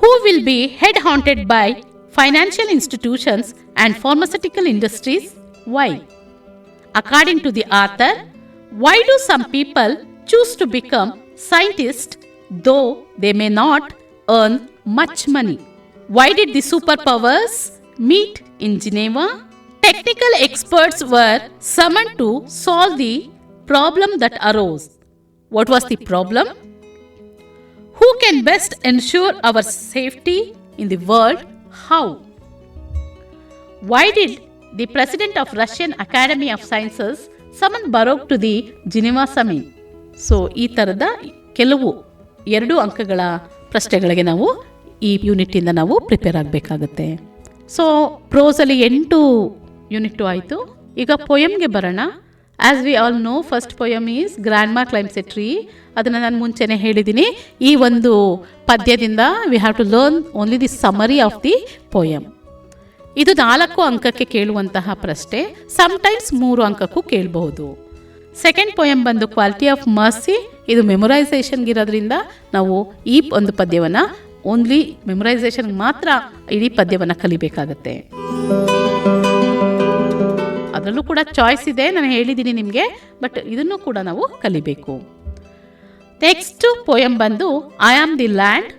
Who will be head-haunted by financial institutions and pharmaceutical industries? Why? According to the author, why do some people choose to become scientists though they may not earn much money? Why did the superpowers meet in Geneva? Technical experts were summoned to solve the problem that arose. What was the problem? Who can best ensure our safety in the world? How? Why did the president of Russian Academy of Sciences summon Baruch to the Geneva Summit? So ಈ ಥರದ ಕೆಲವು 2 ಅಂಕಗಳ ಪ್ರಶ್ನೆಗಳಿಗೆ ನಾವು ಈ ಯೂನಿಟ್ಟಿಂದ ನಾವು prepare ಆಗಬೇಕಾಗುತ್ತೆ. ಸೊ ಪ್ರೋಸಲ್ಲಿ 8 ಯೂನಿಟ್ಟು ಆಯಿತು. ಈಗ ಪೊಯಮ್ಗೆ ಬರೋಣ. As we all know, first poem is grandma climbs a tree. ಅದನ್ನು ನಾನು ಮುಂಚೆನೇ ಹೇಳಿದ್ದೀನಿ. ಈ ಒಂದು ಪದ್ಯದಿಂದ we have to learn only the summary of the poem. ಇದು 4 ಅಂಕಕ್ಕೆ ಕೇಳುವಂತಹ ಪ್ರಶ್ನೆ, ಸಮ್ಟೈಮ್ಸ್ 3 ಅಂಕಕ್ಕೂ ಕೇಳಬಹುದು. ಸೆಕೆಂಡ್ ಪೊಯಮ್ ಬಂದು ಕ್ವಾಲಿಟಿ ಆಫ್ ಮರ್ಸಿ. ಇದು ಮೆಮೊರೈಸೇಷನ್ಗಿರೋದ್ರಿಂದ ನಾವು ಈ ಒಂದು ಪದ್ಯವನ್ನು ಓನ್ಲಿ ಮೆಮೊರೈಸೇಷನ್ಗೆ ಮಾತ್ರ ಇಡೀ ಪದ್ಯವನ್ನು ಕಲಿಬೇಕಾಗತ್ತೆ. ಅದರಲ್ಲೂ ಕೂಡ ಚಾಯ್ಸ್ ಇದೆ, ನಾನು ಹೇಳಿದ್ದೀನಿ ನಿಮಗೆ, ಬಟ್ ಇದನ್ನು ಕೂಡ ನಾವು ಕಲಿಬೇಕು. ನೆಕ್ಸ್ಟ್ ಪೊಯಮ್ ಬಂದು ಐ ಆಮ್ ದಿ ಲ್ಯಾಂಡ್.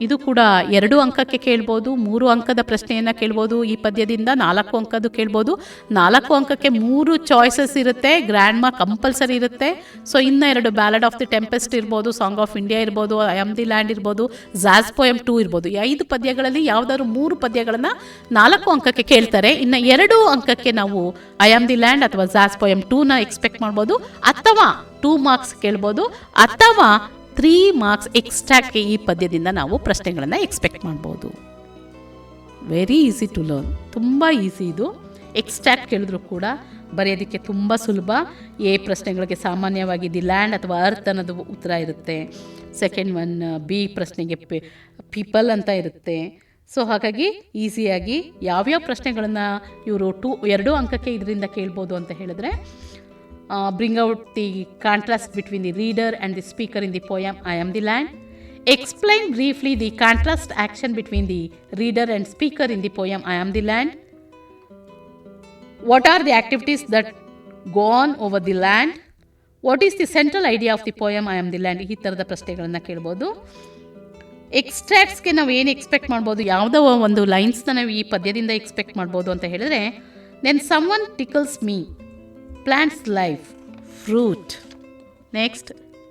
ಇದು ಕೂಡ 2 ಅಂಕಕ್ಕೆ ಕೇಳ್ಬೋದು, 3 ಅಂಕದ ಪ್ರಶ್ನೆಯನ್ನು ಕೇಳ್ಬೋದು. ಈ ಪದ್ಯದಿಂದ 4 ಅಂಕದ್ದು ಕೇಳ್ಬೋದು. 4 ಅಂಕಕ್ಕೆ 3 ಚಾಯ್ಸಸ್ ಇರುತ್ತೆ. ಗ್ರ್ಯಾಂಡ್ ಮಾ ಕಂಪಲ್ಸರಿ ಇರುತ್ತೆ. ಸೊ ಇನ್ನು 2 ಬ್ಯಾಲಡ್ ಆಫ್ ದಿ ಟೆಂಪೆಸ್ಟ್ ಇರ್ಬೋದು, ಸಾಂಗ್ ಆಫ್ ಇಂಡಿಯಾ ಇರ್ಬೋದು, ಐ ಆಮ್ ದಿ ಲ್ಯಾಂಡ್ ಇರ್ಬೋದು, ಜಾಸ್ ಪೊಯಮ್ 2 ಇರ್ಬೋದು. 5 ಪದ್ಯಗಳಲ್ಲಿ ಯಾವುದಾದ್ರು 3 ಪದ್ಯಗಳನ್ನು 4 ಅಂಕಕ್ಕೆ ಕೇಳ್ತಾರೆ. ಇನ್ನು 2 ಅಂಕಕ್ಕೆ ನಾವು ಐ ಆಮ್ ದಿ ಲ್ಯಾಂಡ್ ಅಥವಾ ಜಾಸ್ ಪೊಯಮ್ 2ನ ಎಕ್ಸ್ಪೆಕ್ಟ್ ಮಾಡ್ಬೋದು, ಅಥವಾ 2 ಮಾರ್ಕ್ಸ್ ಕೇಳ್ಬೋದು, ಅಥವಾ 3 ಮಾರ್ಕ್ಸ್ ಎಕ್ಸ್ಟ್ರಾಕ್ಕೆ ಈ ಪದ್ಯದಿಂದ ನಾವು ಪ್ರಶ್ನೆಗಳನ್ನು ಎಕ್ಸ್ಪೆಕ್ಟ್ ಮಾಡ್ಬೋದು. ವೆರಿ ಈಸಿ ಟು ಲರ್ನ್, ತುಂಬ ಈಸಿ ಇದು. ಎಕ್ಸ್ಟ್ರಾಕ್ಟ್ ಕೇಳಿದ್ರು ಕೂಡ ಬರೆಯೋದಕ್ಕೆ ತುಂಬ ಸುಲಭ. ಎ ಪ್ರಶ್ನೆಗಳಿಗೆ ಸಾಮಾನ್ಯವಾಗಿ ದಿ ಲ್ಯಾಂಡ್ ಅಥವಾ ಅರ್ತ್ ಅನ್ನೋದು ಉತ್ತರ ಇರುತ್ತೆ. ಸೆಕೆಂಡ್ ಒನ್ ಬಿ ಪ್ರಶ್ನೆಗೆ ಪೀಪಲ್ ಅಂತ ಇರುತ್ತೆ. ಸೊ ಹಾಗಾಗಿ ಈಸಿಯಾಗಿ ಯಾವ್ಯಾವ ಪ್ರಶ್ನೆಗಳನ್ನು ಇವರು 2 ಅಂಕಕ್ಕೆ ಇದರಿಂದ ಕೇಳ್ಬೋದು ಅಂತ ಹೇಳಿದ್ರೆ, bring out the contrast between the reader and the speaker in the poem I am the land. Explain briefly the contrast action between the reader and speaker in the poem I am the land. What are the activities that go on over the land? What is the central idea of the poem I am the land? ಈ ಥರದ ಪ್ರಶ್ನೆಗಳನ್ನು ಕೇಳ್ಬೋದು. ಎಕ್ಸ್ಟ್ರಾಕ್ಟ್ಸ್ಗೆ ನಾವು ಏನು expect ಮಾಡ್ಬೋದು, ಯಾವುದೋ ಒಂದು ಲೈನ್ಸ್ನ ನಾವು ಈ ಪದ್ಯದಿಂದ ಎಕ್ಸ್ಪೆಕ್ಟ್ ಮಾಡ್ಬೋದು ಅಂತ ಹೇಳಿದ್ರೆ, then someone tickles me, plants life, fruit. Next,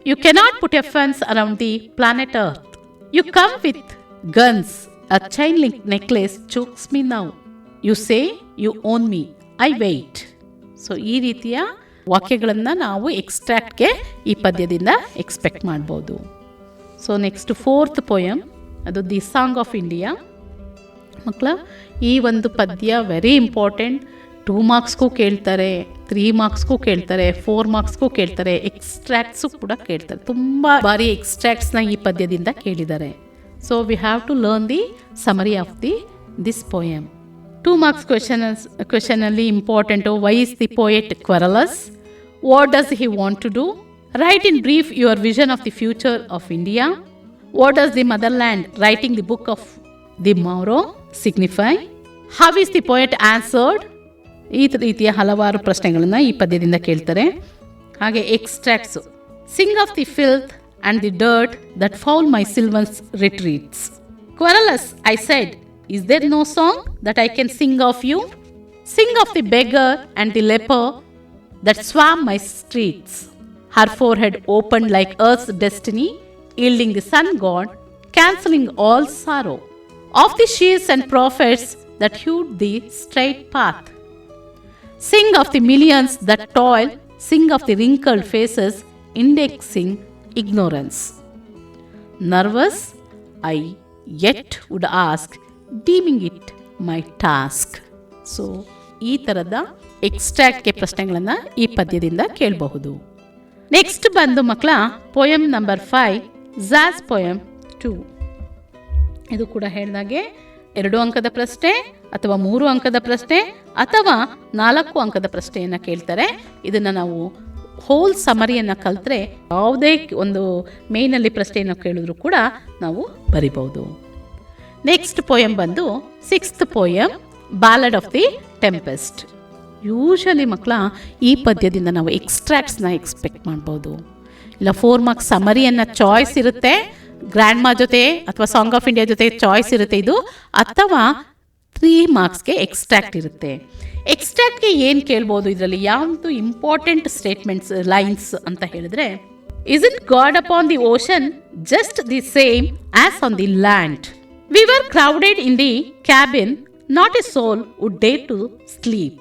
you cannot put a fence around the planet Earth. You come with guns, a chain link necklace chokes me now. You say you own me, I wait. So ಈ ರೀತಿಯ ವಾಕ್ಯಗಳನ್ನು ನಾವು ಎಕ್ಸ್ಟ್ರಾಕ್ಟ್ಗೆ ಈ ಪದ್ಯದಿಂದ expect ಮಾಡ್ಬೋದು. So next 4th poem, ಅದು the song of India. ಮಕ್ಕಳ, ಈ ಒಂದು ಪದ್ಯ ವೆರಿ ಇಂಪಾರ್ಟೆಂಟ್. 2 ಮಾರ್ಕ್ಸ್ಗೂ ಕೇಳ್ತಾರೆ, 3 ಮಾರ್ಕ್ಸ್ಗೂ ಕೇಳ್ತಾರೆ, 4 ಮಾರ್ಕ್ಸ್ಗೂ ಕೇಳ್ತಾರೆ, ಎಕ್ಸ್ಟ್ರಾಕ್ಟ್ಸು ಕೂಡ ಕೇಳ್ತಾರೆ. ತುಂಬ ಬಾರಿ ಎಕ್ಸ್ಟ್ರಾಕ್ಟ್ಸ್ನ ಈ ಪದ್ಯದಿಂದ ಕೇಳಿದ್ದಾರೆ. So we have to learn the summary of this poem. 2 marks ಕ್ವೆಶನಲ್ಲಿ important, why is the poet querulous? What does he want to do? Write in brief your vision of the future of India. What does the motherland writing the book of the morrow signify? How is the poet answered? ಈ ರೀತಿಯ ಹಲವಾರು ಪ್ರಶ್ನೆಗಳನ್ನು ಈ ಪದ್ಯದಿಂದ ಕೇಳ್ತಾರೆ. ಹಾಗೆ extracts, sing of the filth and the dirt that foul my sylvans retreats. Querulous, I said, is there no song that I can sing of you? Sing of the beggar and the leper that swam my streets. Her forehead opened like earth's destiny, yielding the sun god, cancelling all sorrow. Of the shears and prophets that hewed the straight path. Sing of the millions that toil, sing of the wrinkled faces, indexing ignorance. Nervous, I yet would ask, deeming it my task. So ಈ ಥರದ ಎಕ್ಸ್ಟ್ರಾಕ್ಟ್ಗೆ ಪ್ರಶ್ನೆಗಳನ್ನು ಈ ಪದ್ಯದಿಂದ ಕೇಳಬಹುದು. Next ಬಂದು ಮಕ್ಕಳ poem number 5, ಜಾಸ್ poem 2. ಇದು ಕೂಡ ಹೇಳಿದಾಗೆ 2 ಅಂಕದ ಪ್ರಶ್ನೆ ಅಥವಾ 3 ಅಂಕದ ಪ್ರಶ್ನೆ ಅಥವಾ 4 ಅಂಕದ ಪ್ರಶ್ನೆಯನ್ನು ಕೇಳ್ತಾರೆ. ಇದನ್ನು ನಾವು ಹೋಲ್ ಸಮರಿಯನ್ನು ಕಲಿತ್ರೆ ಯಾವುದೇ ಒಂದು ಮೇಯ್ನಲ್ಲಿ ಪ್ರಶ್ನೆಯನ್ನು ಕೇಳಿದ್ರು ಕೂಡ ನಾವು ಬರಿಬಹುದು. ನೆಕ್ಸ್ಟ್ ಪೊಯಮ್ ಬಂದು 6th poem, ballad of the tempest. Usually ಮಕ್ಕಳ ಈ ಪದ್ಯದಿಂದ ನಾವು ಎಕ್ಸ್ಟ್ರಾಕ್ಟ್ಸ್ನ ಎಕ್ಸ್ಪೆಕ್ಟ್ ಮಾಡ್ಬೋದು. ಇಲ್ಲ 4 ಮಾರ್ಕ್ಸ್ ಸಮರಿಯನ್ನು ಚಾಯ್ಸ್ ಇರುತ್ತೆ, ಗ್ರ್ಯಾಂಡ್ ಮಾ ಜೊತೆ ಅಥವಾ ಸಾಂಗ್ ಆಫ್ ಇಂಡಿಯಾ ಜೊತೆ ಚಾಯ್ಸ್ ಇರುತ್ತೆ ಇದು, ಅಥವಾ 3 ಮಾರ್ಕ್ಸ್ಗೆ ಎಕ್ಸ್ಟ್ರಾಕ್ಟ್ ಇರುತ್ತೆ. ಎಕ್ಸ್ಟ್ರಾಕ್ಟ್ಗೆ ಏನು ಕೇಳ್ಬೋದು, ಇದರಲ್ಲಿ ಯಾವುದು ಇಂಪಾರ್ಟೆಂಟ್ ಸ್ಟೇಟ್ಮೆಂಟ್ಸ್ ಲೈನ್ಸ್ ಅಂತ ಹೇಳಿದ್ರೆ, isn't God upon the ocean just the same as on the land? We were crowded in the cabin, not a soul would dare to sleep.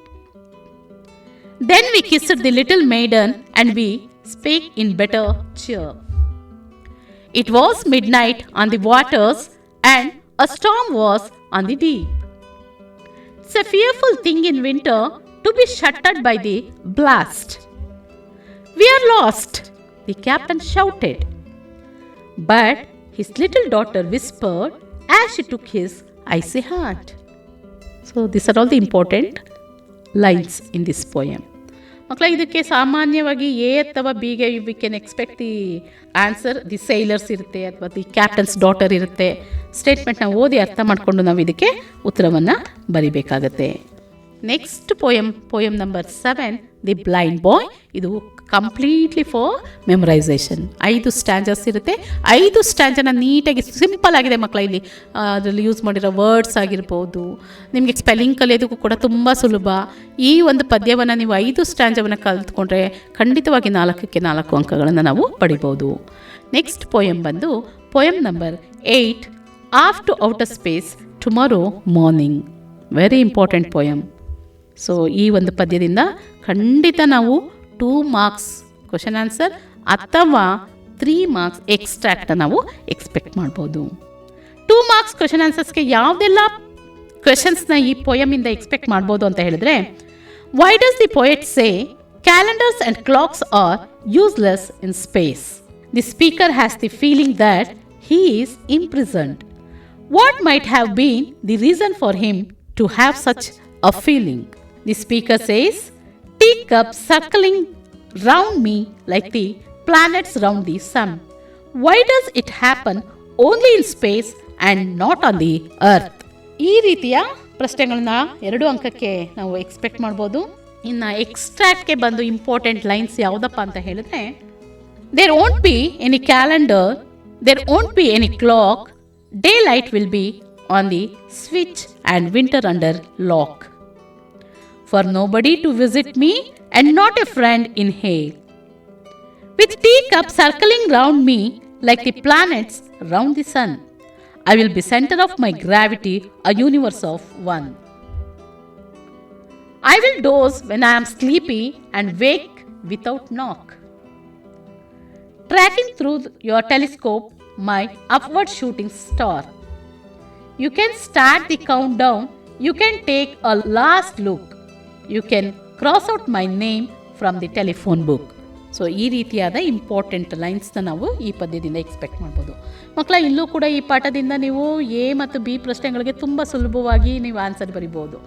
Then we kissed the little maiden and we spake in better cheer. It was midnight on the waters and a storm was on the deep. It's a fearful thing in winter to be shuttered by the blast. We are lost, the captain shouted. But his little daughter whispered as she took his icy hand. So these are all the important lines in this poem. ಮಕ್ಕಳ ಇದಕ್ಕೆ ಸಾಮಾನ್ಯವಾಗಿ A ಅಥವಾ ಬಿಗೆ we can expect the answer the sailors ಇರುತ್ತೆ ಅಥವಾ the captains daughter ಇರುತ್ತೆ. ಸ್ಟೇಟ್ಮೆಂಟ್ನ ಓದಿ ಅರ್ಥ ಮಾಡಿಕೊಂಡು ನಾವು ಇದಕ್ಕೆ ಉತ್ತರವನ್ನು ಬರಿಬೇಕಾಗತ್ತೆ. Next poem number 7, the blind boy. ಇದು ಕಂಪ್ಲೀಟ್ಲಿ ಫಾರ್ ಮೆಮರೈಸೇಷನ್. 5 ಸ್ಟ್ಯಾಂಜಸ್ ಇರುತ್ತೆ. 5 ಸ್ಟ್ಯಾಂಜನ ನೀಟಾಗಿ ಸಿಂಪಲ್ ಆಗಿದೆ ಮಕ್ಕಳ. ಇಲ್ಲಿ ಅದರಲ್ಲಿ ಯೂಸ್ ಮಾಡಿರೋ ವರ್ಡ್ಸ್ ಆಗಿರ್ಬೋದು, ನಿಮಗೆ ಸ್ಪೆಲ್ಲಿಂಗ್ ಕಲಿಯೋದಕ್ಕೂ ಕೂಡ ತುಂಬ ಸುಲಭ. ಈ ಒಂದು ಪದ್ಯವನ್ನು ನೀವು 5 ಸ್ಟ್ಯಾಂಜವನ್ನು ಕಲಿತ್ಕೊಂಡ್ರೆ ಖಂಡಿತವಾಗಿ 4ಕ್ಕೆ 4 ಅಂಕಗಳನ್ನು ನಾವು ಪಡಿಬೋದು. ನೆಕ್ಸ್ಟ್ ಪೋಯಮ್ ಬಂದು poem number 8, off to outer space tomorrow morning. Very important poem. So ಈ ಒಂದು ಪದ್ಯದಿಂದ ಖಂಡಿತ ನಾವು 2 ಮಾರ್ಕ್ಸ್ ಕ್ವಶನ್ ಆನ್ಸರ್ ಅಥವಾ 3 ಮಾರ್ಕ್ಸ್ ಎಕ್ಸ್ಟ್ರಾಕ್ಟ್ ನಾವು ಎಕ್ಸ್ಪೆಕ್ಟ್ ಮಾಡ್ಬೋದು. 2 ಮಾರ್ಕ್ಸ್ ಕ್ವಶನ್ ಆನ್ಸರ್ಸ್ಗೆ ಯಾವುದೆಲ್ಲ ಕ್ವೆಶನ್ಸ್ನ ಈ ಪೋಯಮಿಂದ ಎಕ್ಸ್ಪೆಕ್ಟ್ ಮಾಡ್ಬೋದು ಅಂತ ಹೇಳಿದ್ರೆ, why does the poet say calendars and clogs are useless in space? The speaker has the feeling that he is imprisoned. What might have been the reason for him to have such a feeling? The speaker says, teacups circling round me like the planets round the sun. Why does it happen only in space and not on the earth? ಈ ರೀತಿಯ ಪ್ರಶ್ನೆಗಳನ್ನ 2 ಅಂಕಕ್ಕೆ ನಾವು expect ಮಾಡ್ಬೋದು. ಇನ್ನು ಎಕ್ಸ್ಟ್ರಾಕ್ಟ್ಗೆ ಬಂದು important lines ಯಾವುದಪ್ಪ ಅಂತ ಹೇಳಿದ್ರೆ, there won't be any calendar, there won't be any clock, daylight will be on the switch and winter under lock. For nobody to visit me and not a friend in hail. With teacups circling round me like the planets round the sun, I will be center of my gravity, a universe of one. I will doze when I am sleepy and wake without knock. Tracking through your telescope my upward shooting star. You can start the countdown, you can take a last look, you can cross out my name from the telephone book. So ಈ ರೀತಿಯಾದ important ಲೈನ್ಸ್ನ ನಾವು ಈ ಪದ್ಯದಿಂದ expect ಮಾಡ್ಬೋದು. ಮಕ್ಕಳ ಇಲ್ಲೂ ಕೂಡ ಈ ಪಾಠದಿಂದ ನೀವು ಎ ಮತ್ತು ಬಿ ಪ್ರಶ್ನೆಗಳಿಗೆ ತುಂಬ ಸುಲಭವಾಗಿ ನೀವು ಆನ್ಸರ್ ಬರಿಬೋದು.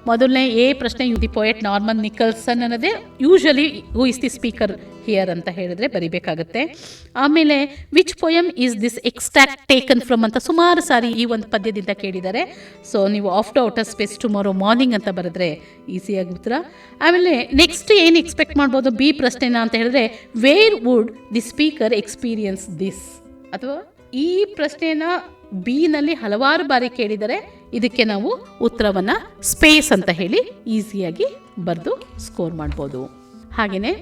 ಮೊದಲನೇ ಎ ಪ್ರಶ್ನೆ, ದಿ ಪೊಯೆಟ್ ನಾರ್ಮನ್ ನಿಕಲ್ಸನ್ ಅನ್ನೋದೇ usually who is the speaker here ಅಂತ ಹೇಳಿದ್ರೆ ಬರಿಬೇಕಾಗತ್ತೆ. ಆಮೇಲೆ which poem is this extract taken from ಅಂತ ಸುಮಾರು ಸಾರಿ ಈ ಒಂದು ಪದ್ಯದಿಂದ ಕೇಳಿದ್ದಾರೆ. ಸೊ ನೀವು off to outer space tomorrow morning ಅಂತ ಬರೆದ್ರೆ ಈಸಿಯಾಗಿ ಉತ್ತರ. ಆಮೇಲೆ ನೆಕ್ಸ್ಟ್ ಏನು ಎಕ್ಸ್ಪೆಕ್ಟ್ ಮಾಡ್ಬೋದು ಬಿ ಪ್ರಶ್ನೆನ ಅಂತ ಹೇಳಿದ್ರೆ, where would the speaker experience this? ಅಥವಾ ಈ ಪ್ರಶ್ನೆನ ಬಿನಲ್ಲಿ ಹಲವಾರು ಬಾರಿ ಕೇಳಿದರೆ ಇದಕ್ಕೆ ನಾವು ಉತ್ತರವನ್ನು ಸ್ಪೇಸ್ ಅಂತ ಹೇಳಿ ಈಸಿಯಾಗಿ ಬರೆದು ಸ್ಕೋರ್ ಮಾಡ್ಬೋದು. ಹಾಗೆಯೇ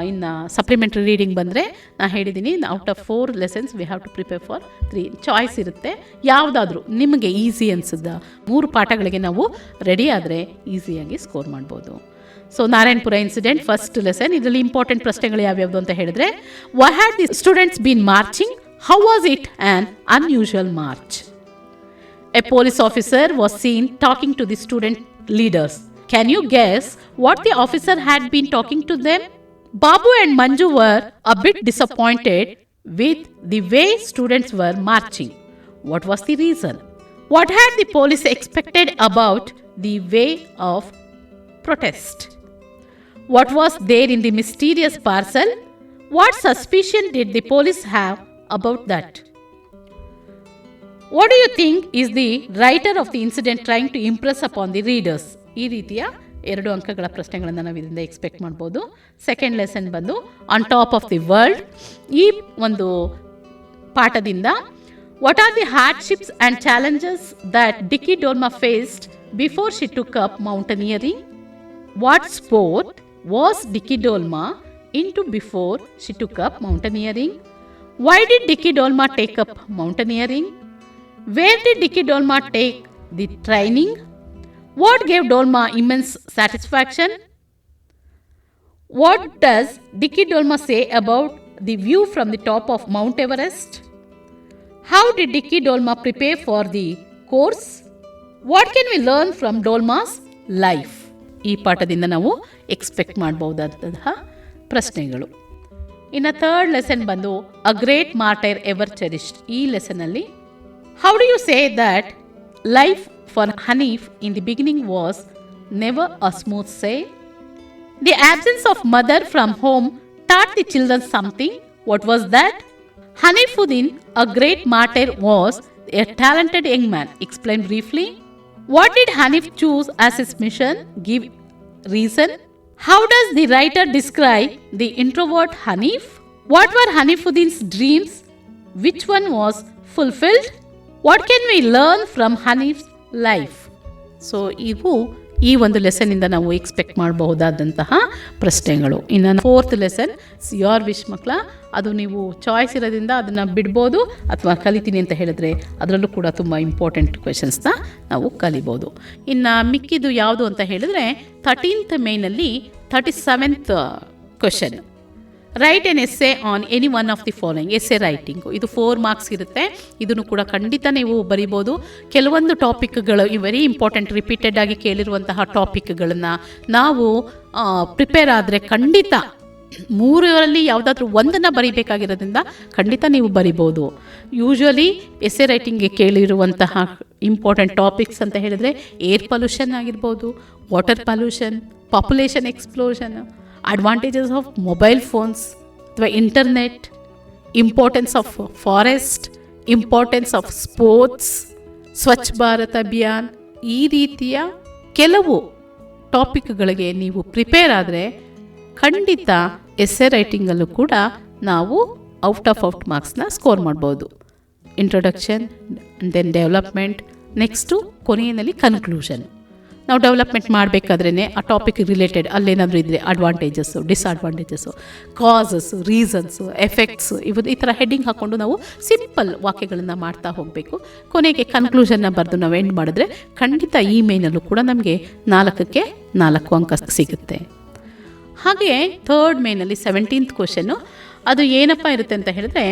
ಇನ್ನು ಸಪ್ಲಿಮೆಂಟ್ರಿ ರೀಡಿಂಗ್ ಬಂದರೆ ನಾನು ಹೇಳಿದ್ದೀನಿ, out of 4 lessons we have to prepare for 3 choice ಇರುತ್ತೆ. ಯಾವುದಾದ್ರೂ ನಿಮಗೆ ಈಸಿ ಅನಿಸಿದ 3 ಪಾಠಗಳಿಗೆ ನಾವು ರೆಡಿ ಆದರೆ ಈಸಿಯಾಗಿ ಸ್ಕೋರ್ ಮಾಡ್ಬೋದು. So Narayanpur incident first lesson, ಇದರಲ್ಲಿ ಇಂಪಾರ್ಟೆಂಟ್ ಪ್ರಶ್ನೆಗಳು ಯಾವ್ಯಾವುದು ಅಂತ ಹೇಳಿದ್ರೆ, why had the students been marching? How was it an unusual march? A police officer was seen talking to the student leaders. Can you guess what the officer had been talking to them? Babu and Manju were a bit disappointed with the way students were marching. What was the reason? What had the police expected about the way of protest? What was there in the mysterious parcel? What suspicion did the police have about that? What do you think is the writer of the incident trying to impress upon the readers? ಈ ರೀತಿಯ 2 ಅಂಕಗಳ ಪ್ರಶ್ನೆಗಳನ್ನು ನಾವು ಇದರಿಂದ expect ಮಾಡ್ಬೋದು. Second lesson ಬಂದು on top of the world. ಈ ಒಂದು ಪಾಠದಿಂದ what are the hardships and challenges that Dicky Dolma faced before she took up mountaineering? What sport was Dicky Dolma into before she took up mountaineering? Why did Dicky Dolma take up mountaineering? Where did Dicky Dolma take the training? What gave Dolma immense satisfaction? What does Dicky Dolma say about the view from the top of Mount Everest? How did Dicky Dolma prepare for the course? What can we learn from Dolma's life? ಈ ಪಾಠದಿಂದ ನಾವು expect ಮಾಡಬಹುದಾದಂತಹ ಪ್ರಶ್ನೆಗಳು. ಇನ್ನು third lesson ಬಂದು a great martyr ever cherished. ಈ ಲೆಸನಲ್ಲಿ how do you say that life for Hanif in the beginning was never a smooth sail? The absence of mother from home taught the children something. What was that? Hanifuddin, a great martyr, was a talented young man. Explain briefly. What did Hanif choose as his mission? Give reason. How does the writer describe the introvert Hanif? What were Hanifuddin's dreams? Which one was fulfilled? What can we learn from Hanif's life? So, ivu ಈ ಒಂದು ಲೆಸನ್ನಿಂದ ನಾವು expect ಮಾಡಬಹುದಾದಂತಹ ಪ್ರಶ್ನೆಗಳು. ಇನ್ನು fourth lesson your wish ಮಕ್ಕಳ, ಅದು ನೀವು choice ಇರೋದ್ರಿಂದ ಅದನ್ನು ಬಿಡ್ಬೋದು ಅಥವಾ ಕಲಿತೀನಿ ಅಂತ ಹೇಳಿದ್ರೆ ಅದರಲ್ಲೂ ಕೂಡ ತುಂಬ ಇಂಪಾರ್ಟೆಂಟ್ ಕ್ವೆಶನ್ಸ್ನ ನಾವು ಕಲಿಬೋದು. ಇನ್ನು ಮಿಕ್ಕಿದು ಯಾವುದು ಅಂತ ಹೇಳಿದ್ರೆ 13th ಮೇನಲ್ಲಿ 37th question, right N essay on any one of the following. Essay writing ಇದು 4 ಮಾರ್ಕ್ಸ್ ಇರುತ್ತೆ. ಇದನ್ನು ಕೂಡ ಖಂಡಿತ ನೀವು ಬರಿಬೋದು. ಕೆಲವೊಂದು ಟಾಪಿಕ್ಗಳು ವೆರಿ ಇಂಪಾರ್ಟೆಂಟ್ ರಿಪೀಟೆಡ್ ಆಗಿ ಕೇಳಿರುವಂತಹ ಟಾಪಿಕ್ಗಳನ್ನು ನಾವು ಪ್ರಿಪೇರ್ ಆದರೆ ಖಂಡಿತ 3ರಲ್ಲಿ ಯಾವುದಾದ್ರೂ ಒಂದನ್ನು ಬರಿಬೇಕಾಗಿರೋದ್ರಿಂದ ಖಂಡಿತ ನೀವು ಬರಿಬೋದು. ಯೂಶ್ವಲಿ ಎಸ್ಸೆ ರೈಟಿಂಗ್ಗೆ ಕೇಳಿರುವಂತಹ ಇಂಪಾರ್ಟೆಂಟ್ ಟಾಪಿಕ್ಸ್ ಅಂತ ಹೇಳಿದರೆ ಏರ್ ಪೊಲ್ಯೂಷನ್ ಆಗಿರ್ಬೋದು, water pollution, population explosion, advantages of mobile phones ಅಥವಾ internet, importance of forest, importance of sports, Swachh Bharat Abhiyan, ಈ ರೀತಿಯ ಕೆಲವು ಟಾಪಿಕ್ಗಳಿಗೆ ನೀವು ಪ್ರಿಪೇರ್ ಆದರೆ ಖಂಡಿತ ಎಸ್ಸೆ ರೈಟಿಂಗಲ್ಲೂ ಕೂಡ ನಾವು ಔಟ್ ಮಾರ್ಕ್ಸ್ನ ಸ್ಕೋರ್ ಮಾಡ್ಬೋದು. ಇಂಟ್ರೊಡಕ್ಷನ್, ದೆನ್ ಡೆವಲಪ್ಮೆಂಟ್, ನೆಕ್ಸ್ಟು ಕೊನೆಯಲ್ಲಿ ಕನ್ಕ್ಲೂಷನ್. ನಾವು ಡೆವಲಪ್ಮೆಂಟ್ ಮಾಡಬೇಕಾದ್ರೇ ಆ ಟಾಪಿಕ್ ರಿಲೇಟೆಡ್ ಅಲ್ಲೇನಾದರೂ ಇದ್ದರೆ advantages, disadvantages, causes, reasons, effects, ಈ ಥರ ಹೆಡ್ಡಿಂಗ್ ಹಾಕ್ಕೊಂಡು ನಾವು ಸಿಂಪಲ್ ವಾಕ್ಯಗಳನ್ನು ಮಾಡ್ತಾ ಹೋಗಬೇಕು. ಕೊನೆಗೆ ಕನ್ಕ್ಲೂಷನ್ನ ಬರೆದು ನಾವು ಎಂಡ್ ಮಾಡಿದ್ರೆ ಖಂಡಿತ ಈ ಮೇನಲ್ಲೂ ಕೂಡ ನಮಗೆ 4ಕ್ಕೆ 4 ಅಂಕ ಸಿಗುತ್ತೆ. ಹಾಗೆಯೇ ಥರ್ಡ್ ಮೇನಲ್ಲಿ 17th ಕ್ವೆಶನ್ನು, ಅದು ಏನಪ್ಪ ಇರುತ್ತೆ ಅಂತ ಹೇಳಿದ್ರೆ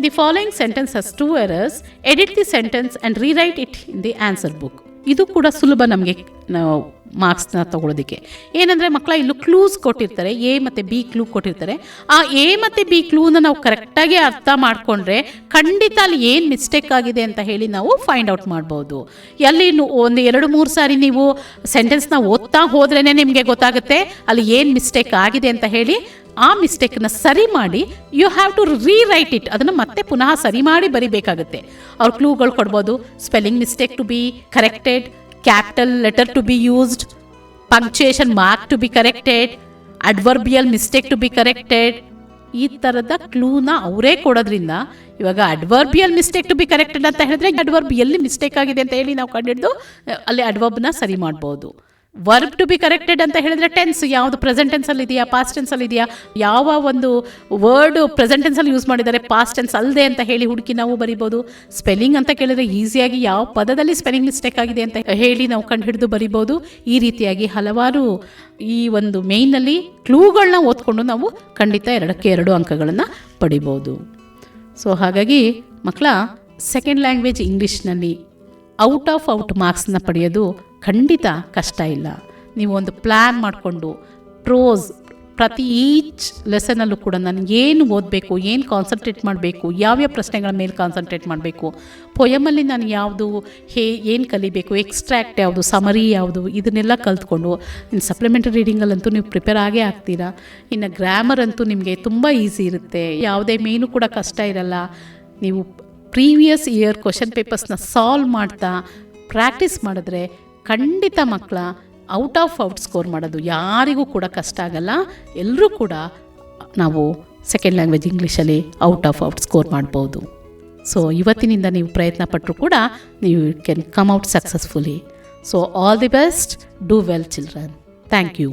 the following sentence has 2 errors, edit the sentence and rewrite it in the answer book. ಇದು ಕೂಡ ಸುಲಭ ನಮಗೆ ನಾವು ಮಾರ್ಕ್ಸ್ನ ತೊಗೊಳೋದಕ್ಕೆ. ಏನಂದರೆ ಮಕ್ಕಳ ಇಲ್ಲೂ ಕ್ಲೂಸ್ ಕೊಟ್ಟಿರ್ತಾರೆ, ಎ ಮತ್ತು ಬಿ ಕ್ಲೂ ಕೊಟ್ಟಿರ್ತಾರೆ. ಆ ಎ ಮತ್ತು ಬಿ ಕ್ಲೂನ ನಾವು ಕರೆಕ್ಟಾಗಿ ಅರ್ಥ ಮಾಡಿಕೊಂಡ್ರೆ ಖಂಡಿತ ಅಲ್ಲಿ ಏನು ಮಿಸ್ಟೇಕ್ ಆಗಿದೆ ಅಂತ ಹೇಳಿ ನಾವು ಫೈಂಡ್ ಔಟ್ ಮಾಡ್ಬೋದು. ಎಲ್ಲಿ ಒಂದು 2-3 ಸಾರಿ ನೀವು ಸೆಂಟೆನ್ಸ್ನ ಓದ್ತಾ ಹೋದ್ರೇ ನಿಮಗೆ ಗೊತ್ತಾಗುತ್ತೆ ಅಲ್ಲಿ ಏನು ಮಿಸ್ಟೇಕ್ ಆಗಿದೆ ಅಂತ ಹೇಳಿ. ಆ ಮಿಸ್ಟೇಕ್ನ ಸರಿ ಮಾಡಿ you have to rewrite it, ಅದನ್ನು ಮತ್ತೆ ಪುನಃ ಸರಿ ಮಾಡಿ ಬರಿಬೇಕಾಗುತ್ತೆ. ಅವ್ರು ಕ್ಲೂಗಳು ಕೊಡ್ಬೋದು, spelling mistake to be corrected, capital letter to be used, punctuation mark to be corrected, adverbial mistake to be corrected. ಈ ಥರದ ಕ್ಲೂನ ಅವರೇ ಕೊಡೋದ್ರಿಂದ ಇವಾಗ adverbial mistake to be corrected ಅಂತ ಹೇಳಿದ್ರೆ ಅಡ್ವರ್ಬ್ ಎಲ್ಲಿ ಮಿಸ್ಟೇಕ್ ಆಗಿದೆ ಅಂತ ಹೇಳಿ ನಾವು ಕಂಡಿಡ್ದು ಅಲ್ಲಿ ಅಡ್ವರ್ಬ್ನ ಸರಿ ಮಾಡ್ಬೋದು. ವರ್ಬ್ ಟು ಬಿ ಕರೆಕ್ಟೆಡ್ ಅಂತ ಹೇಳಿದ್ರೆ ಟೆನ್ಸ್ ಯಾವುದು ಪ್ರೆಸೆಂಟ್ ಟೆನ್ಸಲ್ಲಿ ಇದೆಯಾ, ಪಾಸ್ಟ್ ಟೆನ್ಸಲ್ಲಿ ಇದೆಯಾ, ಯಾವ ಒಂದು ವರ್ಡ್ ಪ್ರೆಸೆಂಟ್ ಟೆನ್ಸಲ್ಲಿ ಯೂಸ್ ಮಾಡಿದ್ದಾರೆ ಪಾಸ್ಟ್ ಟೆನ್ಸ್ ಅಲ್ಲದೆ ಅಂತ ಹೇಳಿ ಹುಡುಕಿ ನಾವು ಬರಿಬೋದು. ಸ್ಪೆಲ್ಲಿಂಗ್ ಅಂತ ಕೇಳಿದ್ರೆ ಈಸಿಯಾಗಿ ಯಾವ ಪದದಲ್ಲಿ ಸ್ಪೆಲ್ಲಿಂಗ್ ಮಿಸ್ಟೇಕ್ ಆಗಿದೆ ಅಂತ ಹೇಳಿ ನಾವು ಕಂಡುಹಿಡಿದು ಬರಿಬೋದು. ಈ ರೀತಿಯಾಗಿ ಹಲವಾರು ಈ ಒಂದು ಮೇಯ್ನಲ್ಲಿ ಕ್ಲೂಗಳನ್ನ ಓದ್ಕೊಂಡು ನಾವು ಖಂಡಿತ 2ಕ್ಕೆ 2 ಅಂಕಗಳನ್ನು ಪಡಿಬೋದು. ಸೊ ಹಾಗಾಗಿ ಮಕ್ಕಳ ಸೆಕೆಂಡ್ ಲ್ಯಾಂಗ್ವೇಜ್ ಇಂಗ್ಲೀಷ್ನಲ್ಲಿ ಔಟ್ ಮಾರ್ಕ್ಸ್ನ ಪಡೆಯೋದು ಖಂಡಿತ ಕಷ್ಟ ಇಲ್ಲ. ನೀವು ಒಂದು ಪ್ಲ್ಯಾನ್ ಮಾಡಿಕೊಂಡು ಪ್ರೋಸ್ ಪ್ರತಿ ಈಚ್ ಲೆಸನಲ್ಲೂ ಕೂಡ ನಾನು ಏನು ಓದಬೇಕು, ಏನು ಕಾನ್ಸಂಟ್ರೇಟ್ ಮಾಡಬೇಕು, ಯಾವ್ಯಾವ ಪ್ರಶ್ನೆಗಳ ಮೇಲೆ ಕಾನ್ಸಂಟ್ರೇಟ್ ಮಾಡಬೇಕು, ಪೊಯಮಲ್ಲಿ ನಾನು ಯಾವುದು ಏನು ಕಲಿಬೇಕು, ಎಕ್ಸ್ಟ್ರಾಕ್ಟ್ ಯಾವುದು, ಸಮರಿ ಯಾವುದು, ಇದನ್ನೆಲ್ಲ ಕಲ್ತ್ಕೊಂಡು ಇನ್ನು ಸಪ್ಲಿಮೆಂಟರಿ ರೀಡಿಂಗಲ್ಲಂತೂ ನೀವು ಪ್ರಿಪೇರ್ ಆಗೇ ಆಗ್ತೀರಾ. ಇನ್ನು ಗ್ರಾಮರ್ ಅಂತೂ ನಿಮಗೆ ತುಂಬ ಈಸಿ ಇರುತ್ತೆ, ಯಾವುದೇ ಮೇನು ಕೂಡ ಕಷ್ಟ ಇರಲ್ಲ. ನೀವು ಪ್ರೀವಿಯಸ್ ಇಯರ್ ಕ್ವೆಶನ್ ಪೇಪರ್ಸ್ನ ಸಾಲ್ವ್ ಮಾಡ್ತಾ ಪ್ರಾಕ್ಟೀಸ್ ಮಾಡಿದ್ರೆ ಖಂಡಿತ ಮಕ್ಕಳ ಔಟ್ ಸ್ಕೋರ್ ಮಾಡೋದು ಯಾರಿಗೂ ಕೂಡ ಕಷ್ಟ ಆಗಲ್ಲ. ಎಲ್ಲರೂ ಕೂಡ ನಾವು ಸೆಕೆಂಡ್ ಲ್ಯಾಂಗ್ವೇಜ್ ಇಂಗ್ಲೀಷಲ್ಲಿ ಔಟ್ ಸ್ಕೋರ್ ಮಾಡ್ಬೋದು. ಸೊ ಇವತ್ತಿನಿಂದ ನೀವು ಪ್ರಯತ್ನ ಪಟ್ಟರು ಕೂಡ ನೀವು can come out successfully. So all the best, do well children. Thank you.